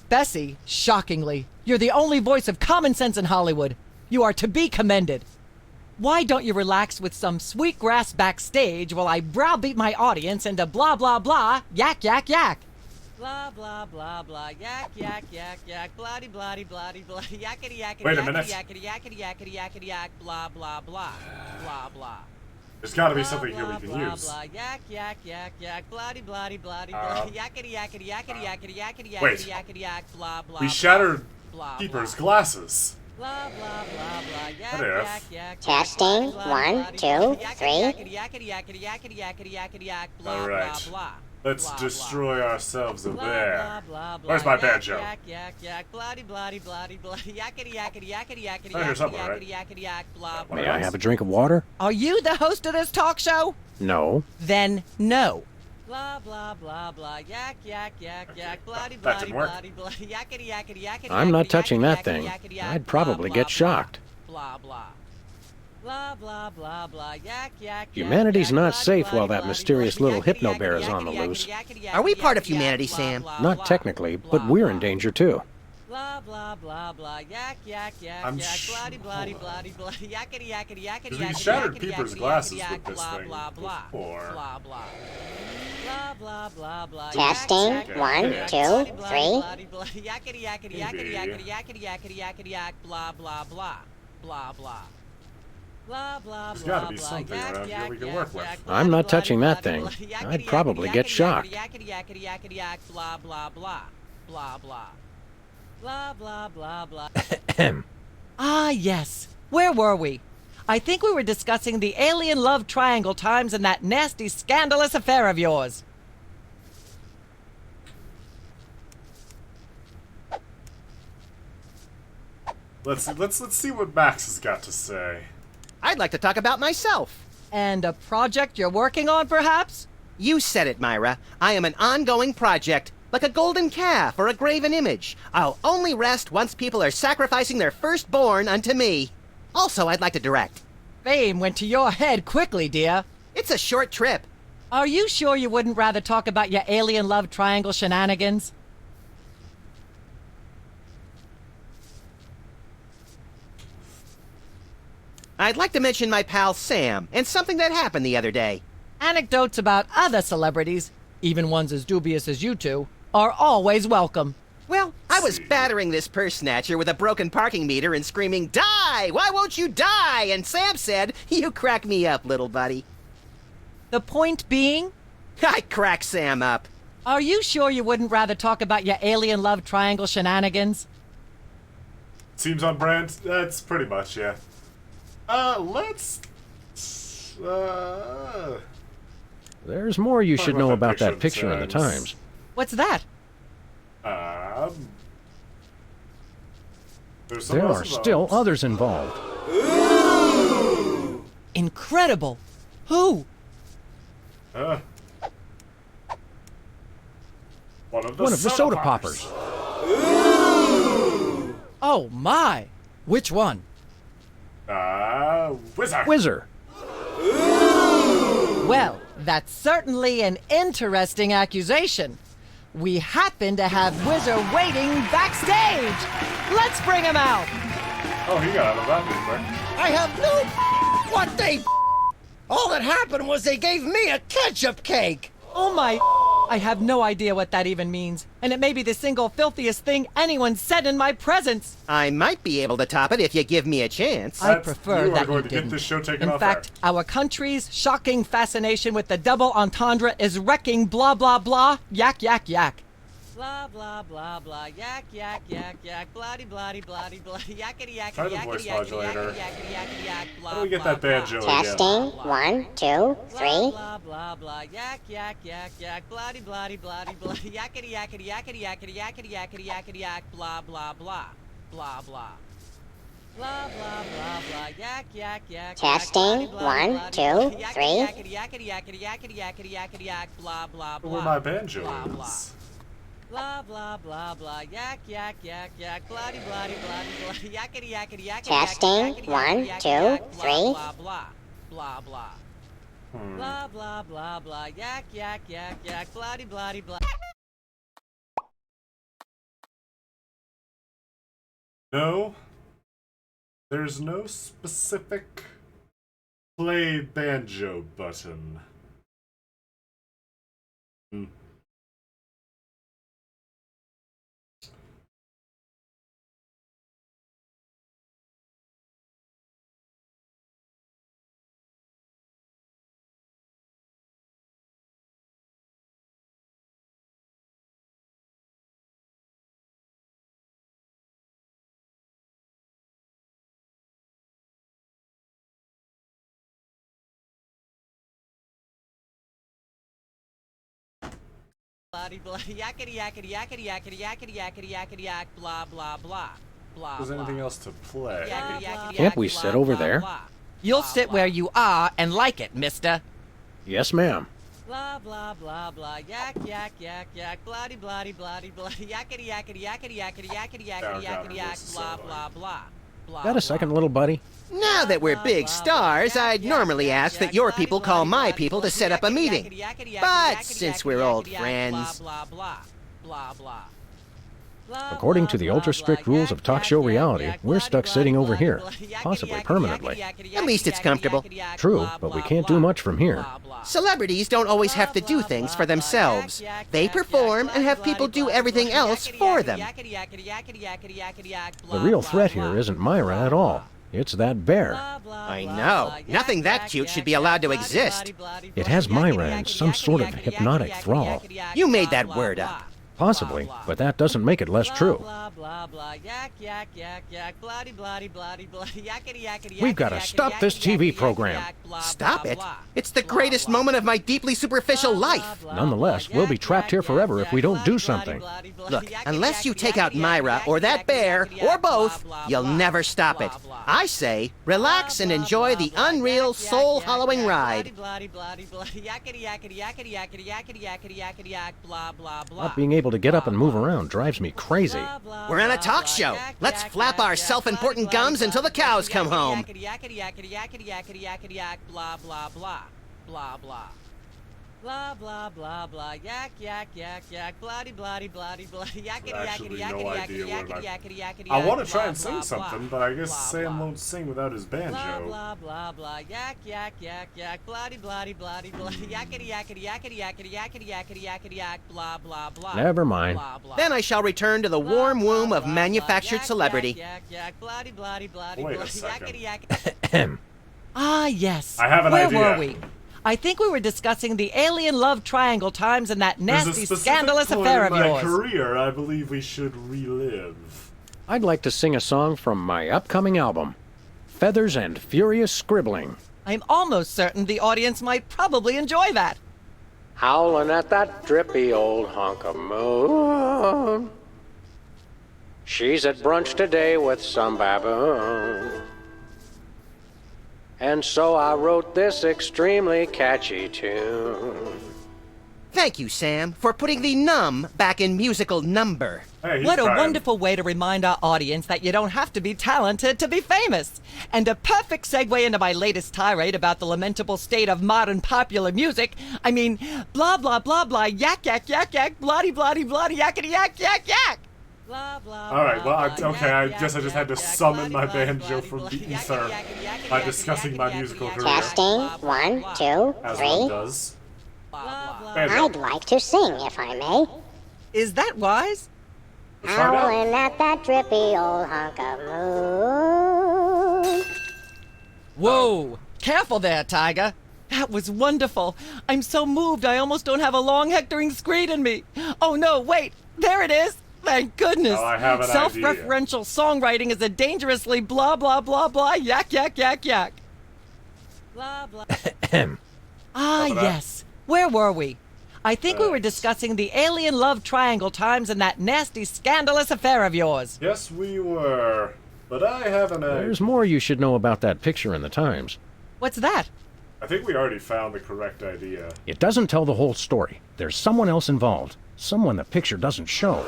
Bessie, shockingly, you're the only voice of common sense in Hollywood. You are to be commended. Why don't you relax with some sweet grass backstage while I browbeat my audience into blah blah blah, yak yak yak? Blah blah blah blah, yak yak yak yak, bloody bloody bloody bloody, yakety yakety Wait a minute. yakety yakety yakety yakety yak, blah blah blah, blah blah. There's got to be something here we can Blah, use. blah, yak, yak, yak, yak, bloody, bloody, bloody, bloody, yakety, yakety, yakety, yakety, yakety, Wait. yakety, yakety, yak, blah, blah, We blah, shattered blah, Keeper's blah. glasses. Blah, blah, blah, blah, yak, There. yak, yak, Testing. blah, 1, bloody, 2, bloody, 3. yakety, yakety, yakety, yakety, yakety, yakety, yak, blah, All right. blah, blah. Let's Blah, destroy ourselves a blah, bear. blah, blah, blah, Where's my yak, banjo? Yak, yak, yak, bloody, bloody, bloody, bloody, yakety, yakety, yakety, yakety, Oh, here's yakety, somewhere, right? yakety, yakety, yak, blah, blah. May I have a drink of water? Are you the host of this talk show? No. Then no. Blah blah blah blah, yak yak yak yak, bloody That bloody didn't work. bloody bloody, yakety yakety yakety. I'm not yakety, touching yakety, that thing. yakety, yakety, I'd blah, probably blah, get blah, shocked. Blah blah. Blah blah blah blah, yak yak. Humanity's yak, not bloody, safe bloody, while that bloody, mysterious bloody, little yakety, hypno yakety, bear is on the yakety, loose. yakety, yakety, Are we part of yakety, humanity, yak, Sam? blah, Not blah, technically, but blah, we're blah. in danger too. Blah blah blah blah, yak yak yak I'm yak, sh- bloody bloody bloody bloody, yakety yakety yakety Because we yakety, shattered yakety, Keeper's yakety, glasses yakety, with this blah, thing blah, blah, before. blah blah. Blah blah blah blah. Testing. yak, yak, 1, yak, 2, bloody, 3. bloody, bloody, yakety yakety yakety Maybe. yakety yakety yakety yakety yak, blah blah blah, blah blah. Blah blah There's blah gotta be blah, something yak, around here yak, we can yak, work with. yak, I'm not bloody, touching bloody, that thing. bloody, yakety, I'd yakety, probably yakety, get yakety, shocked. Yakety yakety yakety yak, blah blah blah, blah blah. Blah blah blah blah. Ah, yes. Where were we? I think we were discussing the alien love triangle times and that nasty, scandalous affair of yours. Let's see what Max has got to say. I'd like to talk about myself. And a project you're working on, perhaps? You said it, Myra. I am an ongoing project, like a golden calf or a graven image. I'll only rest once people are sacrificing their firstborn unto me. Also, I'd like to direct. Fame went to your head quickly, dear. It's a short trip. Are you sure you wouldn't rather talk about your alien love triangle shenanigans? I'd like to mention my pal Sam and something that happened the other day. Anecdotes about other celebrities, even ones as dubious as you two, are always welcome. Well, I was battering this purse snatcher with a broken parking meter and screaming, "Die! Why won't you die?" And Sam said, "You crack me up, little buddy." The point being? I crack Sam up. Are you sure you wouldn't rather talk about your alien love triangle shenanigans? Seems on brand. That's pretty much, yeah. Let's. There's more you Talk should about know that about that picture picture in in the the Times. Times. What's that? There's There someone are else still involved. others involved. Incredible. Who? One of the soda poppers. Oh my! Which one? Whizzer. Whizzer. Well, that's certainly an interesting accusation. We happen to have Whizzer waiting backstage. Let's bring him out. Oh, he got out of that real quick. I have no what they all that happened was they gave me a ketchup cake. Oh my! I have no idea what that even means, and it may be the single filthiest thing anyone said in my presence. I might be able to top it if you give me a chance. I prefer you are that going you to didn't. get this show taken In off fact, our country's shocking fascination with the double entendre is wrecking blah blah blah, yak yak yak. Blah blah blah blah, yak yak yak yak, bloody bloody bloody bloody, yakety yakety Try the yakety voice yakety modulator. yakety yakety yak, blah How do we get blah, that banjo blah. again? Testing. 1, 2, 3. Blah blah blah, yak yak yak yak, bloody bloody bloody bloody, yakety yakety yakety yakety yakety yakety yakety yak, blah blah blah, blah blah. Blah blah blah blah, yak yak yak. Testing. 1, 2, 3. Yakety yakety yakety yakety yakety yakety yak, blah blah blah. Where my banjo blah, blah. is. Blah, blah, blah, blah. Yak, yak, yak, yak. Bloody, bloody, bloody, bloody. Yakety, yakety, yakety, Testing. yakety, yakety, 1, yakety, 2, yak. 3. Blah, blah, blah, blah. Blah, blah, blah, blah. Yak, yak, yak, yak. Bloody, bloody, blah. No. There's no specific play banjo button. Bloody, bloody, yakety, yakety, yakety, yakety, yakety, yakety, yakety, yak. Blah, blah, blah. Blah, Is there anything else to play? Yakety, yakety, Can't we yakety, sit blah, over blah, there? blah. You'll sit where you are and like it, mister. Yes, ma'am. Blah, blah, blah, blah. Yak, yak, yak, yak. Bloody, bloody, bloody, bloody. Yakety, yakety, yakety, yakety, yakety, yakety, yakety, yak. Blah, blah, blah. Blah, Got a second, little buddy? Now that we're big stars, I'd normally ask that your people call my people to set up a meeting. But since we're old friends... Blah, blah, blah, blah. According to the ultra-strict rules of talk show reality, we're stuck sitting over here, possibly permanently. At least it's comfortable. True, but we can't do much from here. Celebrities don't always have to do things for themselves. They perform and have people do everything else for them. The real threat here isn't Myra at all. It's that bear. I know. Nothing that cute should be allowed to exist. It has Myra in some sort of hypnotic thrall. You made that word up. Possibly, but that doesn't make it less true. We've got to stop this TV program. Stop it? It's the greatest moment of my deeply superficial life. Nonetheless, we'll be trapped here forever if we don't do something. Look, unless you take out Myra or that bear, or both, you'll never stop it. I say, relax and enjoy the unreal, soul-hollowing ride. Not being able to get up and move around drives me crazy. We're on a talk show. Let's flap our self-important gums until the cows come home. Blah, blah, blah. Blah, blah. Blah, blah, blah, blah. Yak, yak, yak, yak. Bloody, bloody, bloody, bloody. Yakety, yakety, yakety, yakety, yakety, yakety, yakety, I want to try blah, and sing blah, something, blah. but I guess Blah, Sam blah. won't sing without his banjo. Blah, blah, blah. Yak, yak, yak, yak. Bloody, bloody, bloody, bloody. Yakety, yakety, yakety, yakety, yakety, yakety, yakety, yak. Blah, blah, blah. Never mind. Blah, blah. Then I shall return to the warm womb of manufactured celebrity. Yak, yak, bloody, bloody, bloody, Wait a bloody. second. Yakety, yakety. Ah, yes. I have an Where idea. were we? I think we were discussing the alien love triangle times and that There's a nasty, specific scandalous point affair in of my yours. career I believe we should relive. I'd like to sing a song from my upcoming album, Feathers and Furious Scribbling. I'm almost certain the audience might probably enjoy that. Howling at that drippy old hunk of moon. She's at brunch today with some baboon. And so I wrote this extremely catchy tune. Thank you, Sam, for putting the num back in musical number. Hey, he's What a trying. wonderful way to remind our audience that you don't have to be talented to be famous. And a perfect segue into my latest tirade about the lamentable state of modern popular music. I mean, blah, blah, blah, blah, yak, yak, yak, yak, bloody, bloody, bloody, yakety, yak, yak, yak. Alright, well, okay, I guess I just had to summon my banjo from the ether by discussing my musical career. Testing. 1, 2, As 3. one does. I'd like to sing, if I may. Is that wise? Let's find out. Howling at that drippy old hunk of moon. Whoa! Careful there, Tiger. That was wonderful. I'm so moved I almost don't have a long hectoring screed in me. Oh no, wait! There it is! Thank goodness! Well, I have an Self-referential songwriting is a dangerously blah blah blah blah yak yak yak yak. Blah, blah. Ah, Cover that. yes. Where were we? I think we were discussing the alien love triangle times and that nasty, scandalous affair of yours. Yes, we were. But I have an idea. There's more you should know about that picture in the Times. What's that? I think we already found the correct idea. It doesn't tell the whole story. There's someone else involved. Someone the picture doesn't show.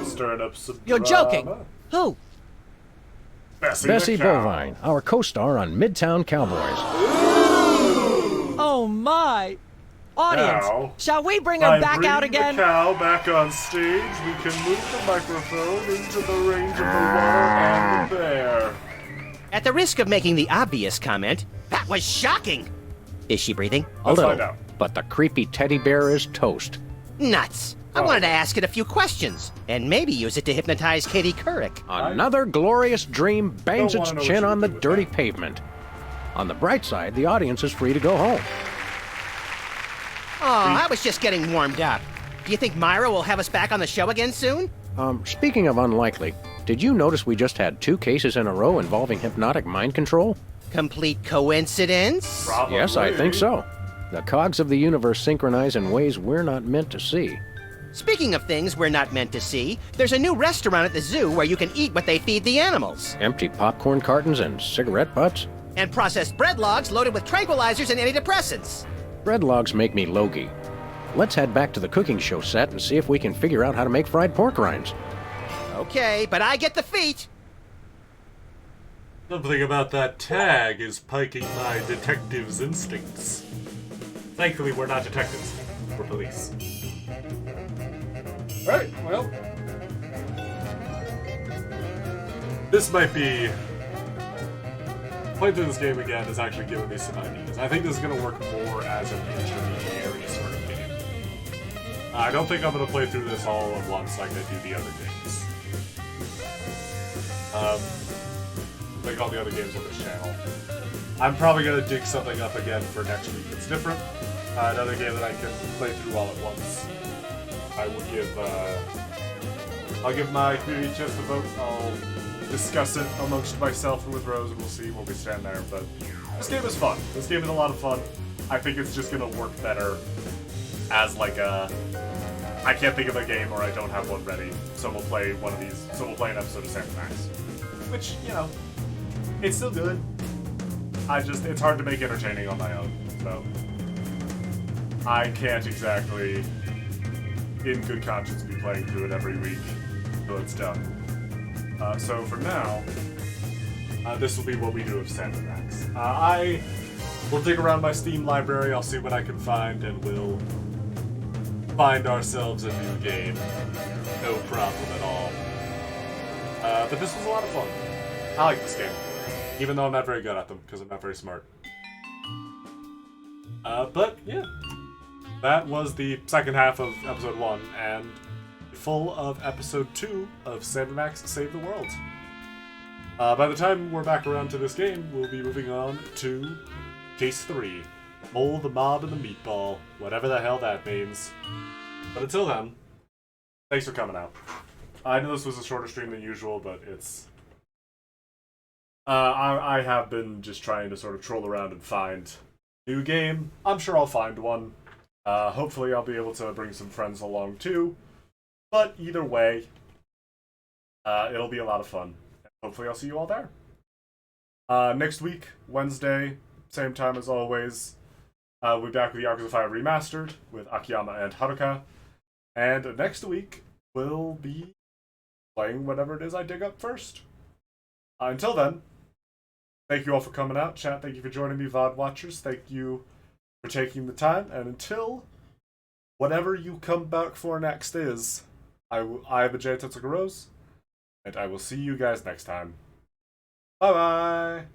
Stirring up some You're joking. drama. Who? Bessie Bovine, our co-star on Midtown Cowboys. Oh my! Audience, Now, shall we bring by her back out bringing again? the cow back on stage, we can move the microphone into the range of the water and the bear. At the risk of making the obvious comment, that was shocking. Is she breathing? A little, but the creepy teddy bear is toast. Nuts. I wanted to ask it a few questions, and maybe use it to hypnotize Katie Couric. Another glorious dream bangs Don't its wanna know chin what you on the dirty pavement. On the bright side, the audience is free to go home. Oh, I was just getting warmed up. Do you think Myra will have us back on the show again soon? Speaking of unlikely, did you notice we just had 2 cases in a row involving hypnotic mind control? Complete coincidence? Yes, I think so. The cogs of the universe synchronize in ways we're not meant to see. Speaking of things we're not meant to see, there's a new restaurant at the zoo where you can eat what they feed the animals. Empty popcorn cartons and cigarette butts? And processed bread logs loaded with tranquilizers and antidepressants. Bread logs make me logy. Let's head back to the cooking show set and see if we can figure out how to make fried pork rinds. Okay, but I get the feet. Something about that tag is piquing my detective's instincts. Thankfully, we're not detectives. We're police. Alright, well. This might be... Playing through this game again has actually given me some ideas. I think this is going to work more as an intermediary sort of game. I don't think I'm going to play through this all at once like I do the other games. Like all the other games on this channel. I'm probably going to dig something up again for next week that's different. Another game that I can play through all at once. I will give, I'll give my community a chance to vote. I'll discuss it amongst myself and with Rose, and we'll see where we stand there. But this game is fun. This game is a lot of fun. I think it's just gonna work better as like a... I can't think of a game where I don't have one ready, so we'll play one of these. So we'll play an episode of Sam Max. Which, you know, it's still good. It's hard to make entertaining on my own, so... I can't exactly, in good conscience, be playing through it every week until it's done. So for now, this will be what we do with Sam Max. I will dig around my Steam library, I'll see what I can find, and we'll find ourselves a new game. No problem at all. But this was a lot of fun. I like this game, even though I'm not very good at them, because I'm not very smart. But, yeah. That was the second half of episode 1, and full of episode 2 of Sam Max Save the World. By the time we're back around to this game, we'll be moving on to Case 3. Mole, the Mob, and the Meatball. Whatever the hell that means. But until then, thanks for coming out. I know this was a shorter stream than usual, but it's... I have been just trying to sort of troll around and find a new game. I'm sure I'll find one. Hopefully I'll be able to bring some friends along too. But either way, it'll be a lot of fun. Hopefully I'll see you all there. Next week, Wednesday, same time as always, we'll be back with the Yakuza of Fire Remastered with Akiyama and Haruka. And next week, we'll be playing whatever it is I dig up first. Until then, thank you all for coming out. Chat, thank you for joining me, VOD watchers. Thank you for taking the time. And until whatever you come back for next is, I'm Ajay Tetsuka Rose, and I will see you guys next time. Bye-bye!